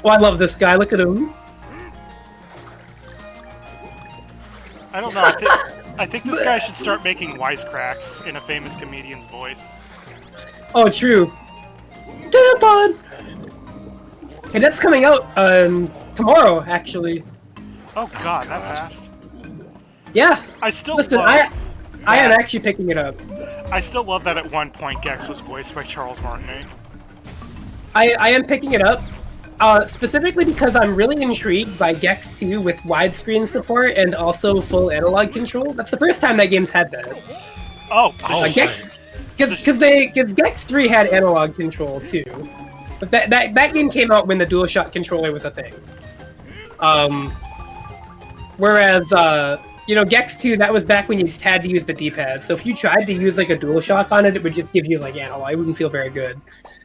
Oh, I love this guy. Look at him. I don't know. I think this guy should start making wisecracks in a famous comedian's voice. Oh, true. Tampon! Hey, that's coming out tomorrow, actually. Oh god, that fast. Yeah. I still Listen, I am actually picking it up. I still love that at one point Gex was voiced by Charles Martinet. I am picking it up. Specifically because I'm really intrigued by Gex 2 with widescreen support and also full analog control. That's the first time that game's had that. Oh, because Gex 3 had analog control too, but that game came out when the DualShock controller was a thing. Whereas you know, Gex 2, that was back when you just had to use the D-pad. So if you tried to use like a DualShock on it, it would just give you like analog. It wouldn't feel very good.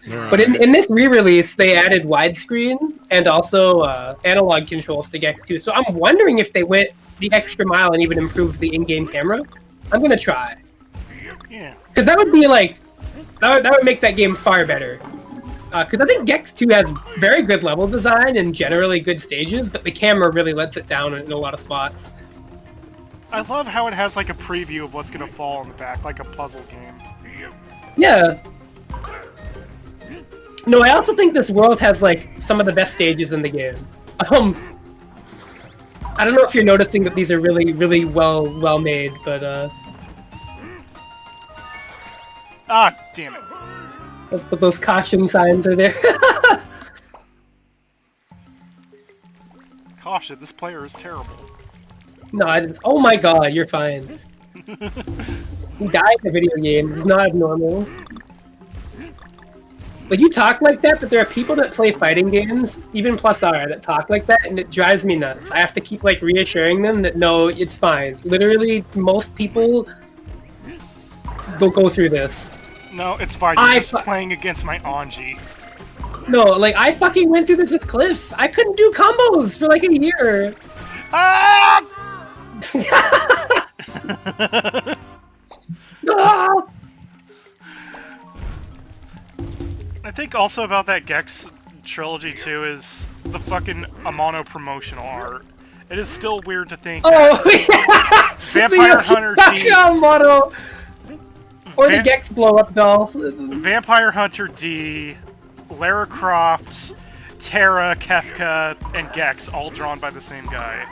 Right. But in this re-release, they added widescreen and also analog controls to Gex 2. So I'm wondering if they went the extra mile and even improved the in-game camera. I'm gonna try. Yeah. Because that would be like that would make that game far better. Because I think Gex 2 has very good level design and generally good stages, but the camera really lets it down in a lot of spots. I love how it has like a preview of what's gonna fall on the back, like a puzzle game. Yeah. No, I also think this world has like some of the best stages in the game. I don't know if you're noticing that these are really, really well made, but ah, damn it. But those caution signs are there. Caution, this player is terrible. No, I didn't. Oh my god, you're fine. You died in a video game. It's not abnormal. Like, you talk like that, but there are people that play fighting games, even plus R, that talk like that, and it drives me nuts. I have to keep, like, reassuring them that, no, it's fine. Literally, most people don't go through this. No, it's fine. You're just playing against my Anji. No, like, I fucking went through this with Cliff. I couldn't do combos for, like, a year. Ah! Ah! I think also about that Gex trilogy too is the fucking Amano promotional art. It is still weird to think. Oh yeah, Vampire Hunter D. Amano. Or the Gex blow-up doll. Vampire Hunter D, Lara Croft, Terra, Kefka, and Gex all drawn by the same guy.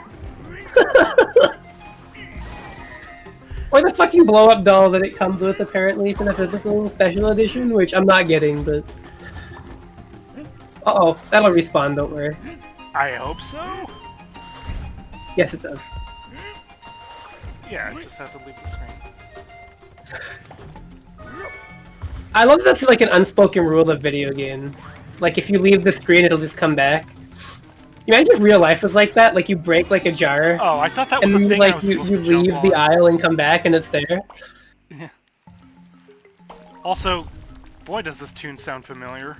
Or the fucking blow-up doll that it comes with, apparently, for the physical special edition, which I'm not getting, but... Uh-oh, that'll respawn, don't worry. I hope so? Yes, it does. Yeah, I just have to leave the screen. I love that's like an unspoken rule of video games. Like, if you leave the screen, it'll just come back. Imagine if real life was like that, like you break like a jar. Oh, I thought that was a thing like, I was supposed to you leave the aisle and come back and it's there. Yeah. Also, boy does this tune sound familiar.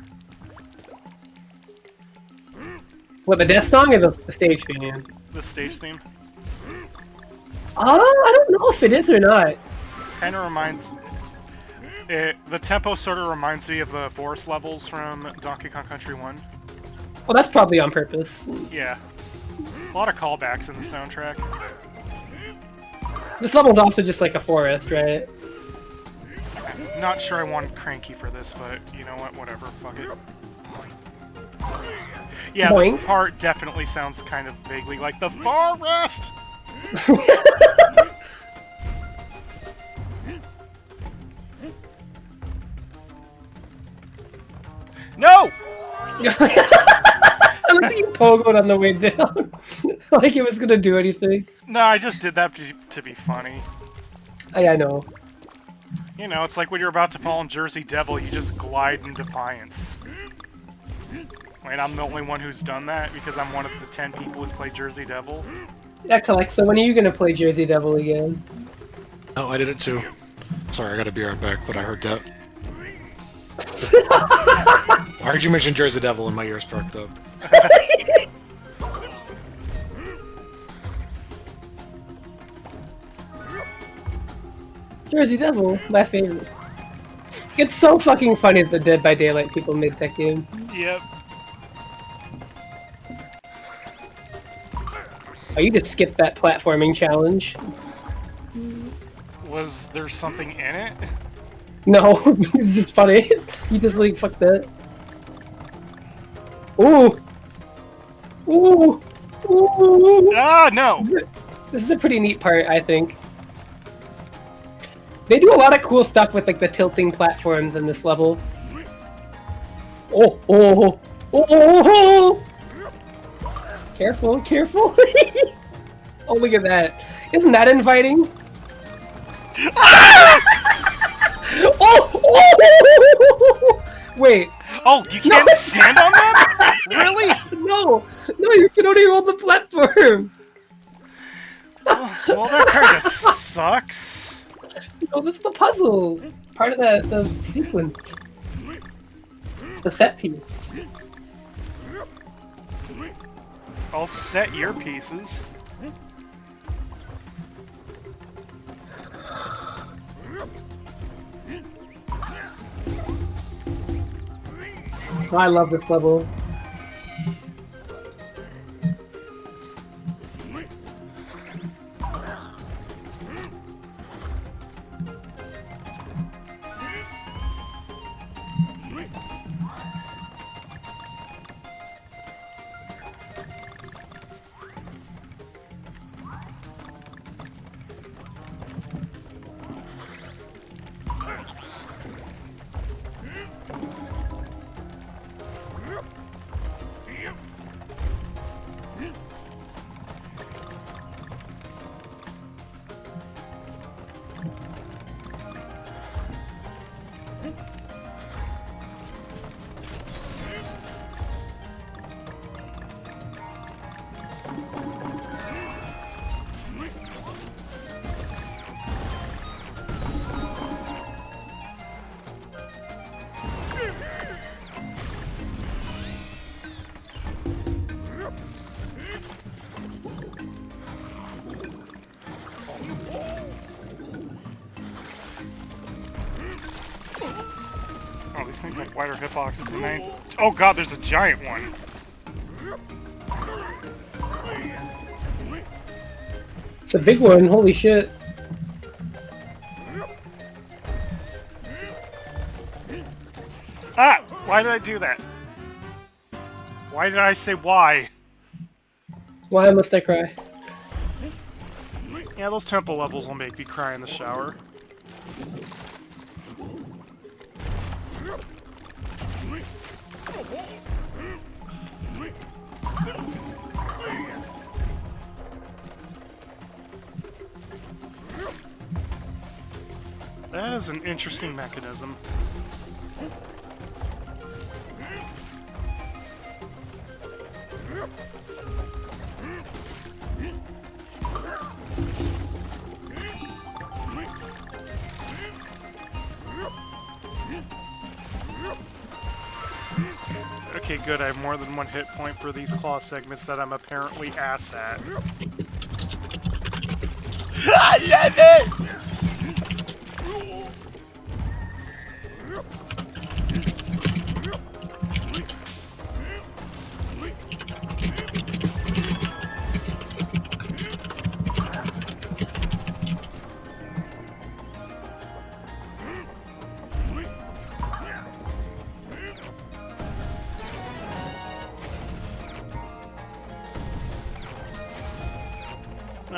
What, the death song or the stage theme? The stage theme? I don't know if it is or not. Kinda reminds... the tempo sort of reminds me of the forest levels from Donkey Kong Country 1. Well, that's probably on purpose. Yeah. A lot of callbacks in the soundtrack. This level's also just like a forest, right? Not sure I want Cranky for this, but you know what, whatever, fuck it. Yeah, Boing. This part definitely sounds kind of vaguely like the forest! No! I looked at you pogoed on the way down. Like it was gonna do anything. No, I just did that to be funny. I know. You know, it's like when you're about to fall in Jersey Devil, you just glide in defiance. Wait, I'm the only one who's done that because I'm one of the 10 people who play Jersey Devil? Yeah, Kelexo, when are you gonna play Jersey Devil again? Oh, I did it too. Sorry, I gotta be right back, but I heard that. I heard you mention Jersey Devil and my ears perked up. Jersey Devil, my favorite. It's so fucking funny that the Dead by Daylight people made that game. Yep. Oh, you just skipped that platforming challenge. Was there something in it? No, it's just funny. You just like, fuck that. Ooh! Ooh! Ooh! Ah, no! This is a pretty neat part, I think. They do a lot of cool stuff with like the tilting platforms in this level. Oh! Oh! Oh! Oh! Careful, careful! Oh, look at that. Isn't that inviting? Oh! Oh! Wait. Oh, you can't stand on them? Really? No! No, you can only hold the platform! Well, that kinda sucks. No, that's the puzzle. Part of the sequence. It's the set piece. I'll set your pieces. Oh, I love this level. Oh, these things have wider hitboxes than they... Oh god, there's a giant one. It's a big one, holy shit. Ah! Why did I do that? Why did I say why? Why must I cry? Yeah, those temple levels will make me cry in the shower. That is an interesting mechanism. Okay, good. I have more than one hit point for these claw segments that I'm apparently ass at. I love it!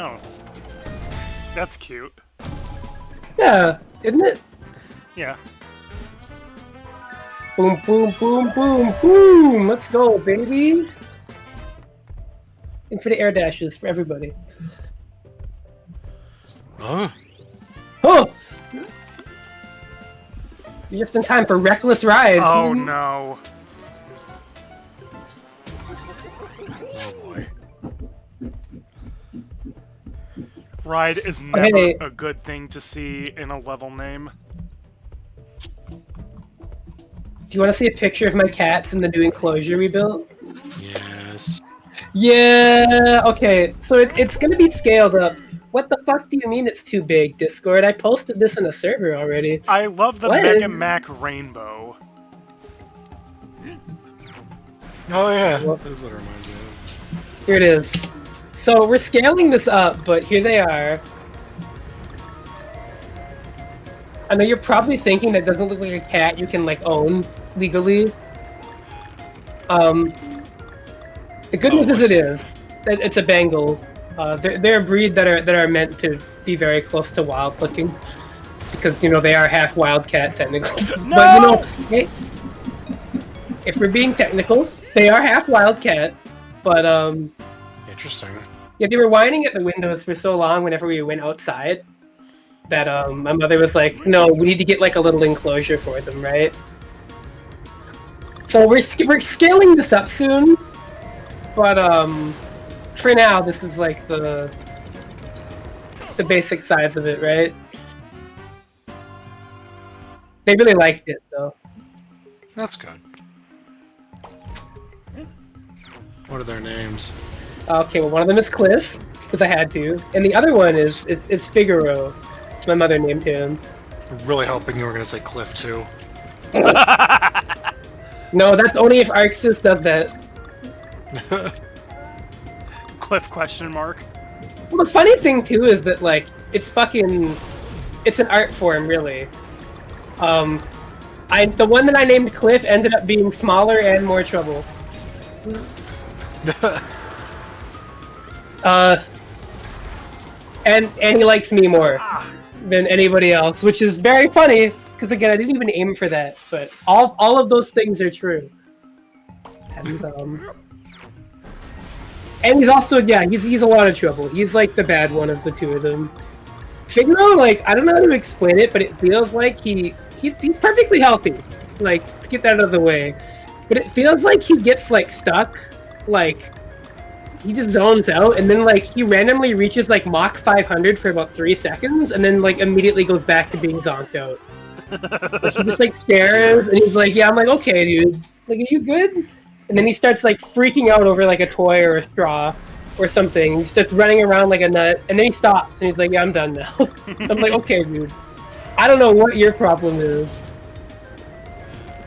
Oh, that's cute. Yeah, isn't it? Yeah. Boom, boom, boom, boom, boom! Let's go, baby! Infinite air dashes for everybody. Huh? Oh! You're just in time for reckless ride. Oh no. Oh boy. Ride is never a good thing to see in a level name. Do you want to see a picture of my cats in the new enclosure we built? Yes. Yeah, okay. So it's going to be scaled up. What the fuck do you mean it's too big, Discord? I posted this in a server already. I love the What? Mega Mac rainbow. Oh yeah, that is what it reminds me of. Here it is. So we're scaling this up, but here they are. I know you're probably thinking that doesn't look like a cat you can like own legally. The good news is it is. It's a Bengal. They're a breed that are meant to be very close to wild looking, because you know they are half wildcat technically. No! But you know, hey, if we're being technical, they are half wildcat. But Interesting. yeah, they were whining at the windows for so long whenever we went outside that my mother was like, "No, we need to get like a little enclosure for them, right?" So we're scaling this up soon, but for now this is like the basic size of it, right? They really liked it though. That's good. What are their names? Okay, well one of them is Cliff because I had to, and the other one is Figaro. My mother named him. I'm really hoping you were going to say Cliff too. No, that's only if Arxis does that. Cliff question mark. Well, the funny thing too is that like it's an art form really. The one that I named Cliff ended up being smaller and more trouble. And he likes me more than anybody else, which is very funny because again I didn't even aim for that, but all of those things are true. And he's also he's a lot of trouble. He's like the bad one of the two of them. Figaro, like I don't know how to explain it, but it feels like he's perfectly healthy. Like to get that out of the way, but it feels like he gets like stuck, like. He just zones out, and then like he randomly reaches like Mach 500 for about 3 seconds, and then like immediately goes back to being zonked out. Like, he just like stares, and he's like, "Yeah." I'm like, "Okay, dude. Like, are you good?" And then he starts like freaking out over like a toy or a straw or something. He starts running around like a nut, and then he stops, and he's like, "Yeah, I'm done now." I'm like, "Okay, dude. I don't know what your problem is."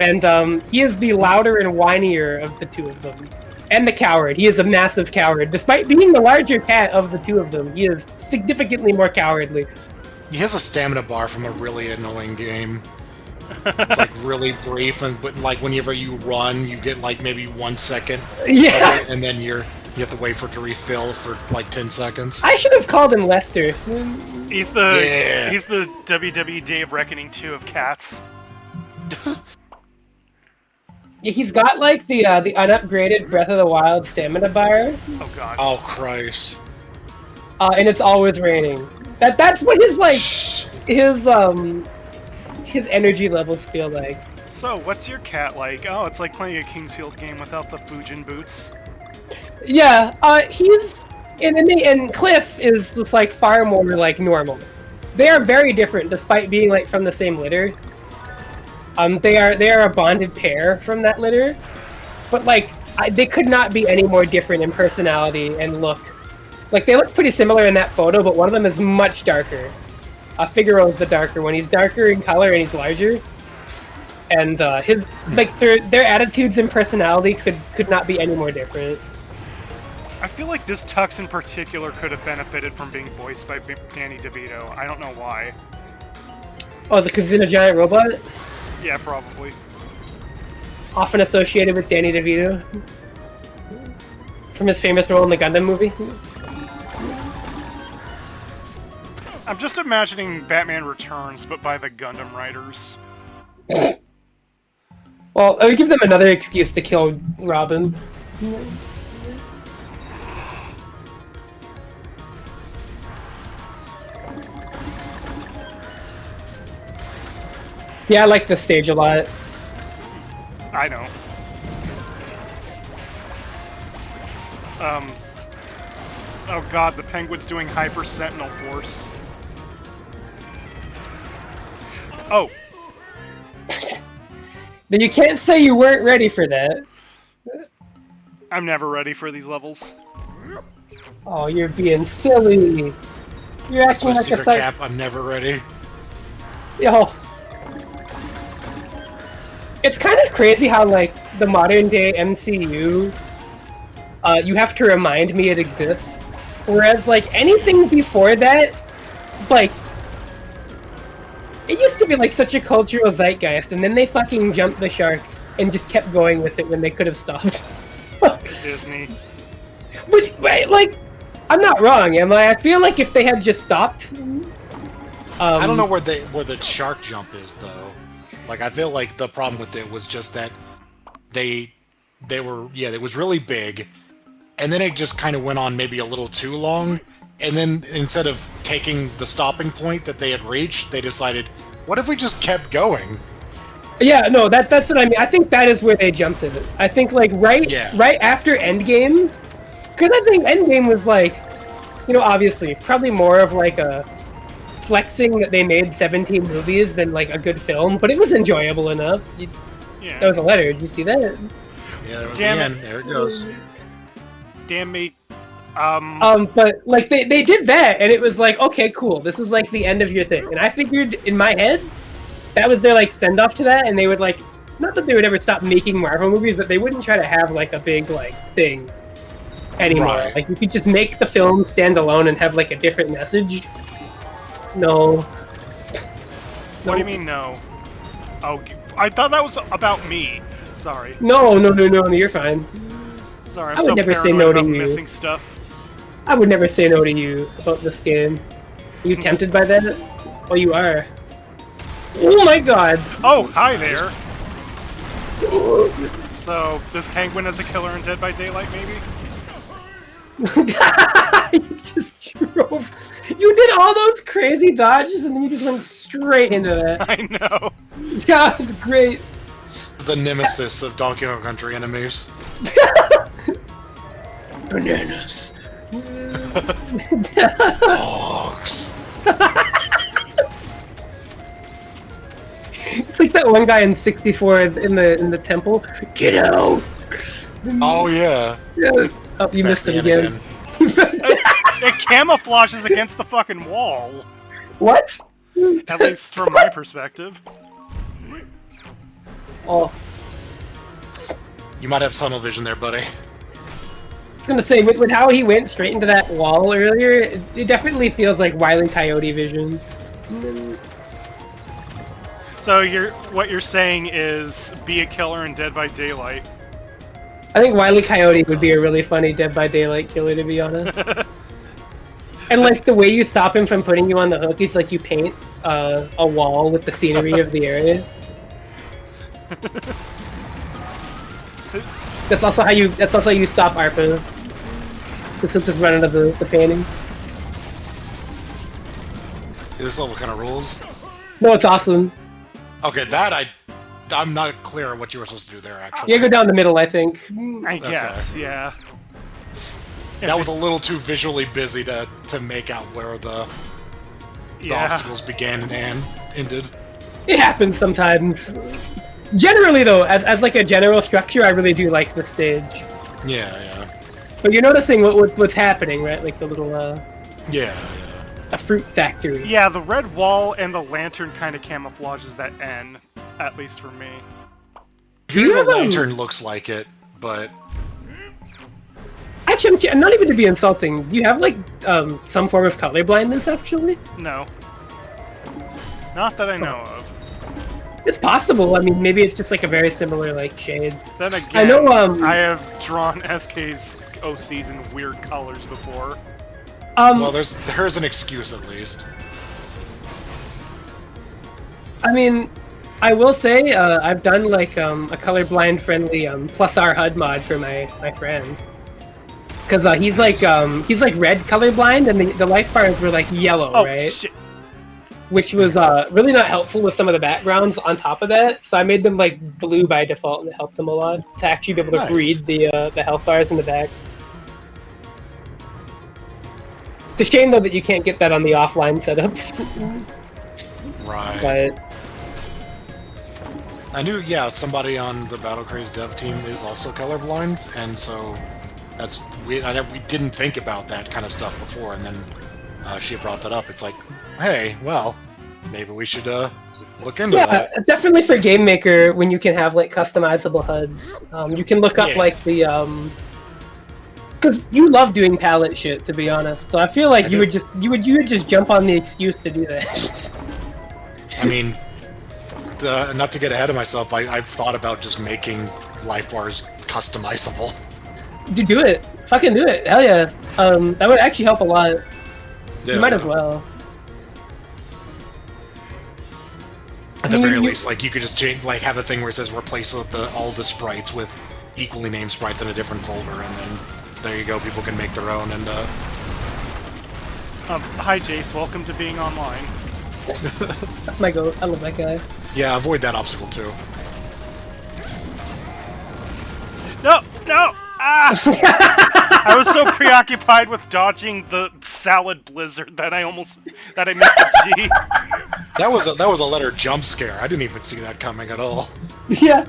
And he is the louder and whinier of the two of them. And the coward. He is a massive coward. Despite being the larger cat of the two of them, he is significantly more cowardly. He has a stamina bar from a really annoying game. It's like really brief, but like whenever you run, you get like maybe 1 second. Yeah. Of it, and then you have to wait for it to refill for like 10 seconds. I should have called him Lester. He's the WWE Day of Reckoning 2 of cats. Yeah, he's got like the unupgraded Breath of the Wild stamina bar. Oh god. Oh Christ. And it's always raining. That's what his energy levels feel like. So, what's your cat like? Oh, it's like playing a Kingsfield game without the Fujin boots. Yeah, he's and Cliff is just like far more like normal. They are very different despite being like from the same litter. They are a bonded pair from that litter, but like they could not be any more different in personality and look. Like they look pretty similar in that photo, but one of them is much darker. Figaro is the darker one. He's darker in color and he's larger. And his like their attitudes and personality could not be any more different. I feel like this Tux in particular could have benefited from being voiced by Danny DeVito. I don't know why. Oh, because he's in a giant robot? Yeah, probably. Often associated with Danny DeVito. From his famous role in the Gundam movie. I'm just imagining Batman Returns, but by the Gundam writers. Well, I would give them another excuse to kill Robin. Yeah, I like this stage a lot. I know. Oh god, the penguin's doing Hyper Sentinel Force. Oh. Then you can't say you weren't ready for that. I'm never ready for these levels. Oh, you're being silly. You're That's acting my like secret a cap. I'm never ready. Yo. It's kind of crazy how, like, the modern day MCU, you have to remind me it exists. Whereas, like, anything before that, like, it used to be, like, such a cultural zeitgeist, and then they fucking jumped the shark and just kept going with it when they could have stopped. Disney. Which, wait, like, I'm not wrong, am I? I feel like if they had just stopped... I don't know where the shark jump is, though. Like, I feel like the problem with it was just that they were, yeah, it was really big, and then it just kind of went on maybe a little too long, and then instead of taking the stopping point that they had reached, they decided, what if we just kept going? Yeah, no, that's what I mean. I think that is where they jumped it. I think, like, right after Endgame, because I think Endgame was, like, you know, obviously, probably more of, like, a flexing that they made 17 movies than, like, a good film, but it was enjoyable enough. Yeah. That was a letter. Did you see that? Yeah, that was Damn the it. end. There it goes. Damn me. But, like, they did that, and it was like, okay, cool, this is, like, the end of your thing. And I figured, in my head, that was their, like, send-off to that, and they would, like, not that they would ever stop making Marvel movies, but they wouldn't try to have, like, a big, like, thing anymore. Right. Like, you could just make the film stand alone and have, like, a different message. No. What do you mean, no? Oh, I thought that was about me. Sorry. No, you're fine. Sorry, I I'm would so never say paranoid no to about you. missing stuff. I would never say no to you about this game. Are you tempted by that? Oh, you are. Oh my god! Oh, hi there! So, this penguin is a killer in Dead by Daylight, maybe? You just drove. You did all those crazy dodges and then you just went straight into that. I know. That was great. The nemesis of Donkey Kong Country enemies. Bananas. Dogs. It's like that one guy in 64 in the temple. Get out! Oh yeah. Yeah. Oh, you missed it again. It camouflages against the fucking wall. What? At least from my perspective. Oh. You might have tunnel vision there, buddy. I was gonna say, with how he went straight into that wall earlier, it definitely feels like Wile E. Coyote vision. So what you're saying is be a killer in Dead by Daylight. I think Wile E. Coyote would be a really funny Dead by Daylight killer, to be honest. And like the way you stop him from putting you on the hook is like you paint a wall with the scenery of the area. That's also how you stop Arpa. Just run out of the painting. This level kind of rules. No, it's awesome. Okay, that I'm not clear on what you were supposed to do there, actually. You go down the middle, I think. I guess, yeah. That was a little too visually busy to make out where the obstacles began and ended. It happens sometimes. Generally, though, as like a general structure, I really do like the stage. Yeah. But you're noticing what's happening, right? Like the little Yeah. a fruit factory. Yeah, the red wall and the lantern kind of camouflages that N, at least for me. Do The lantern looks like it, but Actually, I'm not even to be insulting. Do you have like some form of color blindness? Actually, No. Not that I know of. it's possible. I mean, maybe it's just like a very similar like shade. Then again, I know. I have drawn SK's OCs in weird colors before. well, there's an excuse at least. I mean, I will say I've done like a colorblind friendly plus R HUD mod for my friend. Because he's like red colorblind, and the life bars were like yellow, right? Shit. Which was really not helpful with some of the backgrounds on top of that. So I made them like blue by default, and it helped them a lot to actually be able to read the health bars in the back. It's a shame though that you can't get that on the offline setups. Right. But I knew, yeah, somebody on the Battle Craze dev team is also colorblind, and so that's we didn't think about that kind of stuff before, and then she brought that up. It's like, hey, well, maybe we should look into that. Yeah, definitely for Game Maker when you can have like customizable HUDs. You can look up like the because you love doing palette shit, to be honest. So I feel like you would just jump on the excuse to do that. I mean, not to get ahead of myself, I've thought about just making life bars customizable. You do it. Fucking do it. Hell yeah. That would actually help a lot. Yeah. You might as well. At the very least, like, you could just change, like, have a thing where it says replace all the sprites with equally named sprites in a different folder, and then there you go, people can make their own, and Hi Jace, welcome to being online. That's my goat. I love that guy. yeah, avoid that obstacle too. No! No! Ah! I was so preoccupied with dodging the salad blizzard that I missed the G. That was a letter jump scare. I didn't even see that coming at all. Yeah.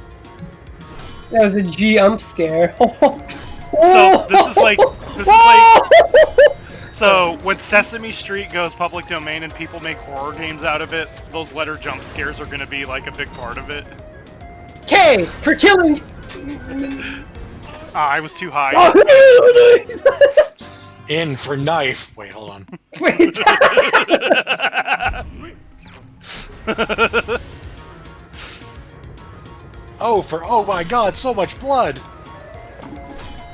That was a jump scare. So this is like so when Sesame Street goes public domain and people make horror games out of it, those letter jump scares are gonna be like a big part of it. K for killing. I was too high. In for knife. Wait, hold on. Wait. Oh my god, so much blood!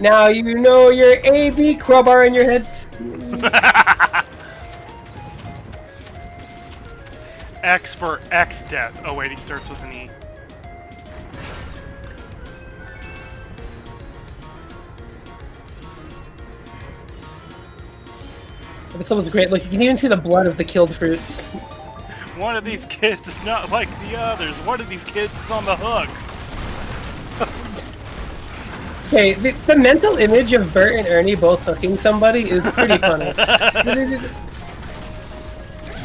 Now you know your AB crowbar in your head. X for X death. Oh wait, he starts with an E. This was great. Look, you can even see the blood of the killed fruits. One of these kids is not like the others. One of these kids is on the hook. Okay, the mental image of Bert and Ernie both hooking somebody is pretty funny.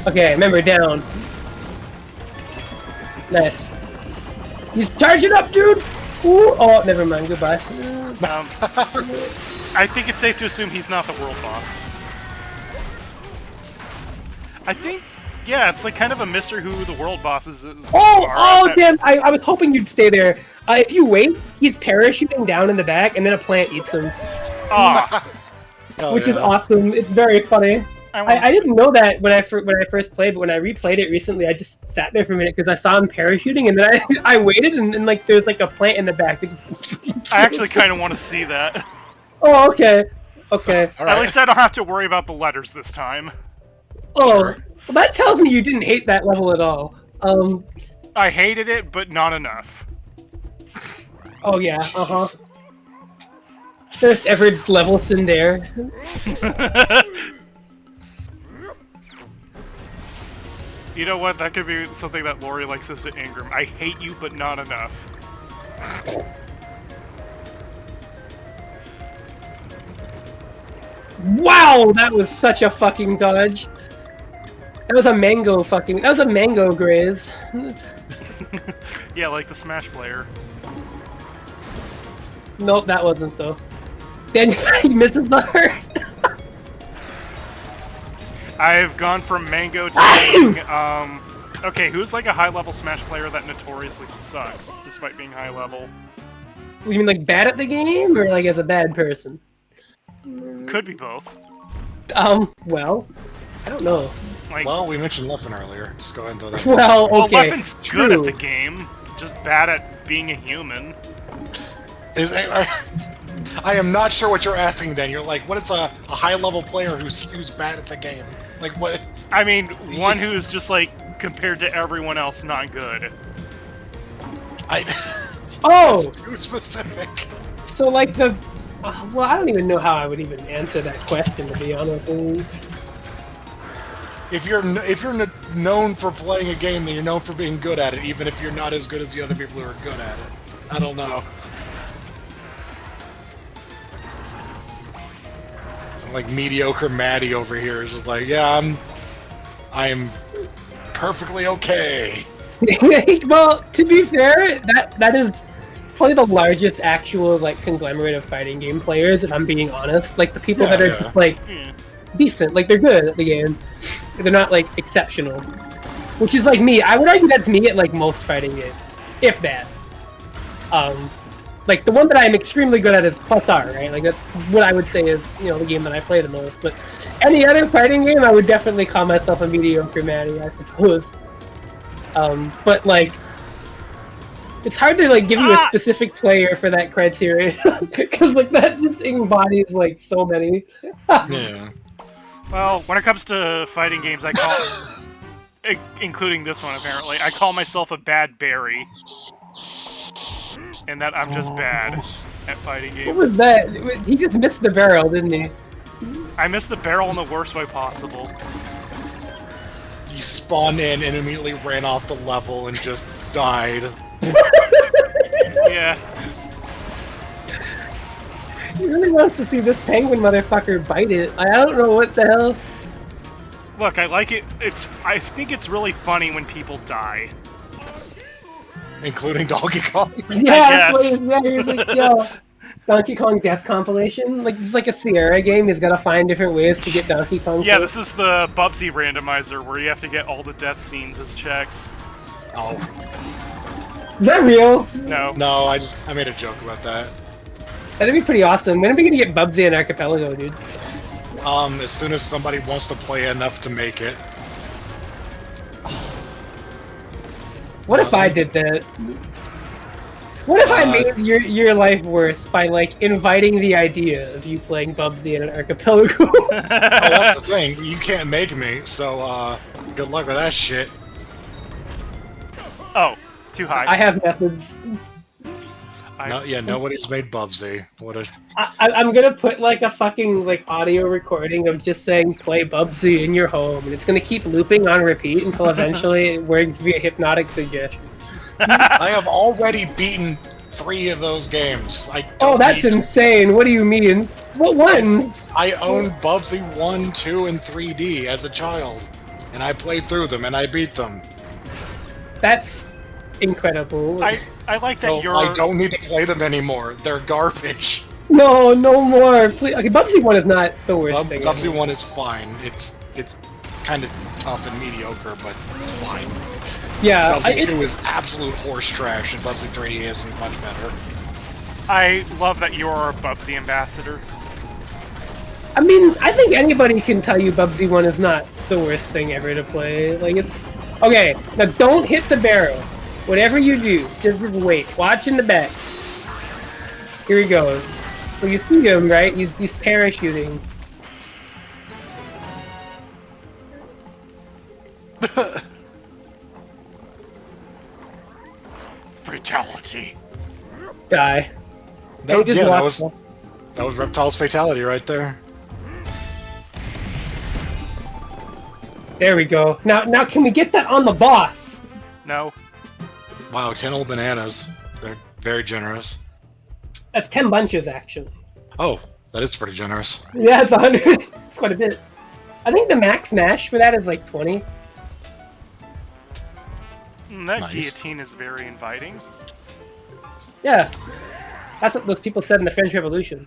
Okay, remember, down. Nice. He's charging up, dude! Ooh, oh, never mind, goodbye. I think it's safe to assume he's not the world boss. I think, yeah, it's like kind of a mystery who the world bosses is. Oh, damn! I was hoping you'd stay there. If you wait, he's parachuting down in the back, and then a plant eats him. Which is awesome. It's very funny. I didn't know that when I first played, but when I replayed it recently, I just sat there for a minute because I saw him parachuting, and then I waited, and like there's like a plant in the back. That just I actually kind of want to see that. Oh, okay. Okay. All right. At least I don't have to worry about the letters this time. Oh, well, that tells me you didn't hate that level at all. I hated it, but not enough. Oh yeah, First ever level Cinder. You know what? That could be something that Lori likes us to Ingram. I hate you, but not enough. Wow, that was such a fucking dodge. That was a mango graze. Yeah, like the Smash player. Nope, that wasn't though. Then he misses the hurt. I've gone from Mango to being, okay, who's like a high-level Smash player that notoriously sucks, despite being high-level? You mean like bad at the game, or like as a bad person? Could be both. Well, I don't know. Like, Well, we mentioned Leffen earlier. Just go ahead and throw that. Well, well, okay. Leffen's good at the game, just bad at being a human. I am not sure what you're asking. Then you're like, what is a high-level player who's bad at the game? Like what? I mean, one who's just like compared to everyone else, not good. Oh! That's too specific. So, like, the... well, I don't even know how I would even answer that question, to be honest with you. If you're known for playing a game, then you're known for being good at it, even if you're not as good as the other people who are good at it. I don't know. Like mediocre Maddie over here is just like, yeah, I'm perfectly okay. Well, to be fair, that is probably the largest actual like conglomerate of fighting game players, if I'm being honest. Like the people that are just like decent, like they're good at the game. They're not like exceptional. Which is like me. I would argue that's me at like most fighting games, if that. Like the one that I'm extremely good at is Plus R, right? Like that's what I would say is, you know, the game that I play the most. But any other fighting game, I would definitely call myself a mediocre Maddie, I suppose. But like, it's hard to like give you a specific player for that criteria because like that just embodies like so many. Yeah. Well, when it comes to fighting games, I call, including this one apparently, I call myself a bad Barry. And that I'm just bad at fighting games. What was that? He just missed the barrel, didn't he? I missed the barrel in the worst way possible. He spawned in and immediately ran off the level and just died. Yeah. He really wants to see this penguin motherfucker bite it. I don't know what the hell. Look, I like it. I think it's really funny when people die. Including Donkey Kong? Yeah, that's what he's like, yo, Donkey Kong Death compilation? Like, this is like a Sierra game, he's gotta find different ways to get Donkey Kong. Yeah, this is the Bubsy randomizer, where you have to get all the death scenes as checks. Oh. Is that real? No. No, I made a joke about that. That'd be pretty awesome. When are we gonna get Bubsy and Archipelago, dude? As soon as somebody wants to play enough to make it. What if I did that? What if I made your life worse by, like, inviting the idea of you playing Bubsy in an archipelago? Oh, that's the thing. You can't make me, so, good luck with that shit. Oh, too high. I have methods. Yeah, nobody's made Bubsy. What a... I'm gonna put, like, a fucking, like, audio recording of just saying, play Bubsy in your home, and it's gonna keep looping on repeat until eventually it works via hypnotic suggestion. I have already beaten 3 of those games. Oh, that's insane. What do you mean? What ones? I owned Bubsy 1, 2, and 3D as a child, and I played through them, and I beat them. That's incredible. I like that you're... I don't need to play them anymore. They're garbage. No, no more. Please. Okay, Bubsy 1 is not the worst thing. Bubsy 1 is fine. It's kind of tough and mediocre, but it's fine. Yeah, Bubsy 2 is absolute horse trash, and Bubsy 3 isn't much better. I love that you're a Bubsy ambassador. I mean, I think anybody can tell you Bubsy 1 is not the worst thing ever to play. Like, it's... Okay, now don't hit the barrel. Whatever you do, just wait. Watch in the back. Here he goes. So you see him, right? He's parachuting. Fatality. Die. That was Reptile's fatality right there. There we go. Now can we get that on the boss? No. Wow, 10 old bananas. They're very generous. That's 10 bunches, actually. Oh, that is pretty generous. Yeah, it's 100. It's quite a bit. I think the max mash for that is like 20. That Nice. guillotine is very inviting. Yeah. That's what those people said in the French Revolution.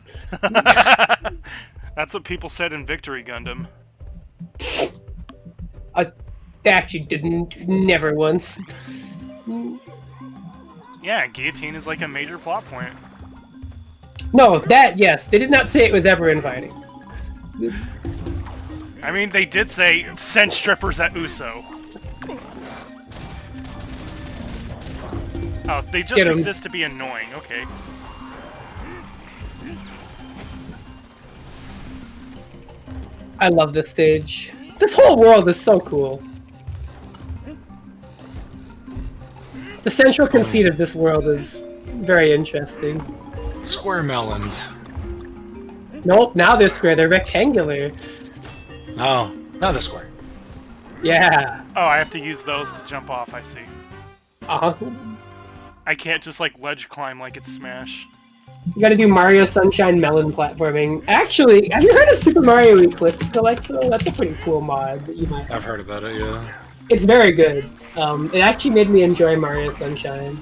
That's what people said in Victory Gundam. They actually didn't. Never once. Yeah, guillotine is like a major plot point. No, that, yes. They did not say it was ever inviting. I mean, they did say, send strippers at Uso. Oh, they just exist to be annoying, okay. I love this stage. This whole world is so cool. The central conceit of this world is very interesting. Square melons. Nope, now they're square. They're rectangular. Oh, now they're square. Yeah. Oh, I have to use those to jump off, I see. Uh-huh. I can't just, like, ledge climb like it's Smash. You gotta do Mario Sunshine Melon platforming. Actually, have you heard of Super Mario Eclipse Kelexo? That's a pretty cool mod that you might... I've heard about it, yeah. It's very good. It actually made me enjoy Mario Sunshine.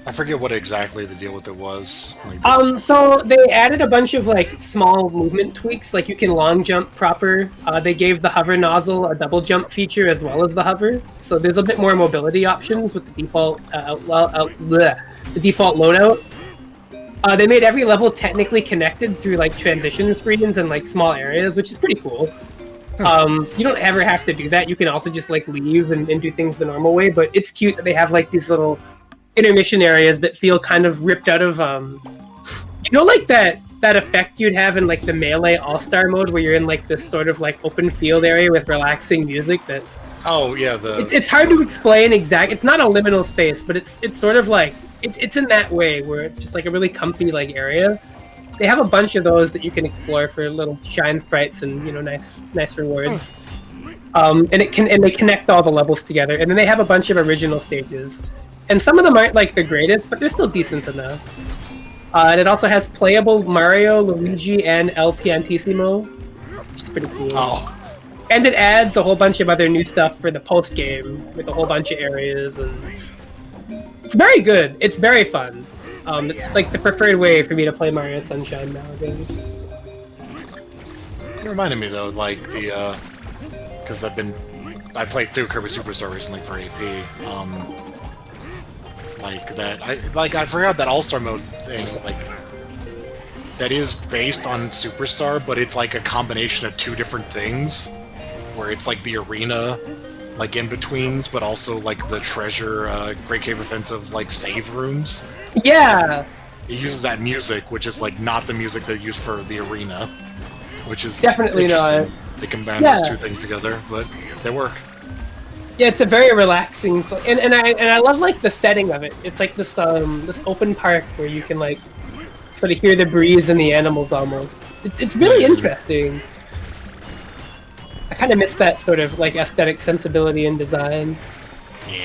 I forget what exactly the deal with it was. Like, so they added a bunch of like small movement tweaks, like you can long jump proper. They gave the hover nozzle a double jump feature as well as the hover, so there's a bit more mobility options with the default the default loadout. They made every level technically connected through like transition screens and like small areas, which is pretty cool. You don't ever have to do that. You can also just like leave and do things the normal way, but it's cute that they have like these little intermission areas that feel kind of ripped out of you know, like that effect you'd have in like the Melee All-Star mode where you're in like this sort of like open field area with relaxing music that oh yeah, it's hard to explain exact. It's not a liminal space, but it's sort of like it's in that way where it's just like a really comfy like area. They have a bunch of those that you can explore for little shine sprites and, you know, nice rewards. And they connect all the levels together, and then they have a bunch of original stages. And some of them aren't like the greatest, but they're still decent enough. And it also has playable Mario, Luigi, and El Piantissimo, which is pretty cool. Oh. And it adds a whole bunch of other new stuff for the post game with a whole bunch of areas, and it's very good. It's very fun. It's like the preferred way for me to play Mario Sunshine nowadays. It reminded me though, like the because I played through Kirby Superstar recently for AP. Like that, I forgot that All-Star mode thing. Like that is based on Superstar, but it's like a combination of two different things, where it's like the arena, like in betweens, but also like the treasure, Great Cave Offensive, like save rooms. Yeah. It uses that music, which is like not the music they use for the arena, which is definitely not. They combine those two things together, but they work. Yeah, it's a very relaxing, and I love like the setting of it. It's like this this open park where you can like sort of hear the breeze and the animals almost. It's really interesting. I kind of miss that sort of like aesthetic sensibility and design.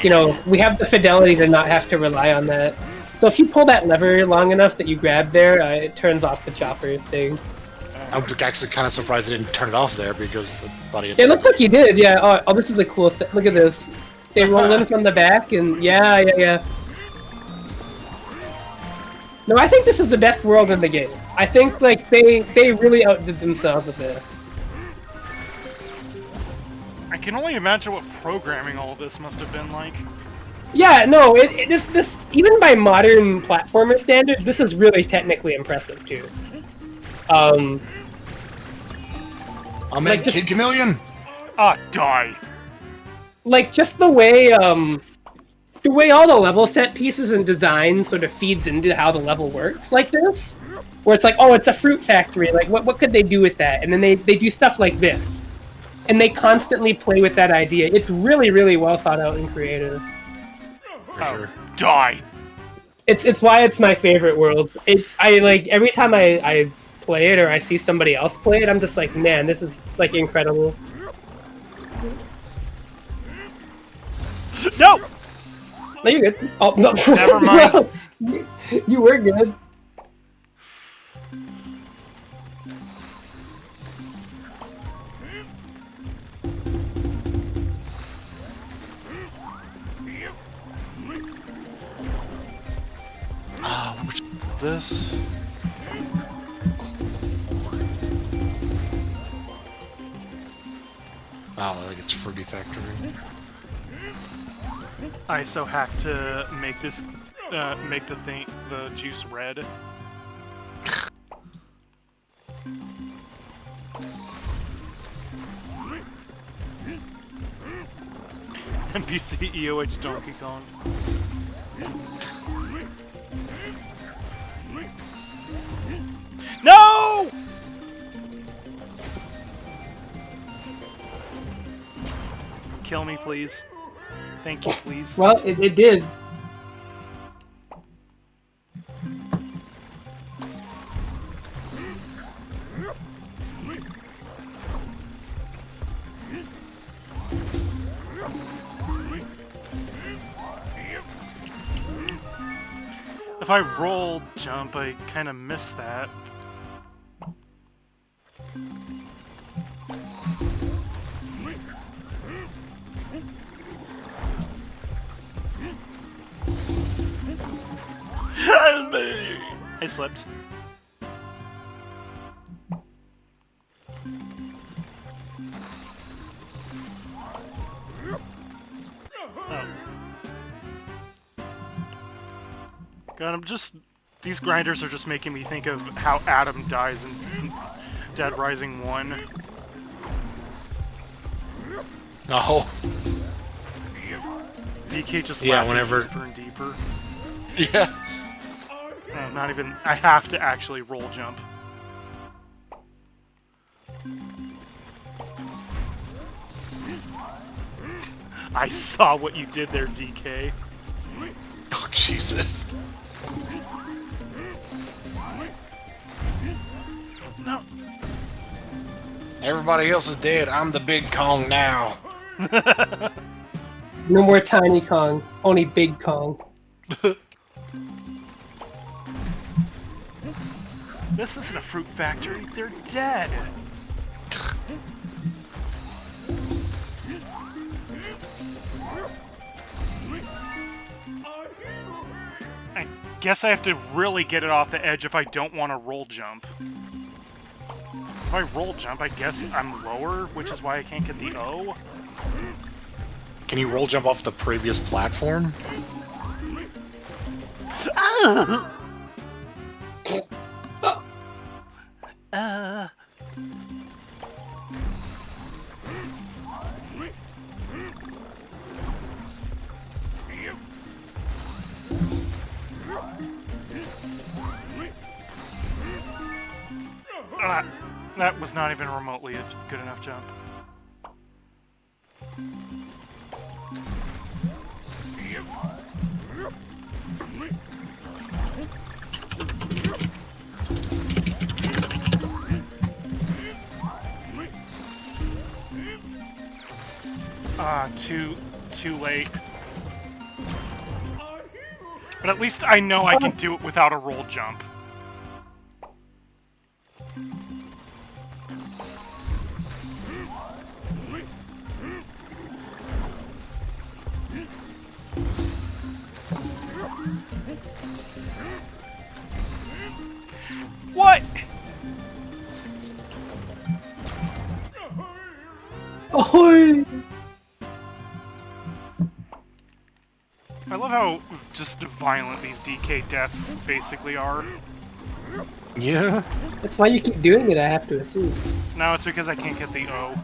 You know, we have the fidelity to not have to rely on that. So if you pull that lever long enough that you grab there, it turns off the chopper thing. I'm actually kind of surprised I didn't turn it off there because I thought it looked like you did, yeah. Oh, this is a cool set. Look at this. They roll in from the back, and yeah. No, I think this is the best world in the game. I think like they really outdid themselves with this. I can only imagine what programming all this must have been like. Yeah, no, this even by modern platformer standards, this is really technically impressive too. I'll make like Kid Chameleon. Ah, die. Like just the way all the level set pieces and design sort of feeds into how the level works like this, where it's like, oh, it's a fruit factory. Like, what could they do with that? And then they do stuff like this, and they constantly play with that idea. It's really, really well thought out and creative. For sure. Die. It's why it's my favorite world. I like every time I play it or I see somebody else play it, I'm just like, man, this is like incredible. No! No, you're good. Oh, no. Never mind. You were good. This. Oh, I think it's Fruity Factory. I so hacked to make this, make the juice red. NPC EOH Donkey Kong. No! Kill me, please. Thank you, please. Well, it did. If I roll jump, I kind of miss that. I slipped. Oh. God, these grinders are just making me think of how Adam dies in Dead Rising 1. Oh. DK just whenever deeper and deeper. Yeah. No, not even. I have to actually roll jump. I saw what you did there, DK. Oh, Jesus. No. Everybody else is dead. I'm the big Kong now. No more Tiny Kong, only Big Kong. This isn't a fruit factory. They're dead. I guess I have to really get it off the edge if I don't want to roll jump. If I roll jump, I guess I'm lower, which is why I can't get the O. Can you roll jump off the previous platform? That was not even remotely a good enough jump. Too late. But at least I know I can do it without a roll jump. What? Ahoy! I love how just violent these DK deaths basically are. Yeah. That's why you keep doing it, I have to assume. No, it's because I can't get the O.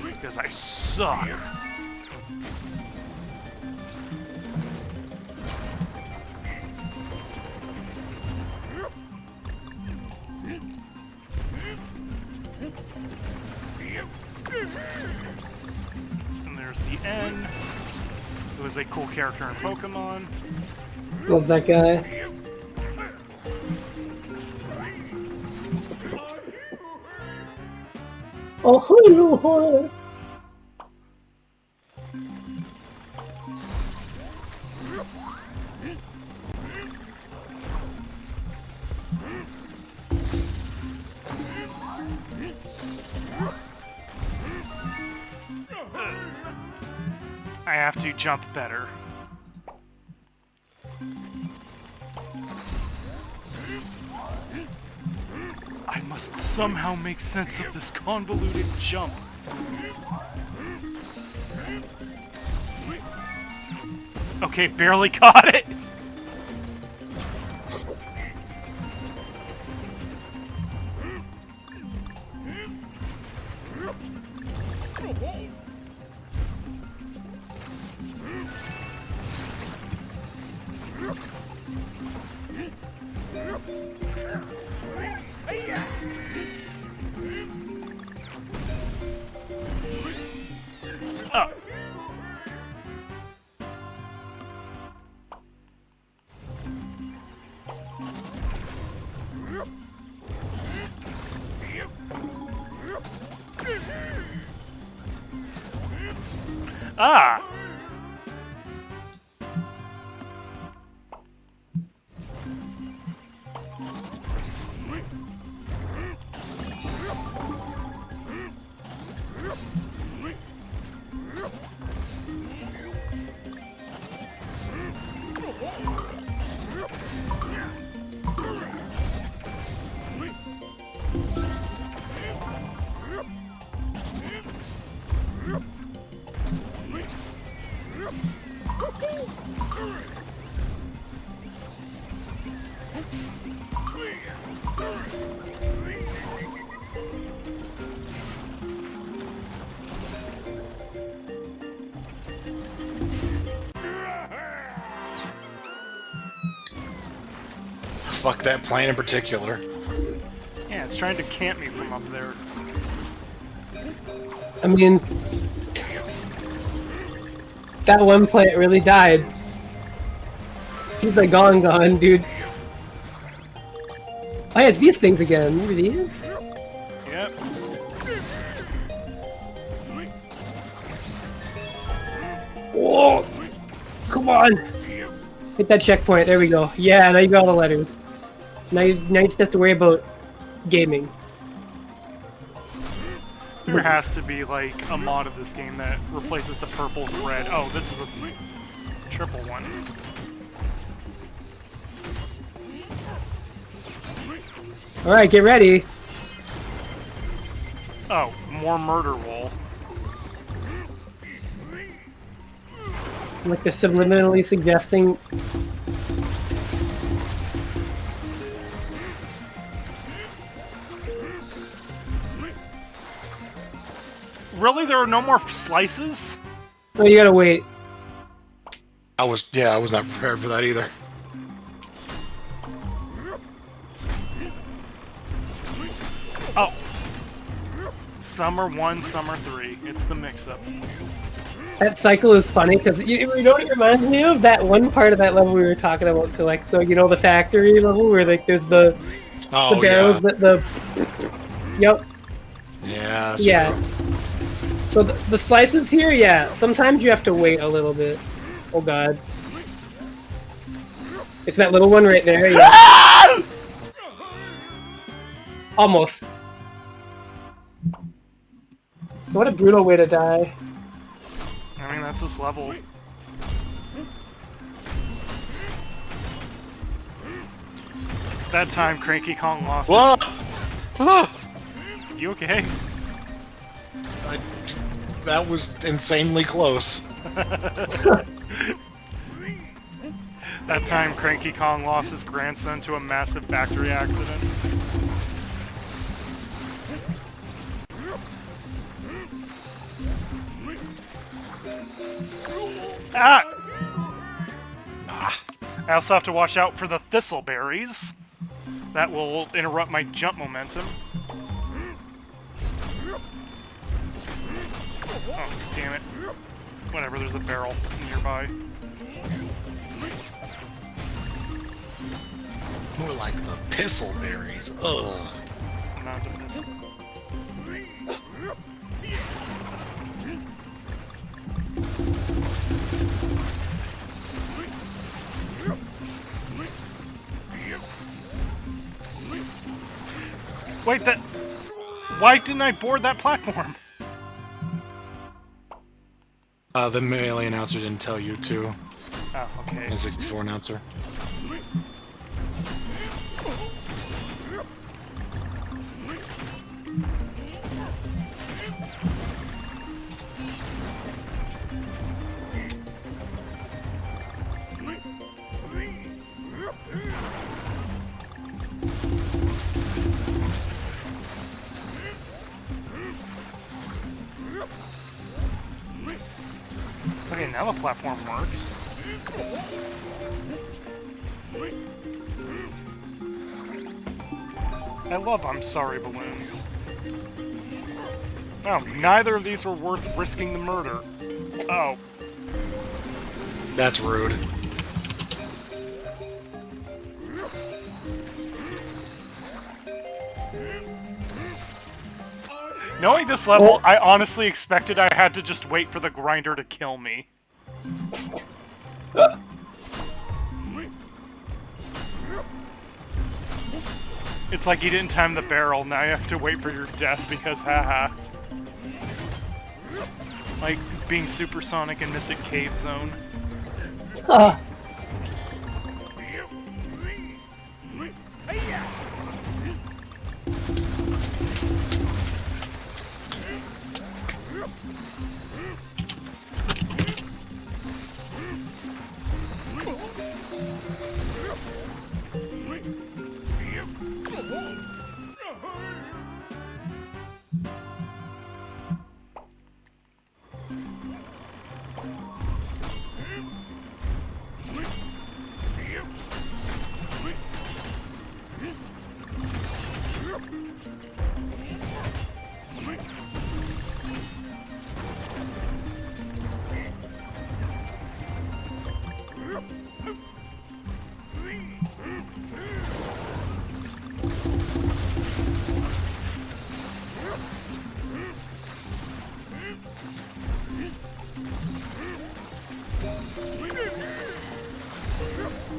Because I suck. And there's the N. Who is a cool character in Pokemon. Love that guy. Ahoy! I have to jump better. I must somehow make sense of this convoluted jump. Okay, barely caught it! Ah! Fuck that plane in particular. Yeah, it's trying to camp me from up there. I mean, that one plant really died. He's like gone, dude. Oh yeah, it's these things again. Remember these? Yep. Whoa! Come on! Hit that checkpoint. There we go. Yeah, now you got all the letters. Now you just have to worry about gaming. There has to be, like, a mod of this game that replaces the purple with red. Oh, this is a triple one. Alright, get ready. Oh, more murder wall. Like they're subliminally suggesting. Really? There are no more slices? Oh, you gotta wait. I was not prepared for that either. Oh. Some are 1, some are 3. It's the mix-up. That cycle is funny because you know what it reminds me of? That one part of that level we were talking about, DrKelexo. You know, the factory level where like there's the barrels, the yep. Yeah. That's yeah. True. So the slices here, yeah. Sometimes you have to wait a little bit. Oh god. It's that little one right there. Yeah. Almost. What a brutal way to die. I mean, that's this level. That time, Cranky Kong lost. Whoa! You okay? That was insanely close. That time, Cranky Kong lost his grandson to a massive factory accident. Ah! I also have to watch out for the thistleberries. That will interrupt my jump momentum. Oh, damn it. Whatever, there's a barrel nearby. More like the pistleberries. Ugh. I'm not doing this. Wait, that... Why didn't I board that platform? The melee announcer didn't tell you to. Oh, okay. N64 announcer. Okay, now the platform works. I love I'm sorry balloons. Oh, neither of these were worth risking the murder. Oh. That's rude. Knowing this level, I honestly expected I had to just wait for the grinder to kill me. It's like you didn't time the barrel, now you have to wait for your death because haha. Like being supersonic in Mystic Cave Zone.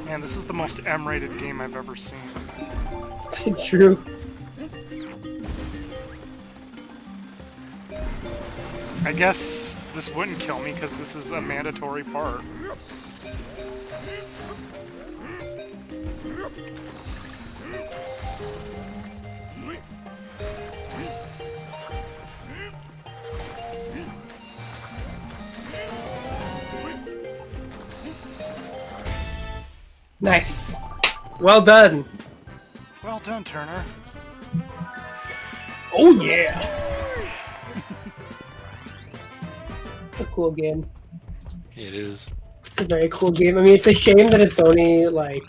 Man, this is the most M-rated game I've ever seen. It's true. I guess this wouldn't kill me because this is a mandatory part. Nice. Well done. Well done, Turner. Oh yeah. It's a cool game. It is. It's a very cool game. I mean, it's a shame that it's only like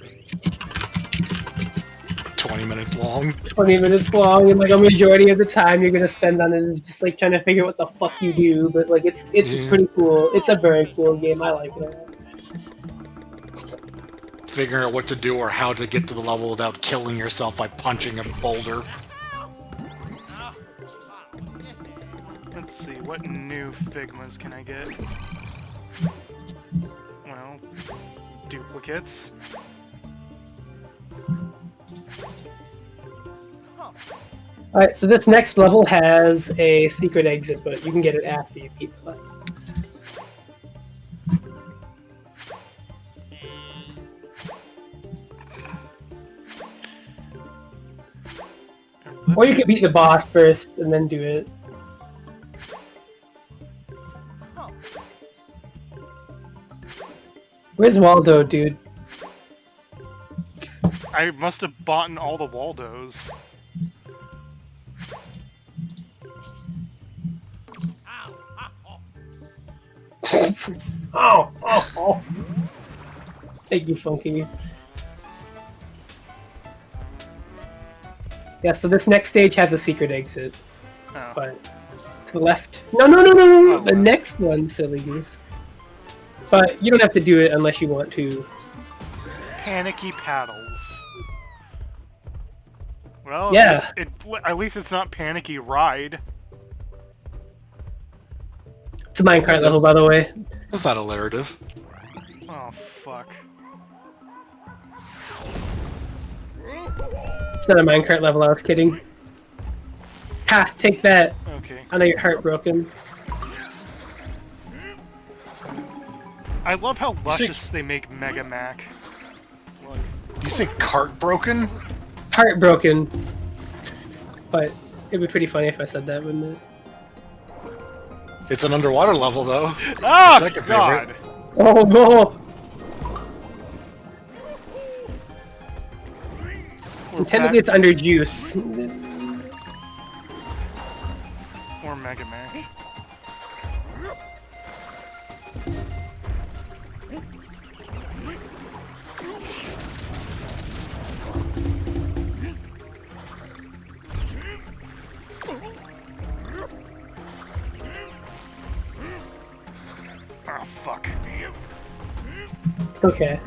20 minutes long. 20 minutes long, and like a majority of the time you're gonna spend on it is just like trying to figure out what the fuck you do. But like, it's pretty cool. It's a very cool game. I like it. Figuring out what to do or how to get to the level without killing yourself by punching a boulder. Let's see, what new Figmas can I get? Well, duplicates. Alright, so this next level has a secret exit, but you can get it after you beat the level. Or you could beat the boss first and then do it. Where's Waldo, dude? I must have bought all the Waldos. Oh. Thank you, Funky. Yeah, so this next stage has a secret exit. Oh. But to the left. No. The wow. next one, silly goose. But you don't have to do it unless you want to. Panicky paddles. Well, Yeah. At least it's not panicky ride. It's a minecart level, by the way. That's not alliterative. Oh, fuck. It's not a minecart level, I was kidding. Ha! Take that! Okay. I know you're heartbroken. I love how luscious they make Mega Mac. Look. Do you say cart broken? Heartbroken. But it'd be pretty funny if I said that, wouldn't it? It's an underwater level, though. Oh, Second God! favorite. Oh, no! And technically it's under juice. Or Mega Mac. Oh, fuck. Okay.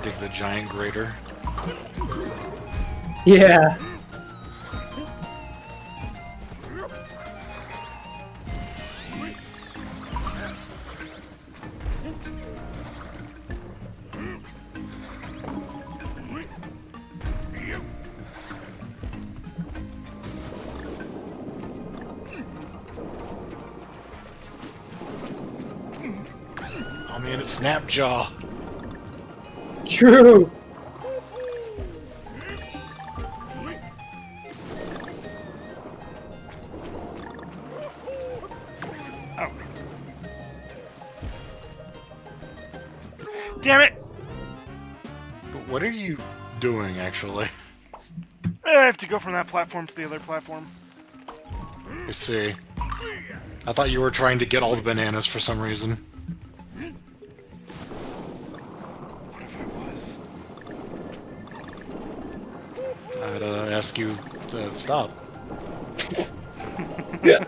dig the giant grater. Yeah. Oh man, it's Snapjaw. True. Oh. Damn it! What are you doing, actually? I have to go from that platform to the other platform. I see. I thought you were trying to get all the bananas for some reason. What if I was? I'd ask you to stop. Yeah.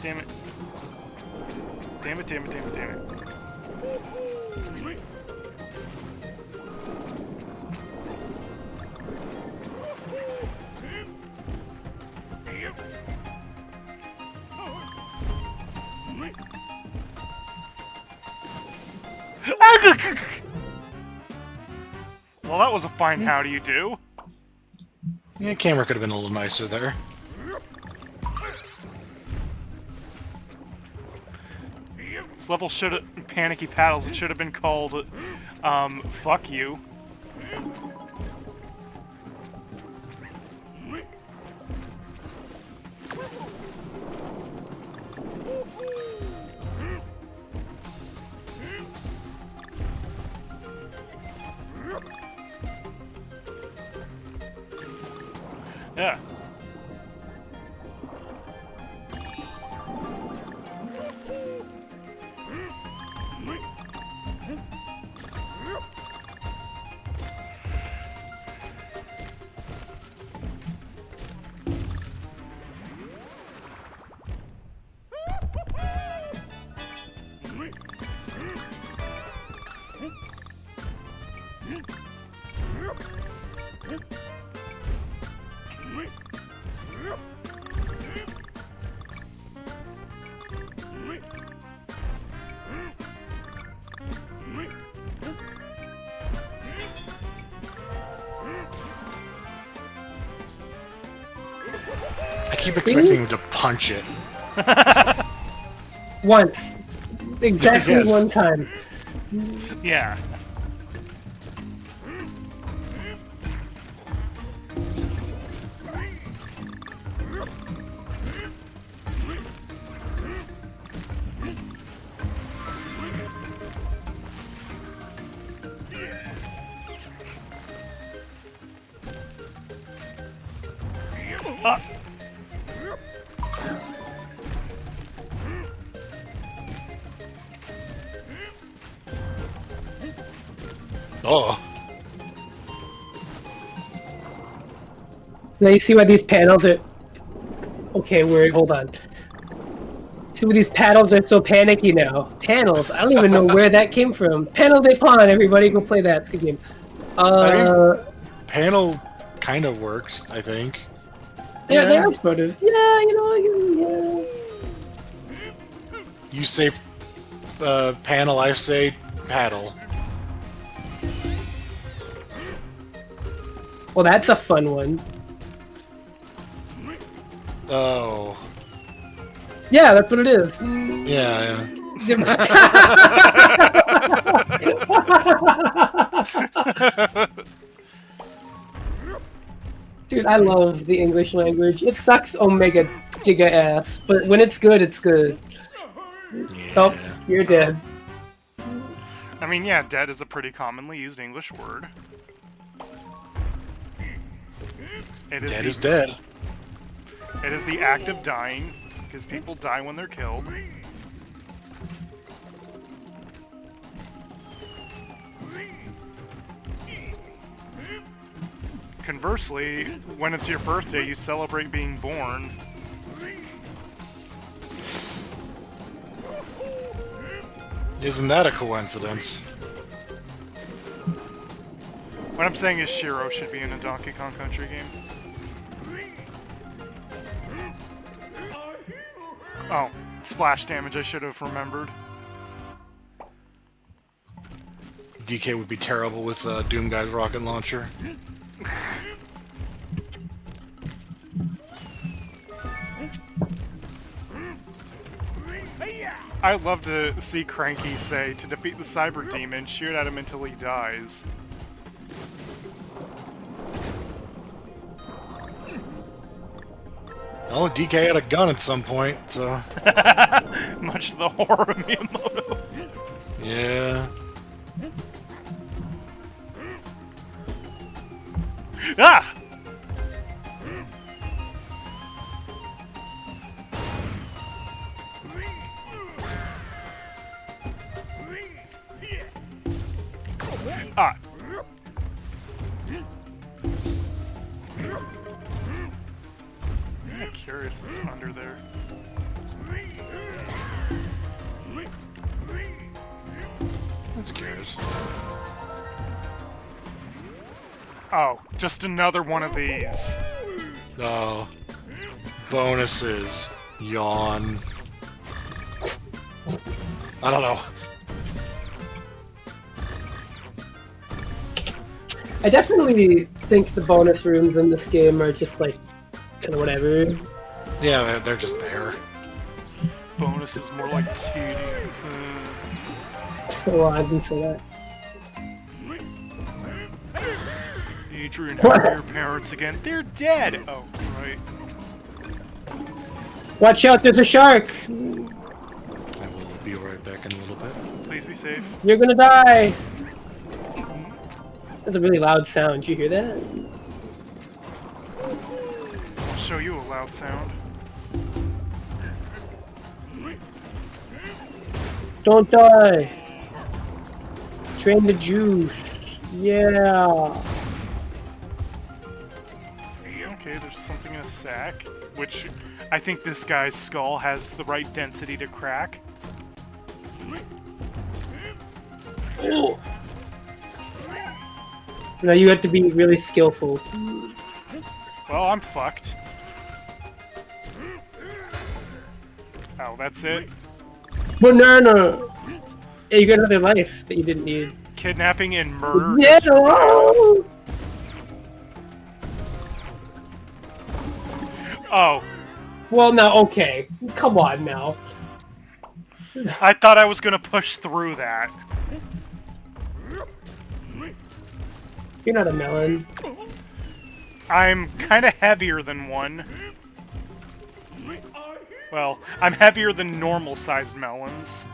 Damn it. Damn it, damn it, damn it, damn it. Well, that was a fine how do you do. Yeah, camera could have been a little nicer there. This level should have... Panicky Paddles, it should have been called, fuck you. Yeah. I keep expecting him to punch it. Once. Exactly Yes. one time. Yeah. Ah. Oh. Now you see why these panels are... Okay, wait, hold on. See why these paddles are so panicky now. Panels? I don't even know where that came from. Panel de Pawn, everybody go play that. It's a good game. Panel kind of works, I think. Yeah, they are sort of. Yeah, you know, yeah. You say panel, I say paddle. Well, that's a fun one. Oh. Yeah, that's what it is. Yeah, Dude, I love the English language. It sucks omega giga ass, but when it's good, it's good. yeah. Oh, you're dead. I mean, yeah, dead is a pretty commonly used English word. It is Dead the, is dead. It is the act of dying, because people die when they're killed. Conversely, when it's your birthday, you celebrate being born. Isn't that a coincidence? What I'm saying is Shiro should be in a Donkey Kong Country game. Oh, splash damage, I should have remembered. DK would be terrible with Doom Guy's rocket launcher. I'd love to see Cranky say, to defeat the Cyber Demon, shoot at him until he dies. Well, DK had a gun at some point, so... Much to the horror of Miyamoto. Yeah. Ah! Ah! I'm curious what's under there. That's curious. Oh, just another one of these. Oh. Bonuses. Yawn. I don't know. I definitely think the bonus rooms in this game are just like kind of whatever. Yeah, they're just there. Bonus is more like cheating. Oh, I didn't say that. Adrian, how are your parents again? They're dead! Oh, right. Watch out, there's a shark! I will be right back in a little bit. Please be safe. You're gonna die! That's a really loud sound. Did you hear that? I'll show you a loud sound. Don't die! Drain the juice. Yeah. Okay, there's something in a sack, which I think this guy's skull has the right density to crack. Oh. Now you have to be really skillful. Well, I'm fucked. Oh, that's it? Banana! Hey, you got another life that you didn't need. Kidnapping and murder. Yeah! Oh. Well, now, okay. Come on, now. I thought I was gonna push through that. You're not a melon. I'm kinda heavier than one. Well, I'm heavier than normal-sized melons.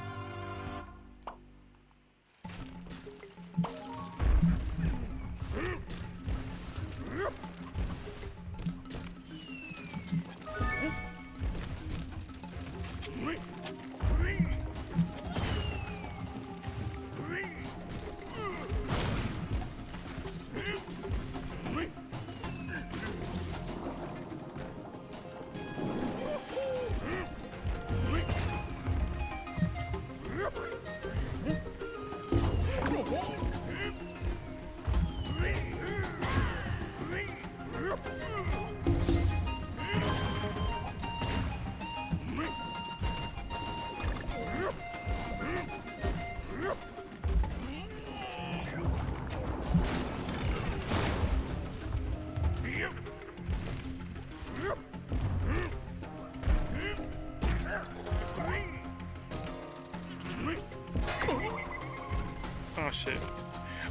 Oh shit.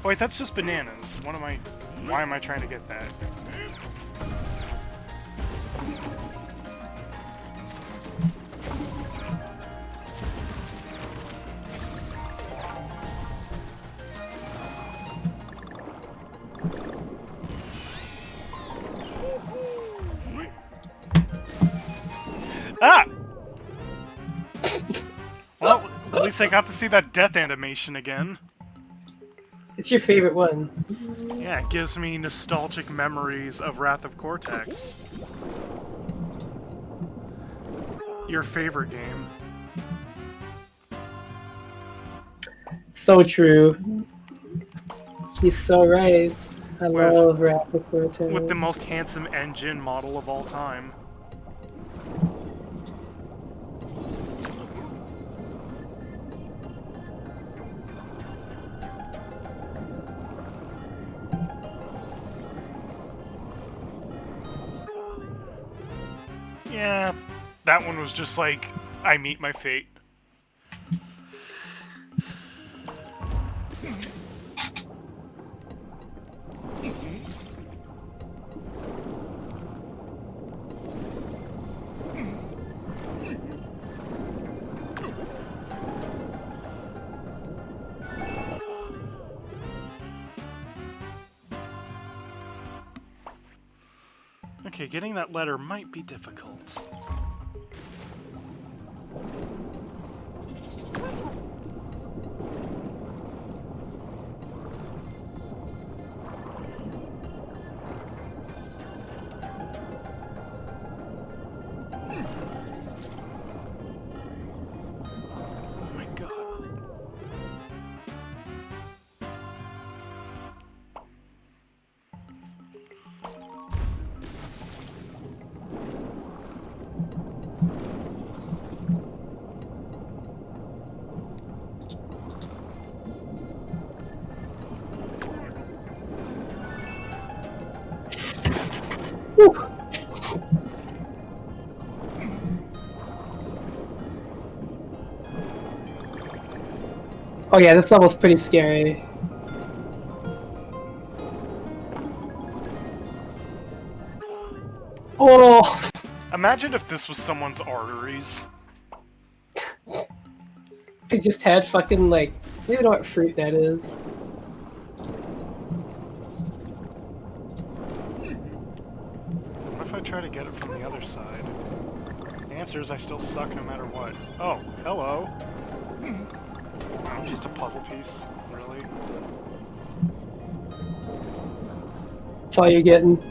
Oh wait, that's just bananas. Why am I trying to get that? Ah! Well, at least I got to see that death animation again. It's your favorite one. Yeah, it gives me nostalgic memories of Wrath of Cortex. Your favorite game. So true. He's so right. I love rapid prototype. With the most handsome engine model of all time. Yeah, that one was just like, I meet my fate. Okay, getting that letter might be difficult. Oh my god. Whew. Oh yeah, this level's pretty scary. Oh! Imagine if this was someone's arteries. They just had fucking, like, I don't even know what fruit that is. What if I try to get it from the other side? The answer is I still suck no matter what. Oh, hello. Oh, just a puzzle piece, really? That's all you're getting.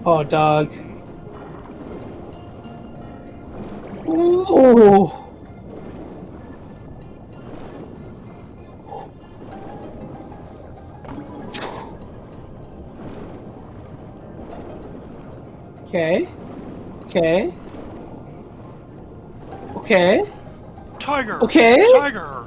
Oh, dog. Ooh. Okay. Okay. Okay. Tiger! Okay. Tiger!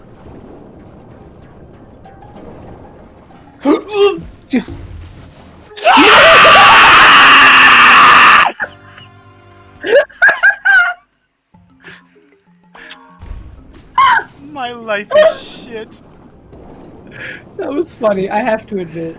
My life is shit. That was funny, I have to admit.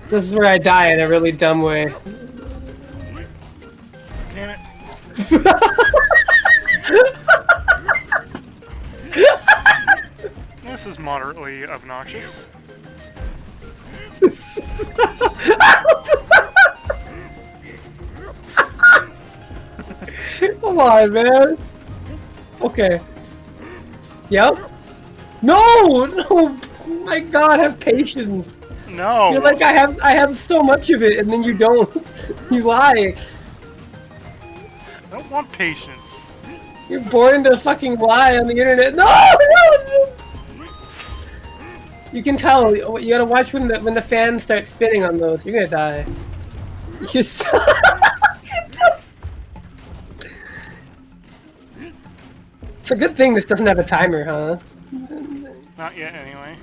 This is where I die in a really dumb way. Damn it. this is moderately obnoxious. Come on, man. Okay. Yep. No! No! Oh my god, have patience. No! You're like, I have so much of it, and then you don't. You lie. I don't want patience. You're born to fucking lie on the internet. No! No! You can tell. You gotta watch when the fans start spinning on those. You're gonna die. You're so... It's a good thing this doesn't have a timer, huh? Not yet, anyway.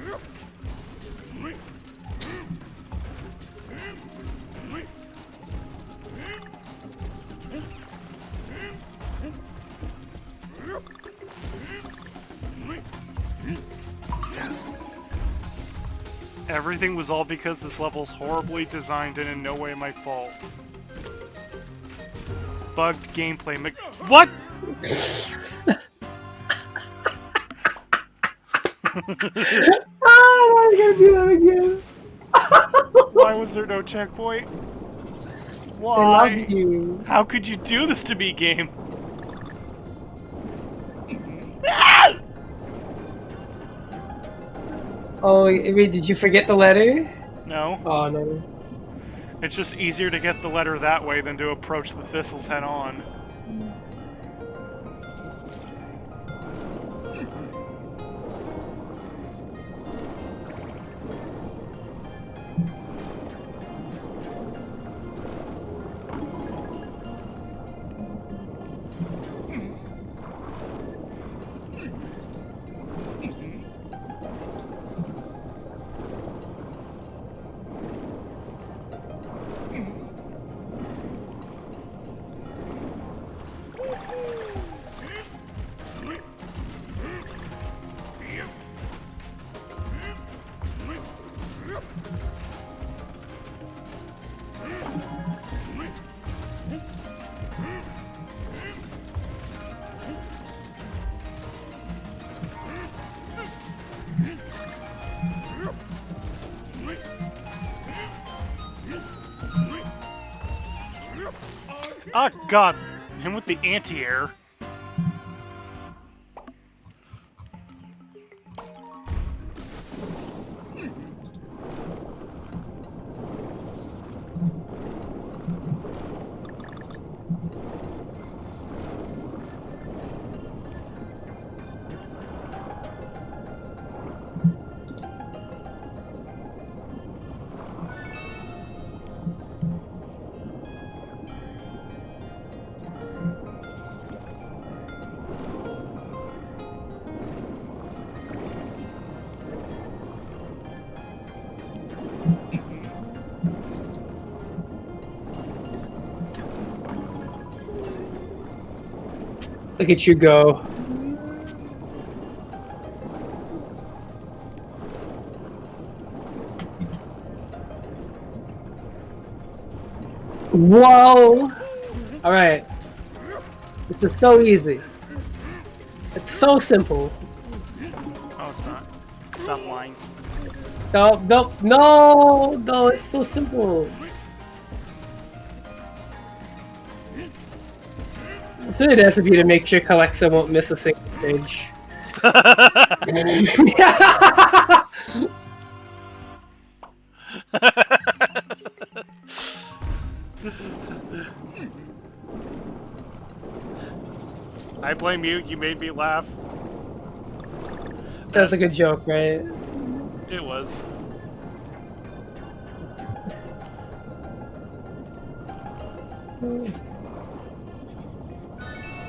Everything was all because this level's horribly designed and in no way my fault. Bugged gameplay What?! I'm gonna do that again. Why was there no checkpoint? Why? I love you. How could you do this to me, game? Oh, wait, did you forget the letter? No. Oh, no. It's just easier to get the letter that way than to approach the thistles head on. Oh god, him with the anti-air. Look at you go. Whoa! Alright. This is so easy. It's so simple. Oh, it's not. Stop lying. No, no, no! No, it's so simple. It's really nice of you to make sure DrKelexo won't miss a single stage. I blame you, you made me laugh. That was a good joke, right? It was.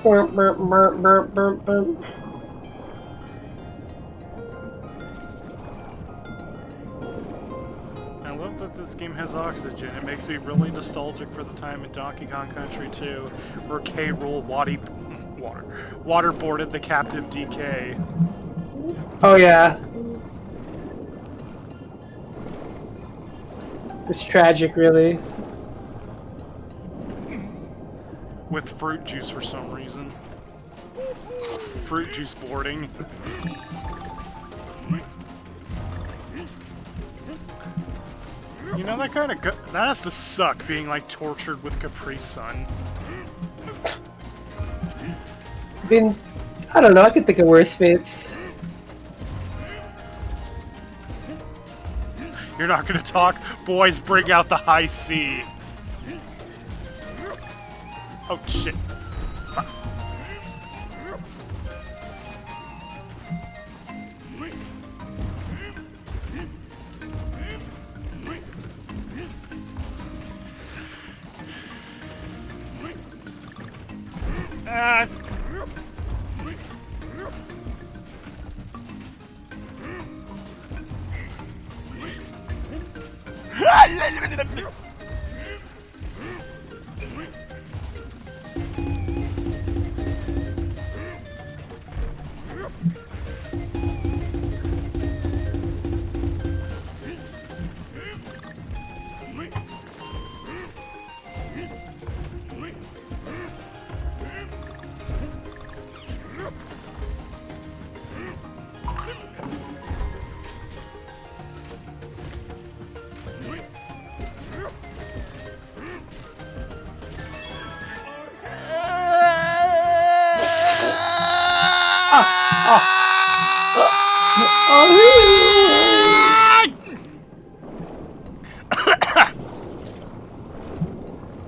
Burp, burp, burp, burp, burp, burp. I love that this game has oxygen. It makes me really nostalgic for the time in Donkey Kong Country 2, where K. Rool waterboarded the captive Deekee. Oh yeah. It's tragic, really. With fruit juice for some reason. Fruit juice boarding. You know, that kind of that has to suck, being like tortured with Capri Sun. I mean, I don't know. I could think of worse fates. You're not gonna talk? Boys, bring out the high C. Oh, shit. Fuck. Ah.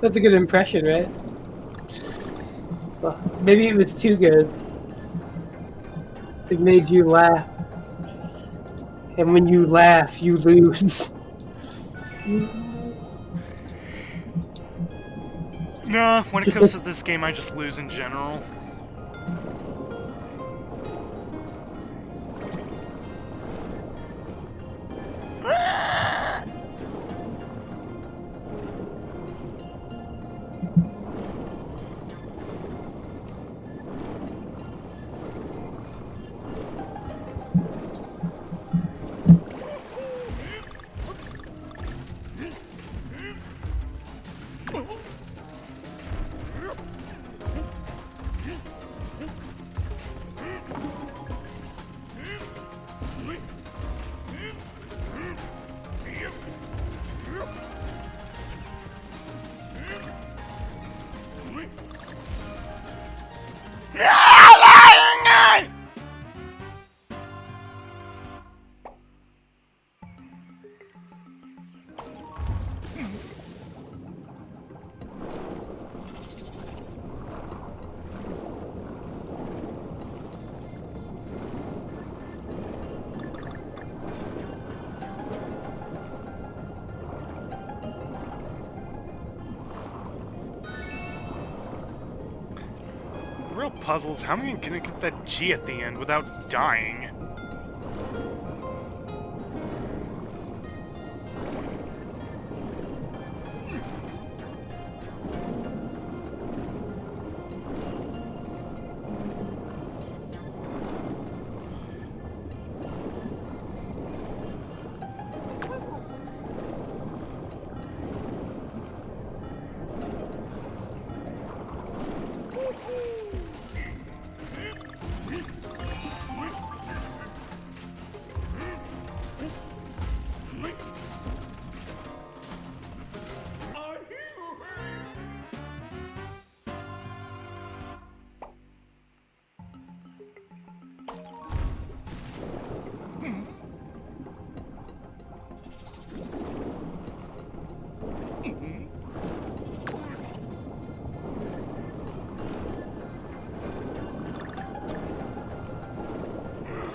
That's a good impression, right? Well, maybe it was too good. It made you laugh. And when you laugh, you lose. No, when it comes to this game, I just lose in general. Real puzzles, how am I gonna get that G at the end without dying?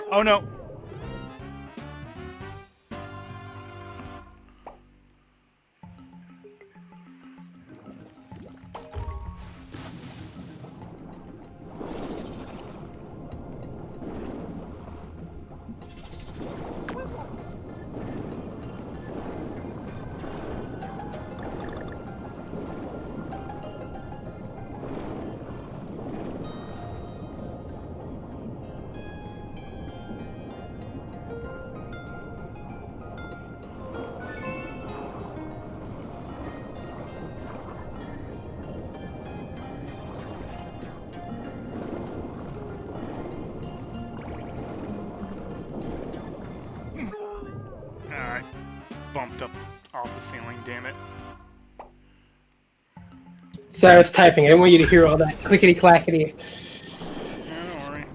Oh no! Bumped up off the ceiling, damn it. Sorry, I was typing. I didn't want you to hear all that clickety-clackety. Yeah, don't worry.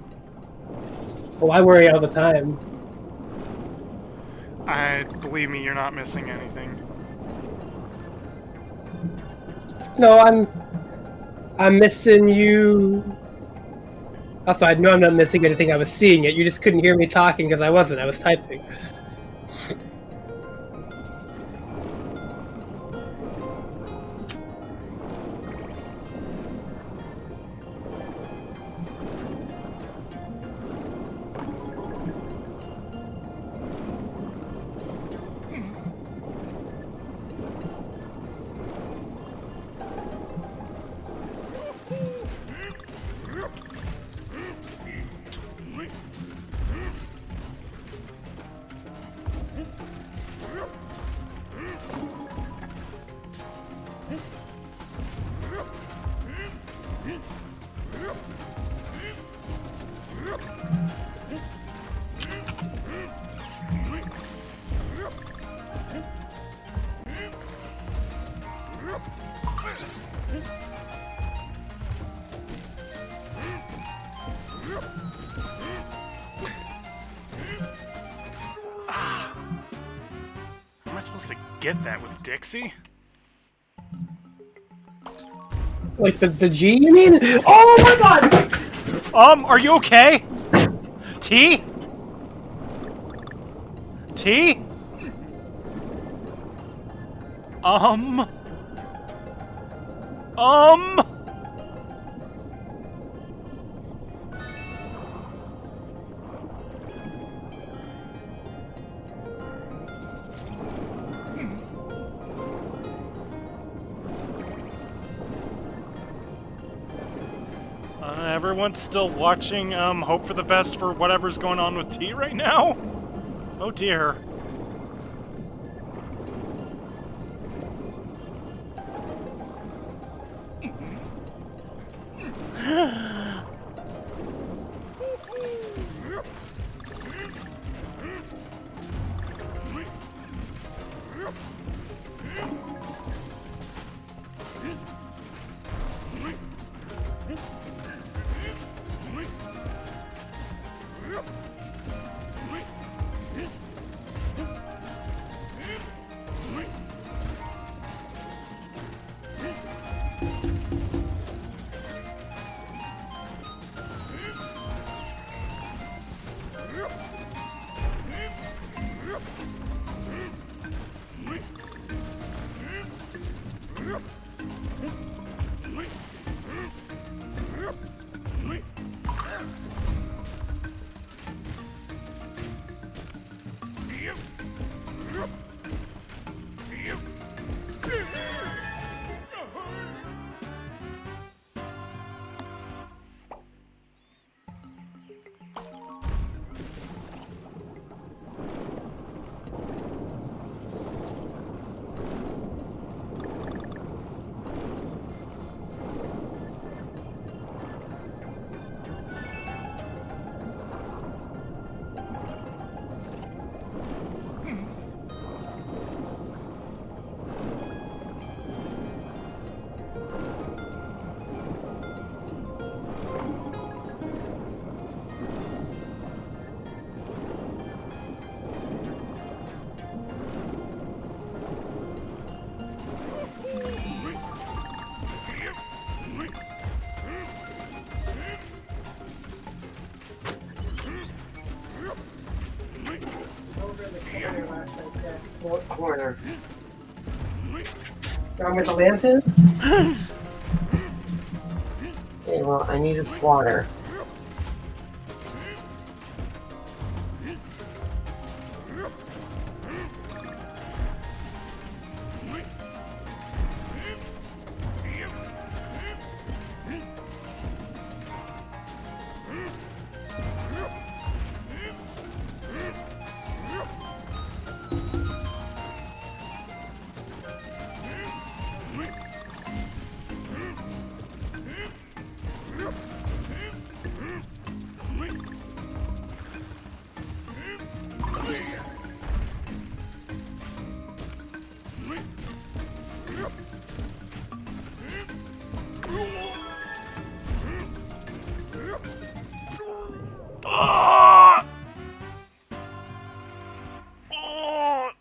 Well, I worry all the time. Believe me, you're not missing anything. No, I'm missing you. Also, I know I'm not missing anything. I was seeing it. You just couldn't hear me talking because I wasn't. I was typing. How am I supposed to get that with Dixie? Like the G, you mean? Oh my god! Are you okay? T? T? Everyone's still watching, hope for the best for whatever's going on with T right now? Oh dear. What corner? Down where the lamp is? Okay, well, I need a swatter. Ah! Oh!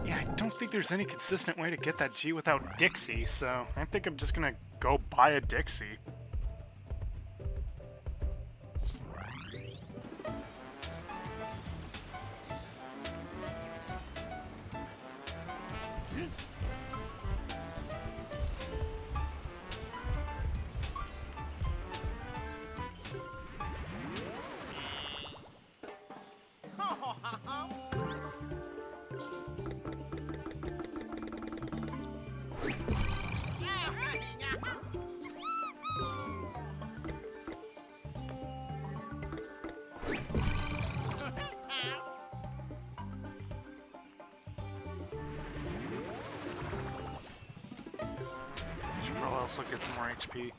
Yeah, I don't think there's any consistent way to get that G without Dixie, so I think I'm just gonna go buy a Dixie. Should probably also get some more HP.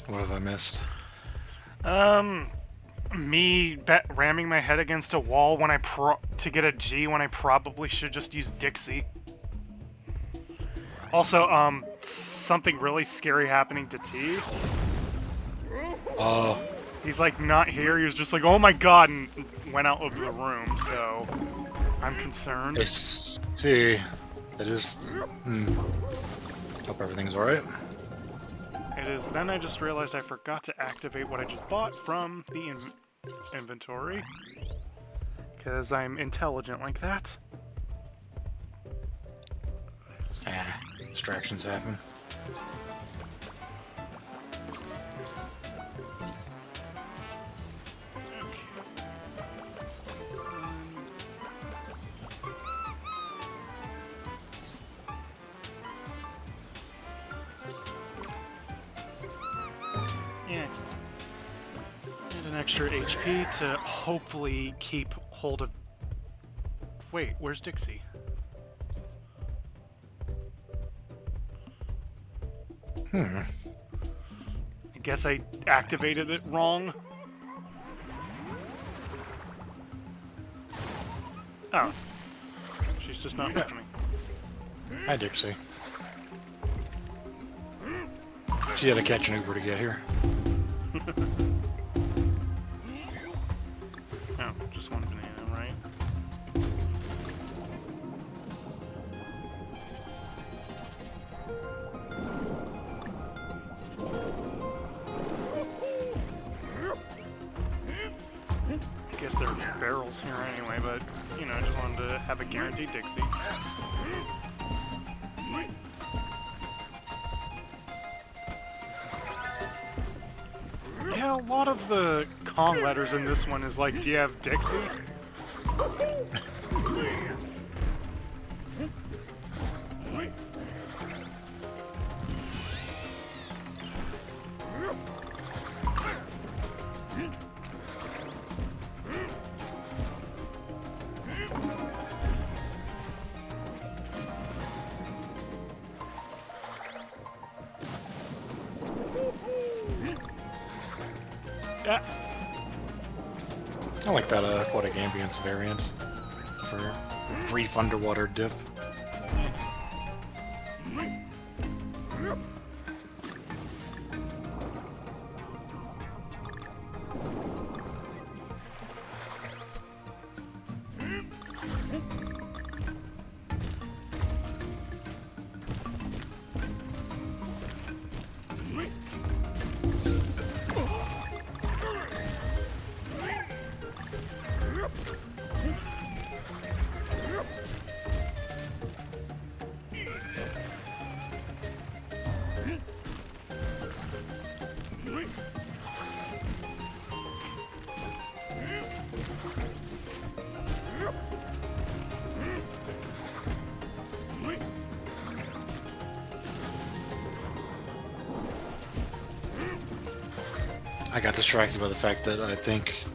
What have I missed? Me ramming my head against a wall when to get a G when I probably should just use Dixie. Also, something really scary happening to T. Oh. He's like not here. He was just like, "Oh my god," and went out of the room. So I'm concerned. See, that is. Hope everything's all right. It is. Then I just realized I forgot to activate what I just bought from the inventory. Because I'm intelligent like that. Distractions happen. Yeah. And an extra HP to hopefully keep hold of... Wait, where's Dixie? I guess I activated it wrong. Oh. She's just not with me. Hi, Dixie. She had to catch an Uber to get here. Oh, just one banana, right? I guess there are barrels here anyway, but, you know, I just wanted to have a guaranteed Dixie. Yeah, a lot of the Kong letters in this one is like, do you have Dixie? Yeah. I like that aquatic ambience variant for brief underwater dip. I got distracted by the fact that I think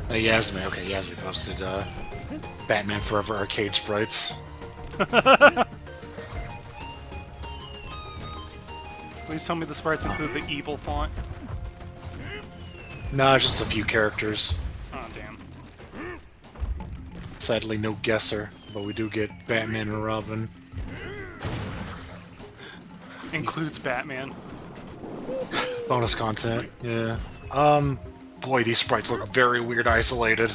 Yasmin posted Batman Forever arcade sprites. Please tell me the sprites include the evil font. Nah, just a few characters. Oh, damn. Sadly, no guesser, but we do get Batman and Robin. Includes Batman. Bonus content, yeah. Boy, these sprites look very weird isolated.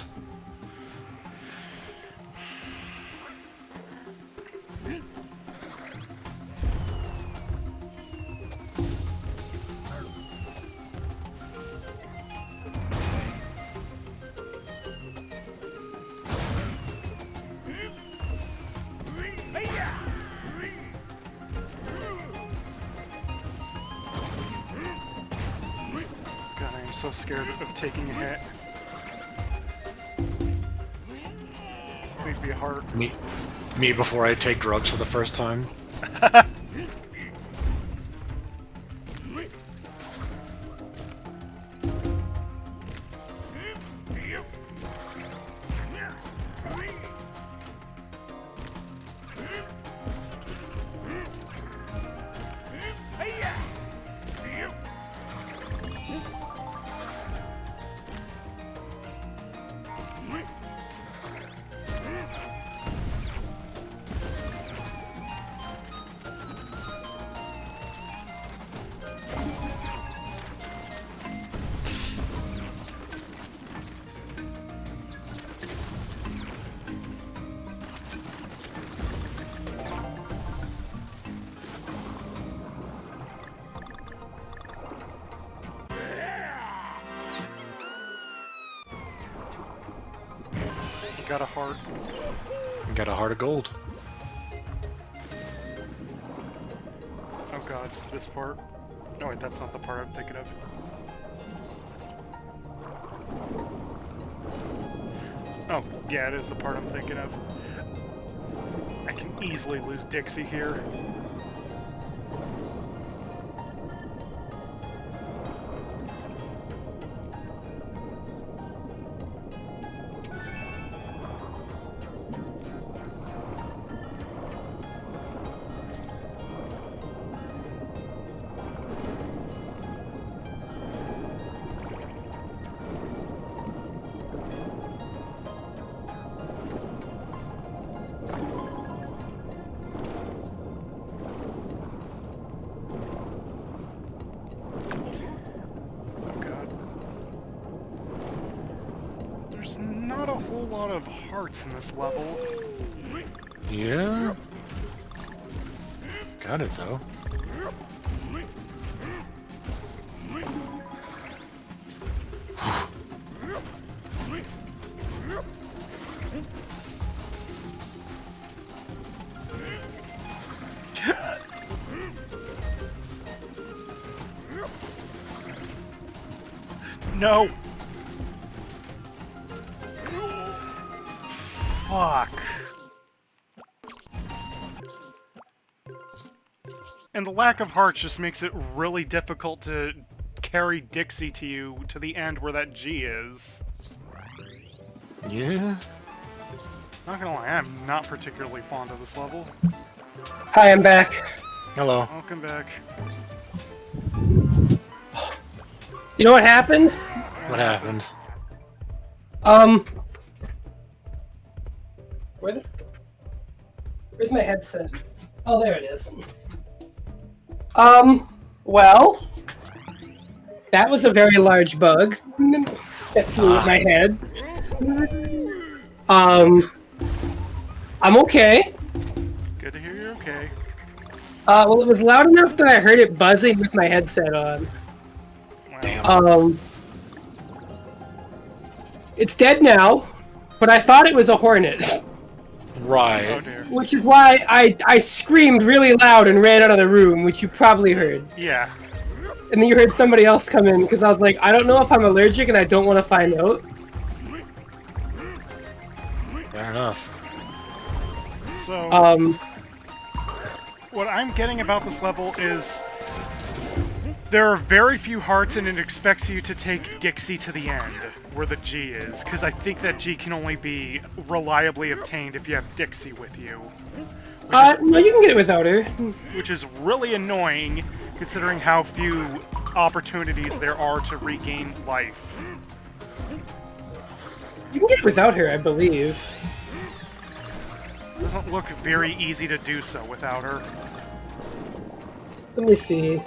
God, I am so scared of taking a hit. Please be a heart. Me before I take drugs for the first time. got a heart. Got a heart of gold. Oh god, this part. No wait, that's not the part I'm thinking of. Oh, yeah, it is the part I'm thinking of. I can easily lose Dixie here. There's not a whole lot of hearts in this level. Yeah. Got it though. No! Fuck. And the lack of hearts just makes it really difficult to carry Dixie to you to the end where that G is. Yeah. Not gonna lie, I'm not particularly fond of this level. Hi, I'm back. Hello. Welcome back. You know what happened? What happened? Where's my headset? Oh, there it is. Well, that was a very large bug that flew at my head. I'm okay. Good to hear you're okay. Well, it was loud enough that I heard it buzzing with my headset on. Damn. It's dead now, but I thought it was a hornet. Right. Oh dear. Which is why I screamed really loud and ran out of the room, which you probably heard. Yeah. And then you heard somebody else come in, because I was like, I don't know if I'm allergic and I don't want to find out. Fair enough. So, what I'm getting about this level is there are very few hearts and it expects you to take Dixie to the end, where the G is, because I think that G can only be reliably obtained if you have Dixie with you. No, you can get it without her. Which is really annoying, considering how few opportunities there are to regain life. You can get it without her, I believe. Doesn't look very easy to do so without her. Let me see.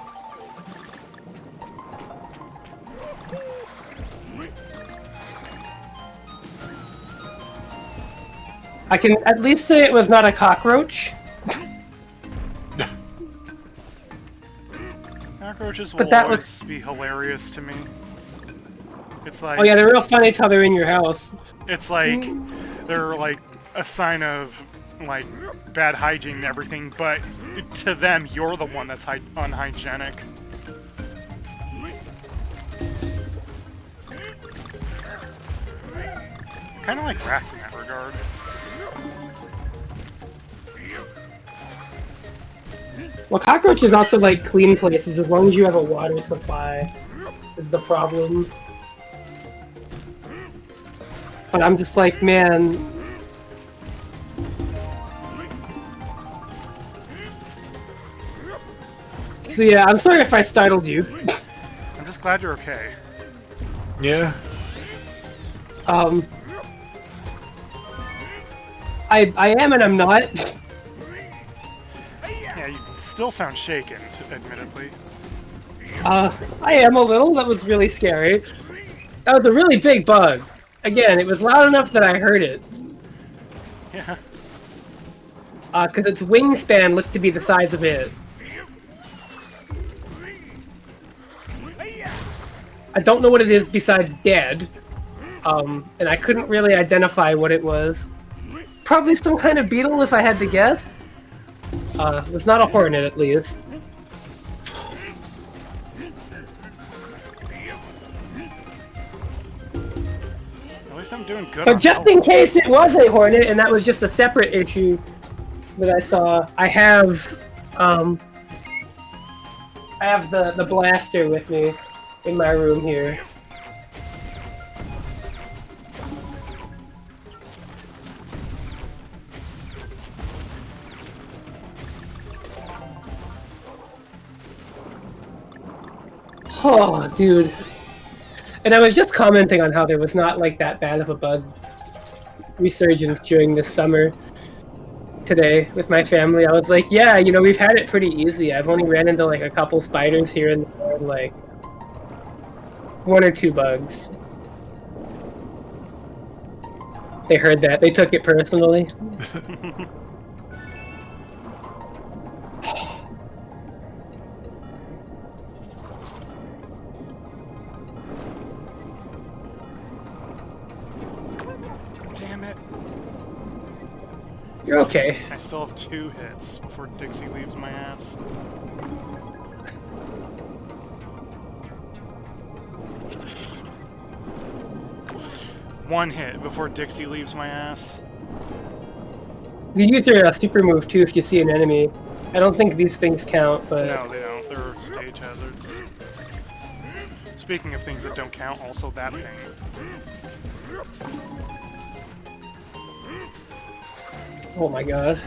I can at least say it was not a cockroach. Cockroaches But will that always be hilarious to me. It's like... Oh yeah, they're real funny till they're in your house. It's like, they're like a sign of, like, bad hygiene and everything, but to them, you're the one that's unhygienic. Kind of like rats in that regard. Well, cockroaches also like clean places as long as you have a water supply is the problem. But I'm just like, man... So yeah, I'm sorry if I startled you. I'm just glad you're okay. Yeah. I am and I'm not. Yeah, you still sound shaken, admittedly. I am a little. That was really scary. That was a really big bug. Again, it was loud enough that I heard it. Yeah. Because its wingspan looked to be the size of it. I don't know what it is besides dead. and I couldn't really identify what it was. Probably some kind of beetle, if I had to guess. It was not a hornet, at least. At least I'm doing good. But just in case it was a hornet, and that was just a separate issue that I saw, I have the blaster with me in my room here. Oh, dude. And I was just commenting on how there was not like that bad of a bug resurgence during this summer today with my family. I was like, yeah, you know, we've had it pretty easy. I've only ran into like a couple spiders here and there, like 1 or 2 bugs. They heard that. They took it personally. Damn it. You're okay. I still have 2 hits before Dixie leaves my ass. One hit before Dixie leaves my ass. You can use your super move too if you see an enemy. I don't think these things count, but... No, they don't. They're stage hazards. Speaking of things that don't count, also that thing. Oh my god.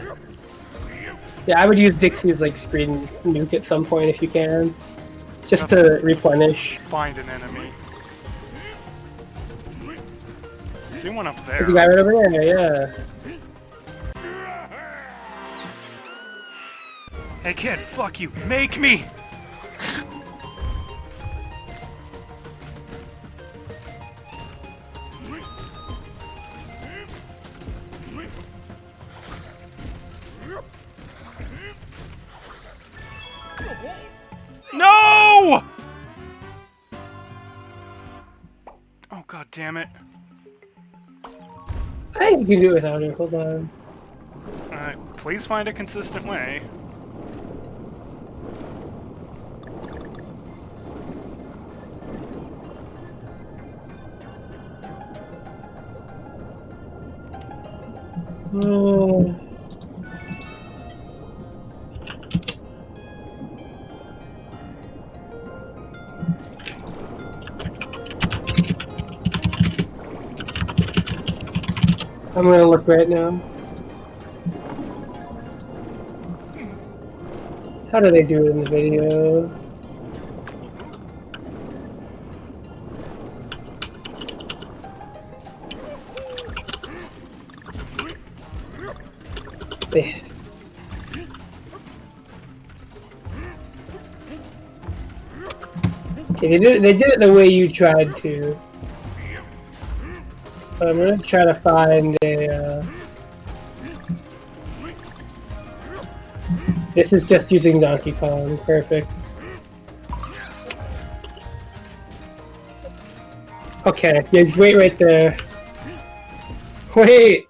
Yeah, I would use Dixie's like screen nuke at some point if you can. Just to replenish. Find an enemy. See one up there. The guy right over there, yeah. Hey kid, fuck you. Make me! No! Oh god damn it. I think you can do it without her, hold on. Please find a consistent way. Oh. I'm gonna look right now. How do they do it in the video? Okay, they did it the way you tried to. But I'm gonna try to find a. This is just using Donkey Kong. Perfect. Okay, yeah, just wait right there. Wait!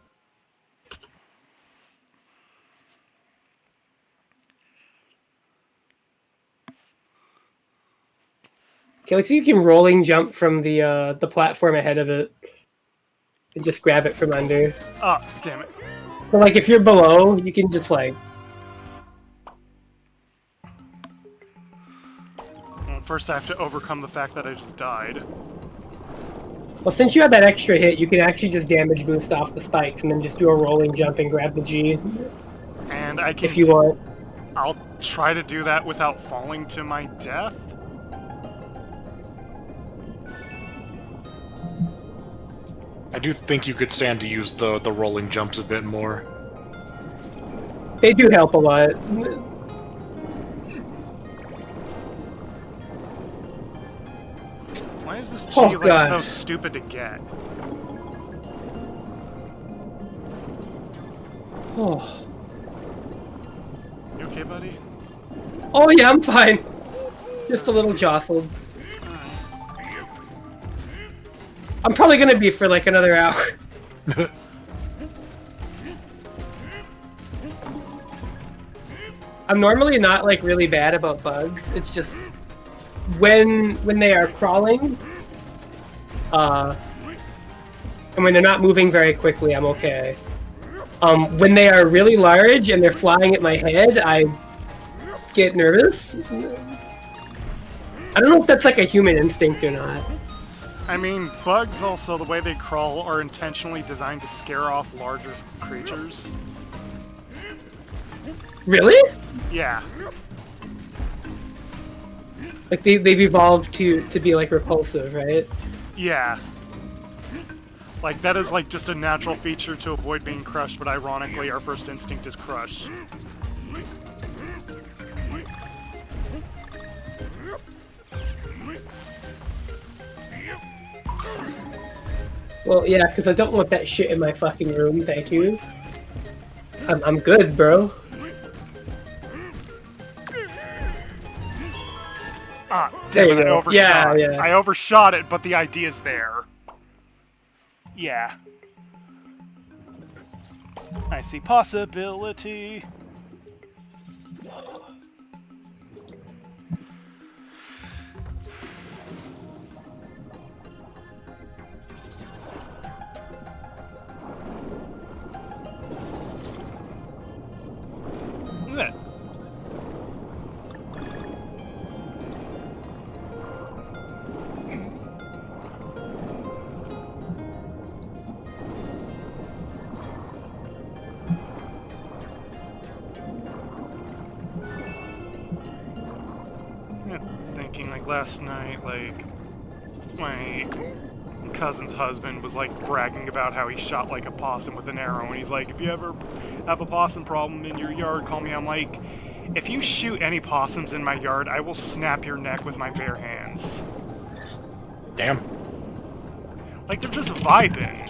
Okay, looks like you can rolling jump from the platform ahead of it. And just grab it from under. Oh, damn it. So like if you're below, you can just like... Well, first I have to overcome the fact that I just died. Well, since you have that extra hit, you can actually just damage boost off the spikes and then just do a rolling jump and grab the G. And I can... If you want. I'll try to do that without falling to my death. I do think you could stand to use the rolling jumps a bit more. They do help a lot. Why is this G Oh, like God. so stupid to get? Oh. You okay, buddy? Oh yeah, I'm fine. Just a little jostled. I'm probably gonna be for like another hour. I'm normally not like really bad about bugs. It's just when they are crawling, and when they're not moving very quickly, I'm okay. When they are really large and they're flying at my head, I get nervous. I don't know if that's like a human instinct or not. I mean, bugs also, the way they crawl, are intentionally designed to scare off larger creatures. Really? Yeah. Like they've evolved to be like repulsive, right? Yeah. Like, that is like just a natural feature to avoid being crushed, but ironically, our first instinct is crush. Well, yeah, because I don't want that shit in my fucking room, thank you. I'm good, bro. Ah, There damn you it, I go. overshot. Yeah. I overshot it, but the idea's there. Yeah. I see possibility. Look at that. Thinking like last night, like my cousin's husband was like bragging about how he shot like a possum with an arrow, and he's like, if you ever have a possum problem in your yard, call me. I'm like, if you shoot any possums in my yard, I will snap your neck with my bare hands. Damn. Like, they're just vibing.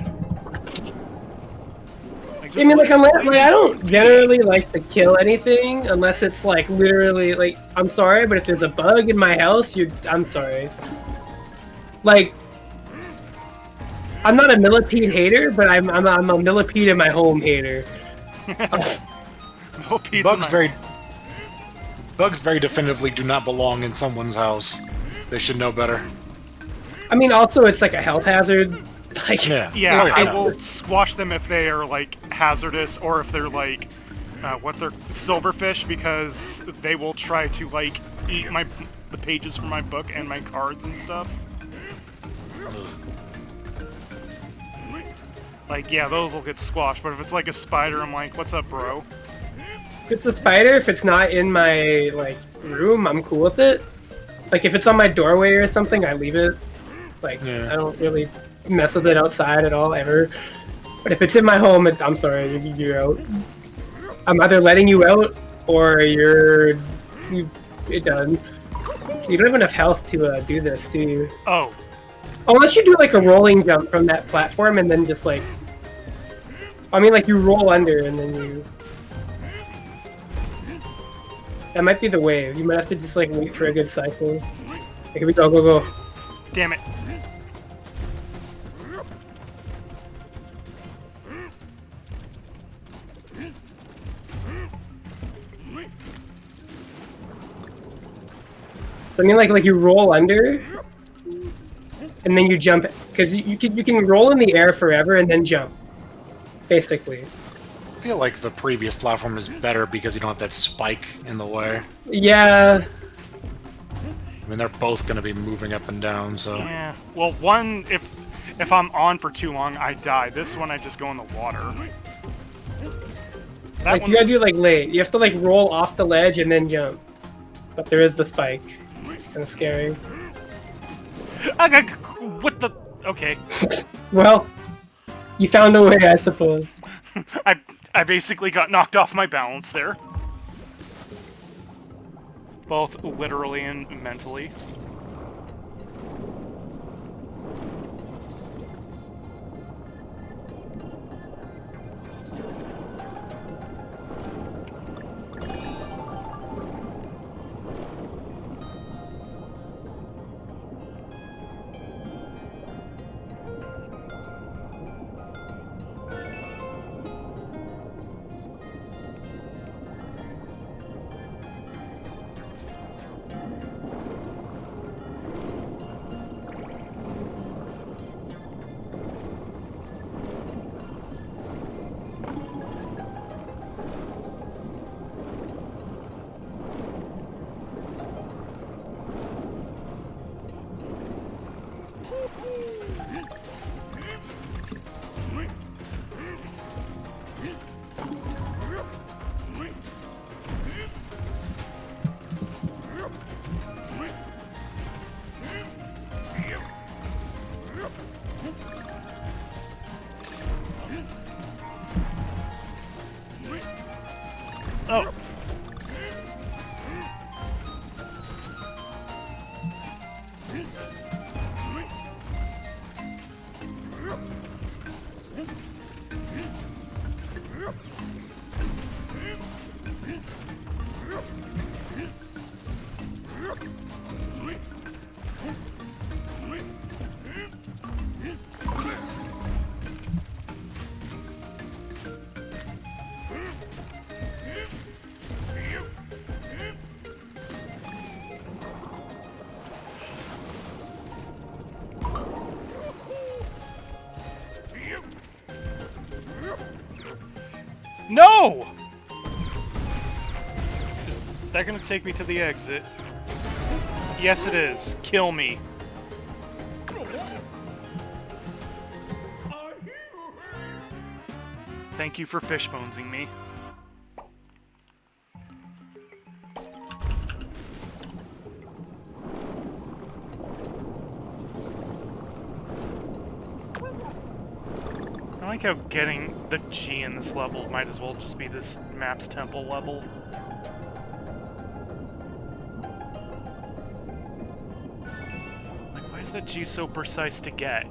Like, I mean, like, I don't generally like to kill anything unless it's like literally like I'm sorry, but if there's a bug in my house, I'm sorry. Like, I'm not a millipede hater, but I'm a millipede in my home hater. Bugs very definitively do not belong in someone's house. They should know better. I mean, also it's like a health hazard. Like, yeah, I will squash them if they are like hazardous, or if they're like they're silverfish, because they will try to like eat the pages from my book and my cards and stuff. Like, yeah, those will get squashed, but if it's like a spider, I'm like, what's up, bro? If it's a spider, if it's not in my like room, I'm cool with it. Like, if it's on my doorway or something, I leave it. Like, I don't really mess with it outside at all, ever. But if it's in my home, I'm sorry, you're out. I'm either letting you out, or you're done. So you don't have enough health to do this, do you? Oh. Unless you do like a rolling jump from that platform and then just like... I mean, like, you roll under and then you... That might be the wave. You might have to just like wait for a good cycle. Here we go, go. Damn it. So I mean, like you roll under, and then you jump, because you can roll in the air forever and then jump, basically. I feel like the previous platform is better because you don't have that spike in the way. Yeah. I mean, they're both going to be moving up and down, so... Yeah. Well, one, if I'm on for too long, I die. This one, I just go in the water. Like, you gotta do, like, late. You have to, like, roll off the ledge and then jump. But there is the spike. It's kind of scary. What the... Okay. Well, you found a way, I suppose. I basically got knocked off my balance there. Both literally and mentally. No! Is that gonna take me to the exit? Yes, it is. Kill me. Thank you for fishbonesing me. I like how getting the G in this level might as well just be this map's temple level. Like, why is that G so precise to get?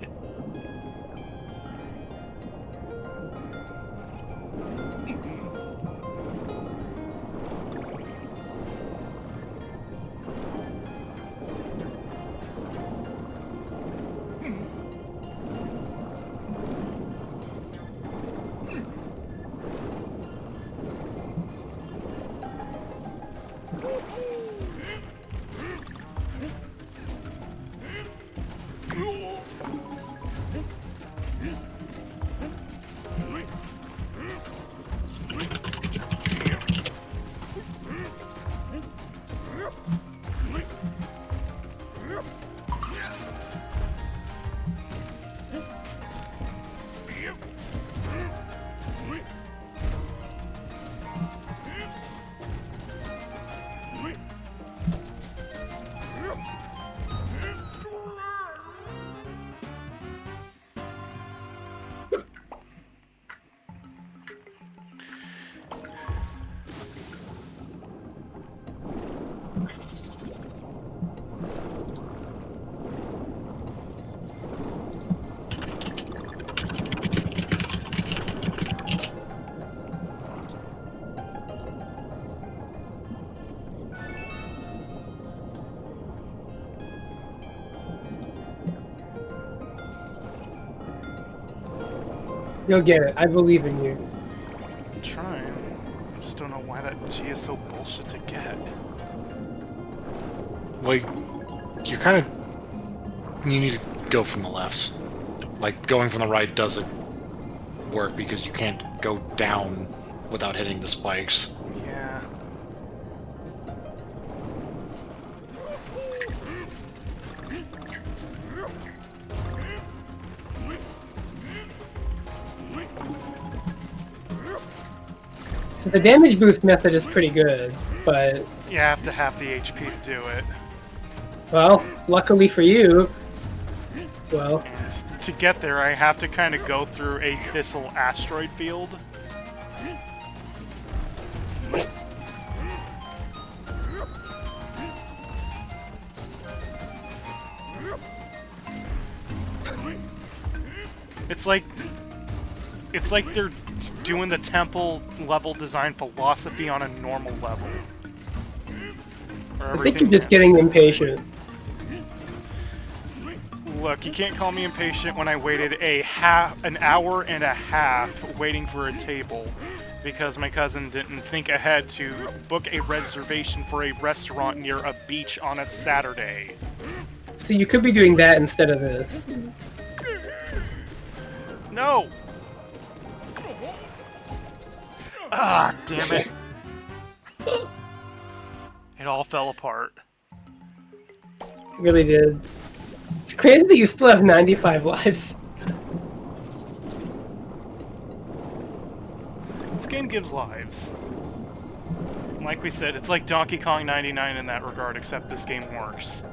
You'll get it. I believe in you. I'm trying. I just don't know why that G is so bullshit to get. Like, you're kind of... You need to go from the left. Like, going from the right doesn't work because you can't go down without hitting the spikes. Yeah. So the damage boost method is pretty good, but... You have to have the HP to do it. Well, luckily for you... Well... And to get there, I have to kind of go through a Thistle asteroid field. It's like they're doing the temple level design philosophy on a normal level. I think you're just getting impatient. Look, you can't call me impatient when I waited an hour and a half waiting for a table because my cousin didn't think ahead to book a reservation for a restaurant near a beach on a Saturday. So you could be doing that instead of this. No! Ah, damn it. It all fell apart. It really did. It's crazy that you still have 95 lives. This game gives lives. Like we said, it's like Donkey Kong 99 in that regard, except this game works.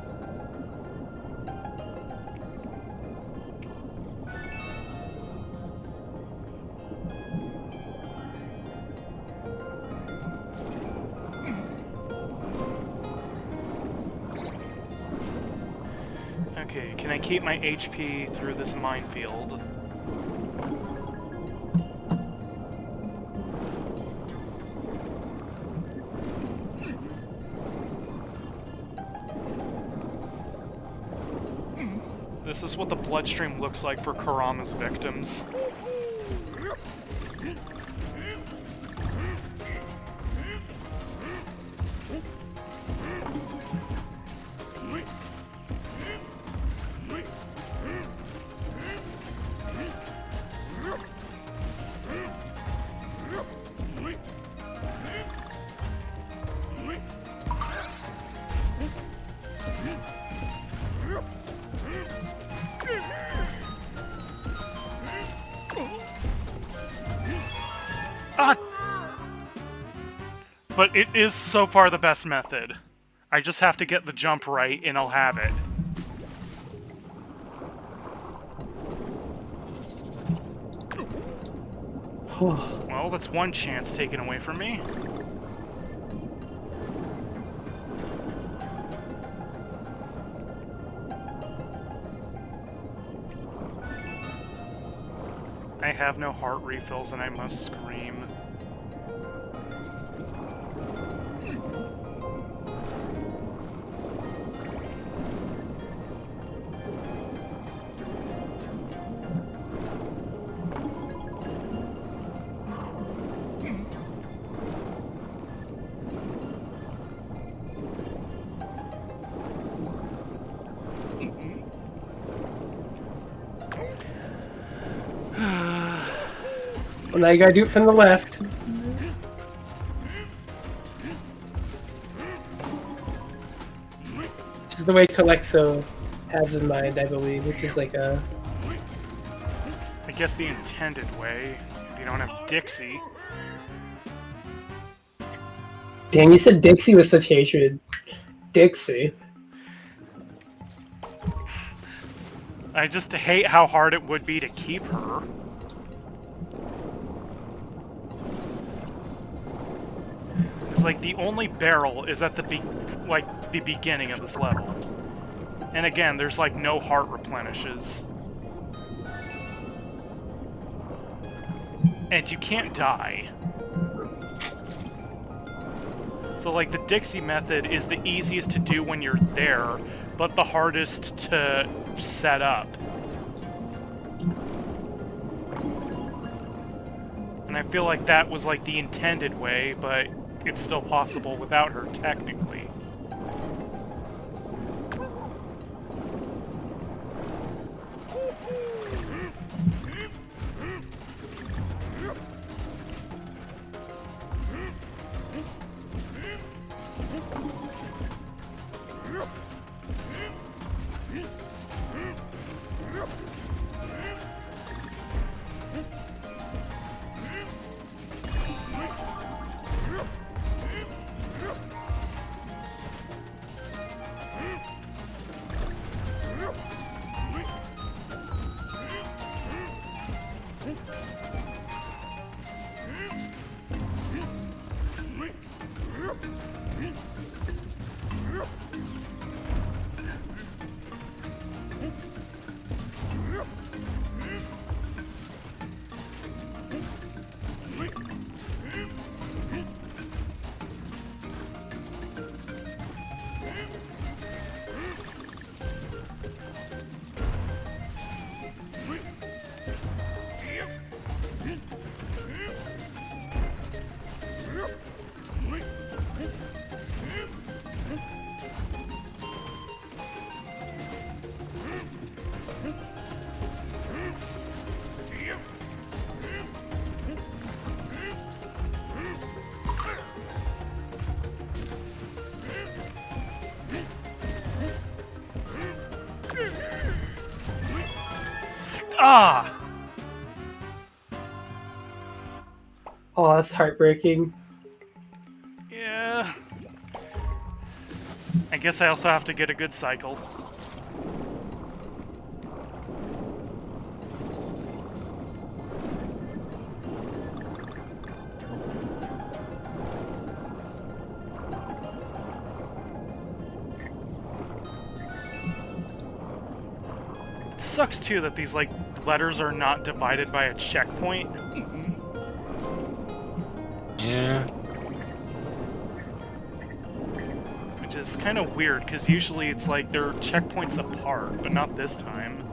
Okay, can I keep my HP through this minefield? This is what the bloodstream looks like for Kurama's victims. But it is so far the best method. I just have to get the jump right, and I'll have it. Well, that's one chance taken away from me. I have no heart refills and I must scream. Well, now you gotta do it from the left. This is the way Kelexo has in mind, I believe, which is like a... I guess the intended way, if you don't have Dixie. Damn, you said Dixie with such hatred. Dixie. I just hate how hard it would be to keep her. It's like the only barrel is at the the beginning of this level. And again, there's like no heart replenishes. And you can't die. So like the Dixie method is the easiest to do when you're there, but the hardest to set up. And I feel like that was like the intended way, but it's still possible without her, technically. Ah! Oh, that's heartbreaking. Yeah. I guess I also have to get a good cycle. It sucks too that these like letters are not divided by a checkpoint. Yeah. Which is kind of weird, because usually it's like they're checkpoints apart, but not this time.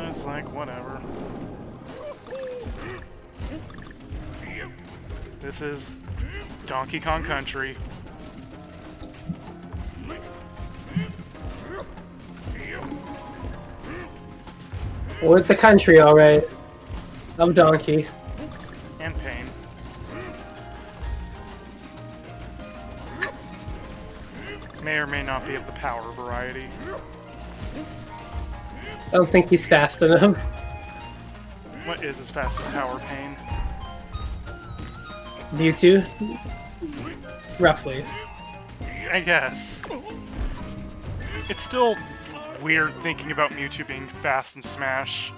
It's like, whatever. This is Donkey Kong Country. Well, it's a country, alright. I'm Donkey. And pain. May or may not be of the power variety. I don't think he's fast enough. What is as fast as Power Pain? Mewtwo? Roughly. I guess. It's still weird thinking about Mewtwo being fast in Smash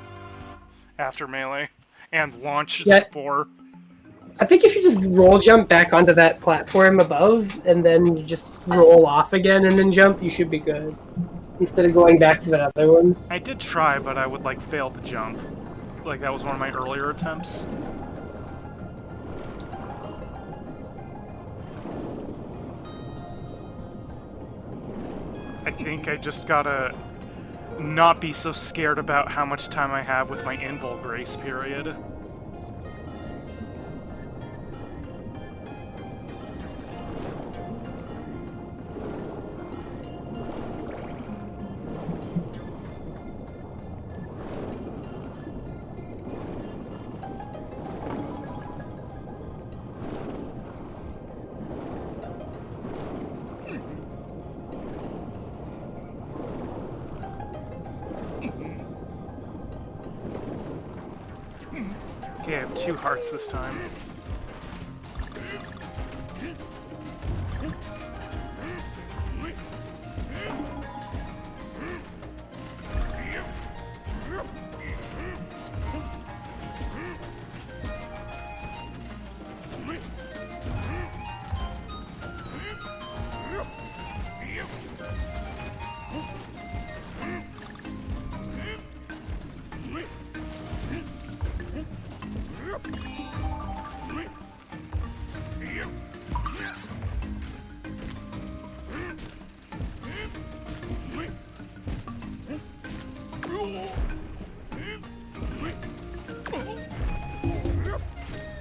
after Melee and launch Yeah. 4. I think if you just roll jump back onto that platform above and then you just roll off again and then jump, you should be good. Instead of going back to that other one. I did try, but I would like fail the jump. Like that was one of my earlier attempts. I think I just gotta not be so scared about how much time I have with my Invul grace period. Okay, I have 2 hearts this time.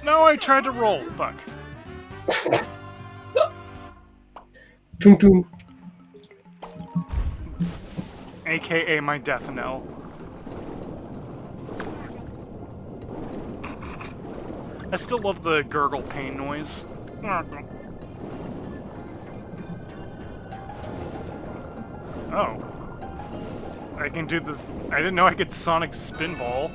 No, I tried to roll. Fuck. Toom toom. AKA my death knell. I still love the gurgle pain noise. Oh. I can do the... I didn't know I could Sonic Spinball.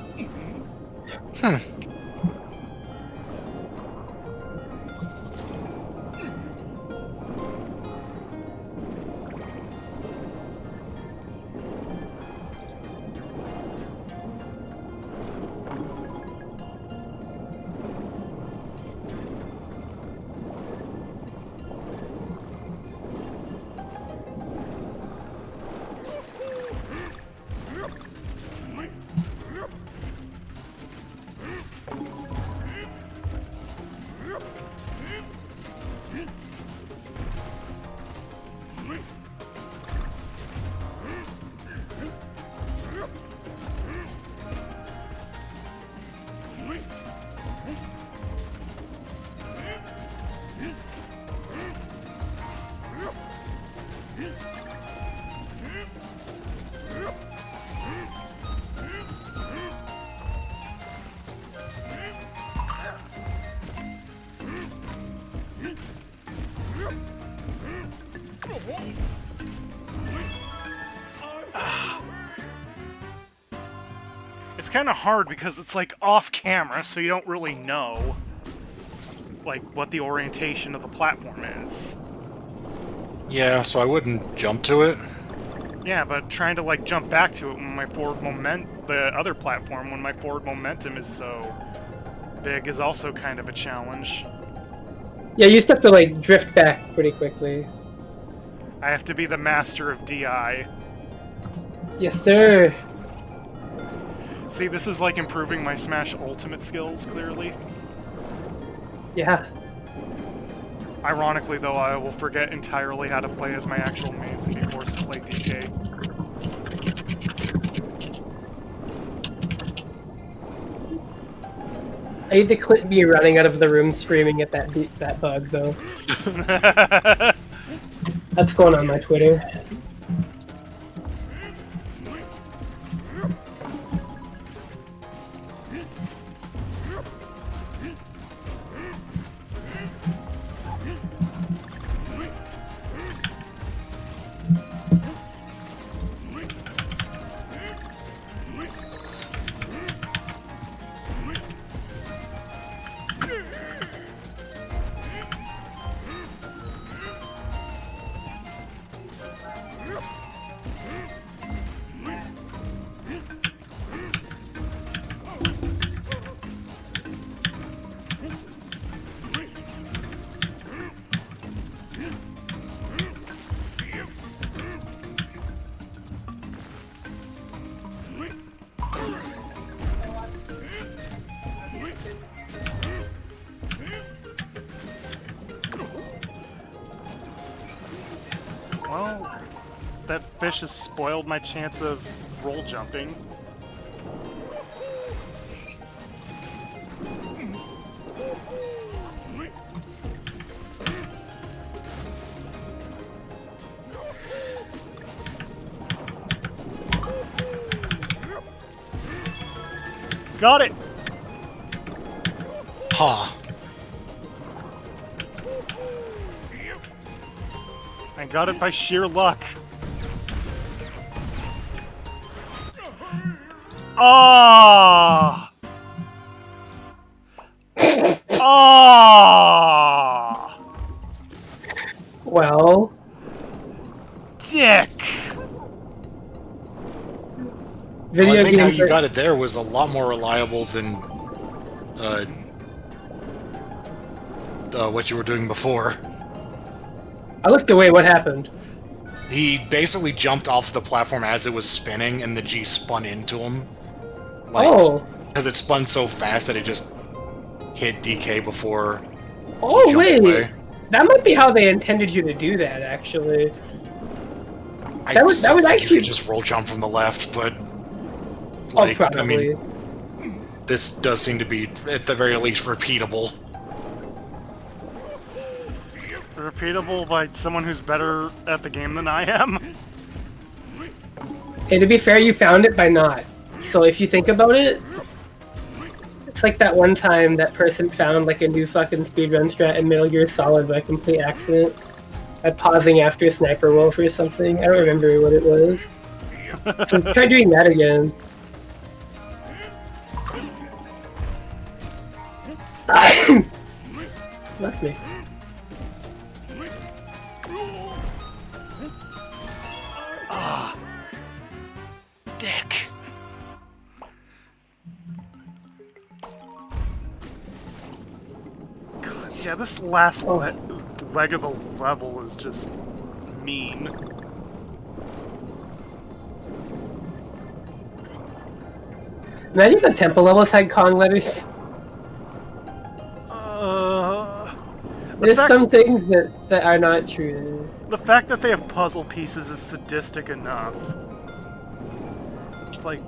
It's kind of hard because it's like off camera, so you don't really know like what the orientation of the platform is. Yeah, so I wouldn't jump to it. Yeah, but trying to like jump back to it when my forward the other platform when my forward momentum is so big is also kind of a challenge. Yeah, you just have to like drift back pretty quickly. I have to be the master of DI. Yes, sir. See, this is like improving my Smash Ultimate skills, clearly. Yeah. Ironically, though, I will forget entirely how to play as my actual mains and be forced to play DK. I need to clip me running out of the room screaming at that bug, though. That's going on my Twitter. That fish has spoiled my chance of roll jumping. Got it! Ha! I got it by sheer luck. Ah! Ah! Well, Dick! video Well, I think how games you are- got it there was a lot more reliable than what you were doing before. I looked away. What happened? He basically jumped off the platform as it was spinning, and the G spun into him. Like, Oh. because it spun so fast that it just hit DK before he Oh jumped wait, away. that might be how they intended you to do that. Actually, I that was still think actually- you could just roll jump from the left, but oh like, I probably. mean, this does seem to be at the very least repeatable. Repeatable by someone who's better at the game than I am. Hey, to be fair, you found it by not. So if you think about it, it's like that one time that person found like a new fucking speedrun strat in Metal Gear Solid by complete accident. By pausing after a sniper wolf or something. I don't remember what it was. So try doing that again. That's me. Dick. God, yeah, this last leg of the level is just mean. Imagine if the temple levels had Kong letters. There's fact- some things that are not true. The fact that they have puzzle pieces is sadistic enough. It's like,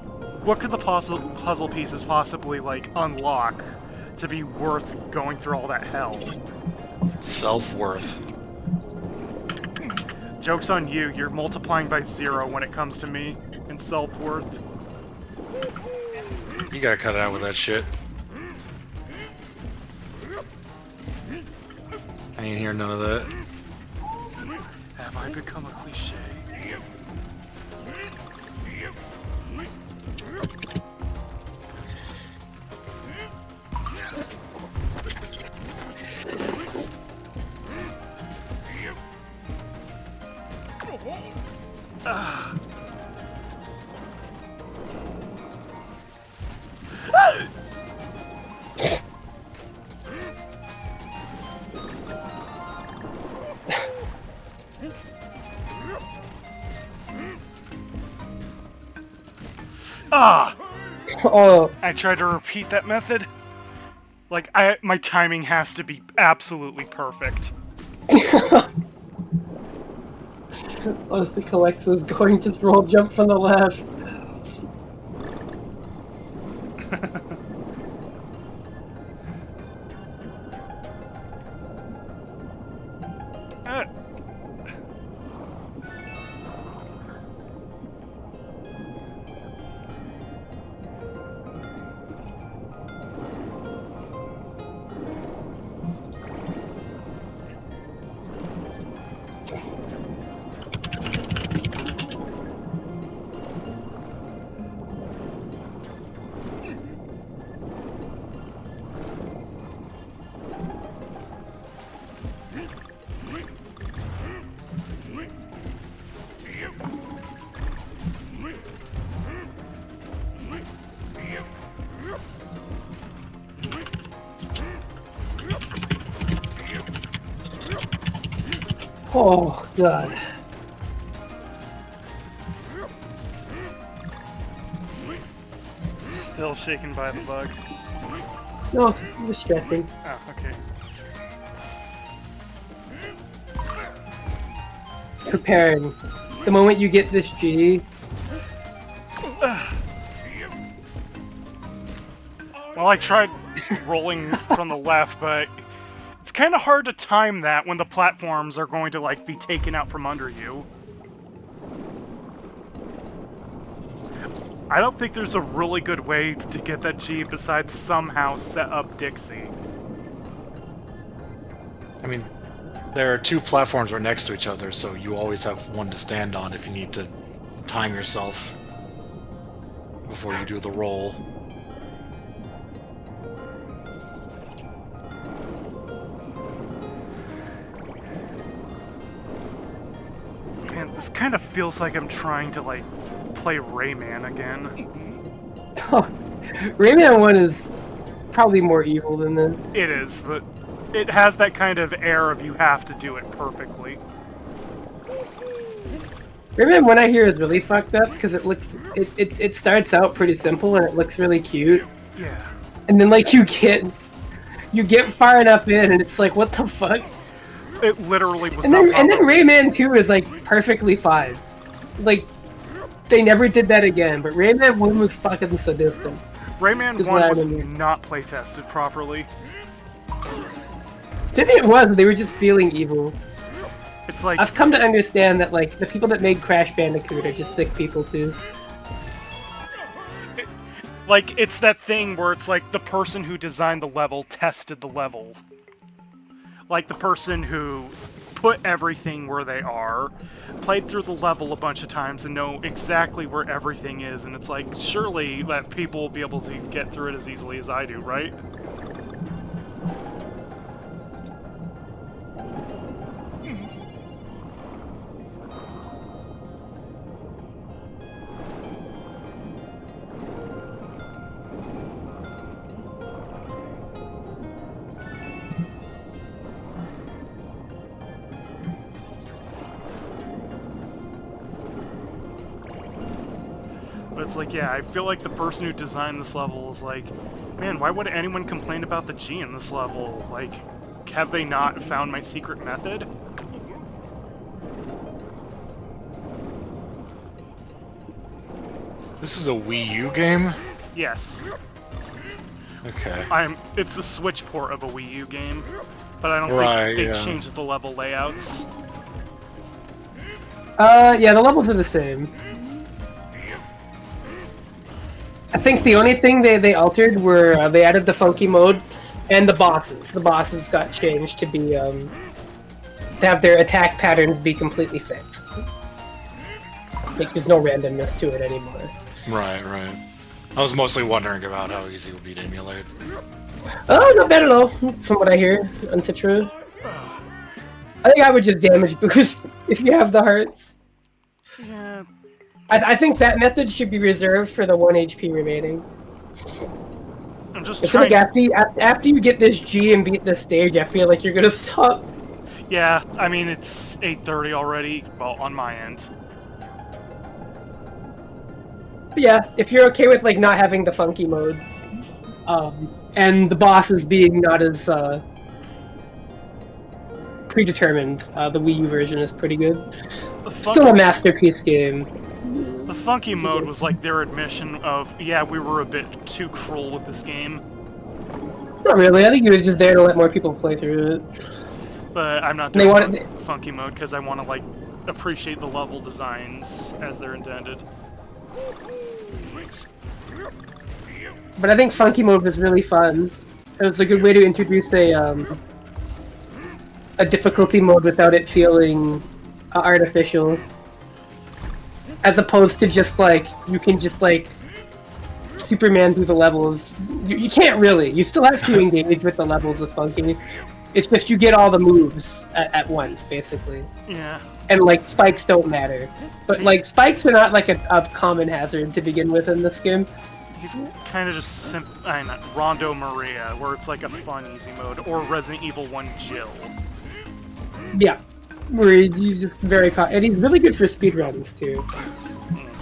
what could the puzzle pieces possibly, like, unlock to be worth going through all that hell? Self-worth. Joke's on you, you're multiplying by 0 when it comes to me in self-worth. You gotta cut it out with that shit. I ain't hear none of that. Have I become a cliche? Ah! Oh, I tried to repeat that method. Like, my timing has to be absolutely perfect. honestly, DrKelexo's going just roll jump from the left. Uh, Oh god. Still shaken by the bug. No, distracting. Oh, okay. Preparing. the moment you get this G. Well, I tried rolling from the left, but it's kind of hard to time that when the platforms are going to, like, be taken out from under you. I don't think there's a really good way to get that G besides somehow set up Dixie. I mean, there are two platforms right next to each other, so you always have one to stand on if you need to time yourself before you do the roll. Man, this kind of feels like I'm trying to, like, play Rayman again. Rayman 1 is probably more evil than this. It is, but it has that kind of air of you have to do it perfectly. Rayman 1 I hear is really fucked up because it starts out pretty simple and it looks really cute. Yeah. And then like you get far enough in and it's like, what the fuck? It literally was And not then proper. Rayman 2 is like perfectly fine. Like they never did that again, but Rayman 1 was fucking sadistic. Rayman is 1 what I was remember. not playtested properly. Maybe it was, they were just feeling evil. It's like, I've come to understand that like the people that made Crash Bandicoot are just sick people too. it's that thing where it's like the person who designed the level tested the level. Like the person who put everything where they are, played through the level a bunch of times and know exactly where everything is, and it's like, surely that people will be able to get through it as easily as I do, right? But it's like, yeah, I feel like the person who designed this level is like, man, why would anyone complain about the G in this level? Like, have they not found my secret method? This is a Wii U game? Yes. Okay. It's the Switch port of a Wii U game, but I don't Right, think they yeah. changed the level layouts. Yeah, the levels are the same. I think the only thing they altered were they added the funky mode and the bosses. The bosses got changed to be to have their attack patterns be completely fixed. Like there's no randomness to it anymore. Right, right. I was mostly wondering about how easy it would be to emulate. Oh, not bad at all, from what I hear on Citra. I think I would just damage boost if you have the hearts. Yeah. I think that method should be reserved for the 1 HP remaining. I'm just I feel trying. like after you get this G and beat this stage, I feel like you're gonna stop. Yeah, I mean, it's 8:30 already, well, on my end. But yeah, if you're okay with like not having the funky mode, and the bosses being not as predetermined, the Wii U version is pretty good. Still a masterpiece game. The funky mode was like their admission of, yeah, we were a bit too cruel with this game. Not really. I think it was just there to let more people play through it. But I'm not They doing wanted- funky mode because I want to, like, appreciate the level designs as they're intended. But I think funky mode was really fun. It was a good way to introduce a difficulty mode without it feeling artificial. As opposed to just like, you can just like Superman through the levels. You can't really. You still have to engage with the levels with funky. It's just you get all the moves at once, basically. Yeah. And like spikes don't matter. But like spikes are not like a common hazard to begin with in this game. He's kind of just Rondo Maria, where it's like a fun, easy mode, or Resident Evil 1 Jill. Yeah. Where he's just very and he's really good for speedruns too.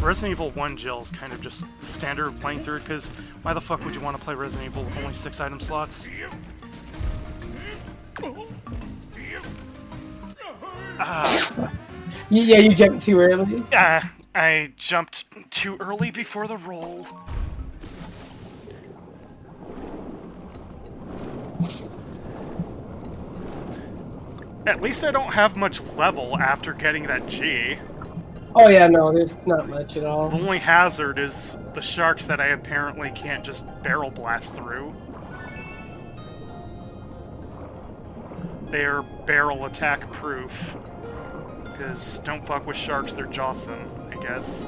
Resident Evil 1 Jill is kind of just the standard of playing through, because why the fuck would you want to play Resident Evil with only 6 item slots? Yeah, you jumped too early. I jumped too early before the roll. At least I don't have much level after getting that G. Oh yeah, no, there's not much at all. The only hazard is the sharks that I apparently can't just barrel blast through. They're barrel attack proof. Because don't fuck with sharks, they're jawsome, I guess.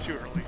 Too early.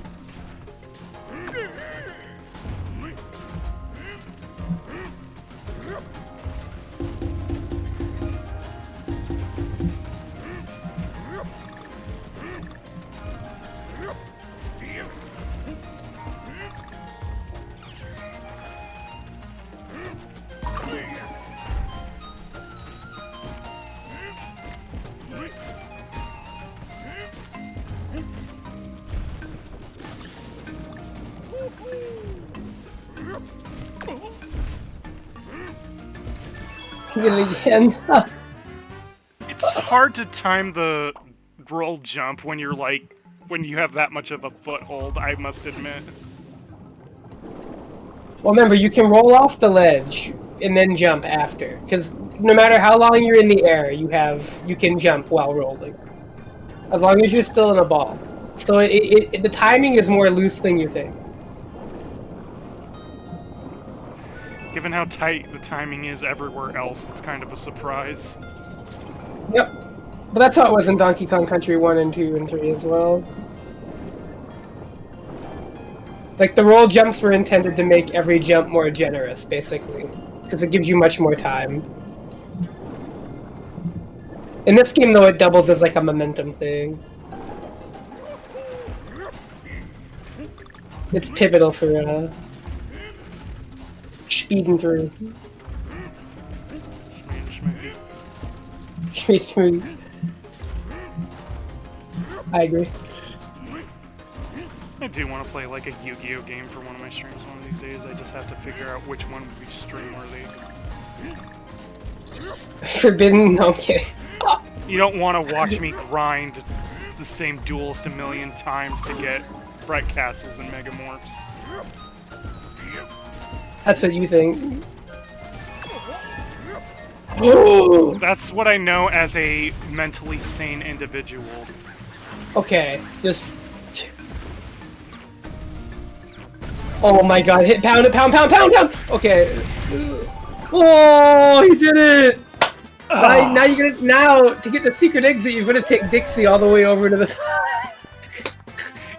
Get it again. It's hard to time the roll jump when you're like, when you have that much of a foothold, I must admit. Well, remember, you can roll off the ledge and then jump after, because no matter how long you're in the air, you can jump while rolling, as long as you're still in a ball. So the timing is more loose than you think. Given how tight the timing is everywhere else, it's kind of a surprise. Yep. But that's how it was in Donkey Kong Country 1 and 2 and 3 as well. Like, the roll jumps were intended to make every jump more generous, basically. Because it gives you much more time. In this game, though, it doubles as, like, a momentum thing. It's pivotal for, speeding through. Schmeed. I agree. I do want to play like a Yu-Gi-Oh game for one of my streams one of these days. I just have to figure out which one would be stream-worthy. Forbidden? Okay. You don't want to watch me grind the same duelist a million times to get Bright Castles and Megamorphs. That's what you think. That's what I know as a mentally sane individual. Okay, just... Oh my god, hit pound it, pound! Okay. Oh, he did it! Now, to get the secret exit, you're gonna take Dixie all the way over to the...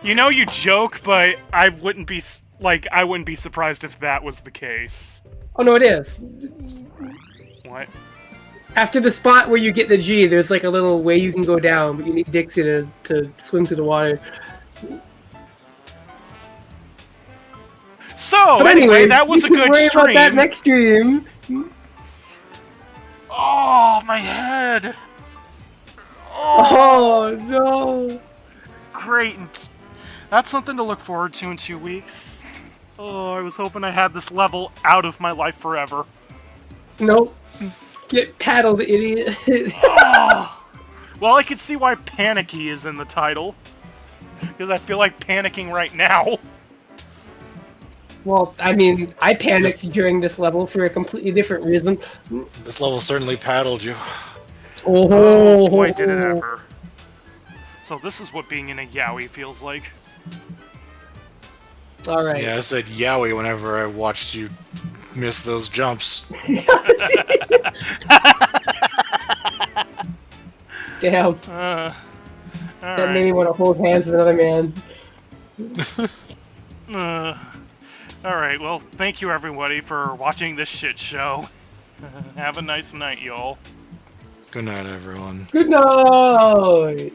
You know you joke, but I wouldn't be surprised if that was the case. Oh no, it is. What? After the spot where you get the G, there's like a little way you can go down, but you need Dixie to swim through the water. So, but anyway, that was a good worry stream. About that next stream. Oh, my head. Oh no. Great. That's something to look forward to in 2 weeks. Oh, I was hoping I had this level out of my life forever. Nope. Get paddled, idiot. Oh. Well, I can see why Panicky is in the title. Because I feel like panicking right now. Well, I mean, I panicked during this level for a completely different reason. This level certainly paddled you. Oh boy, did it ever. So this is what being in a yaoi feels like. Alright. Yeah, I said yowie whenever I watched you miss those jumps. Damn. That made me want to hold hands with another man. Alright, well, thank you everybody for watching this shit show. Have a nice night, y'all. Good night, everyone. Good night!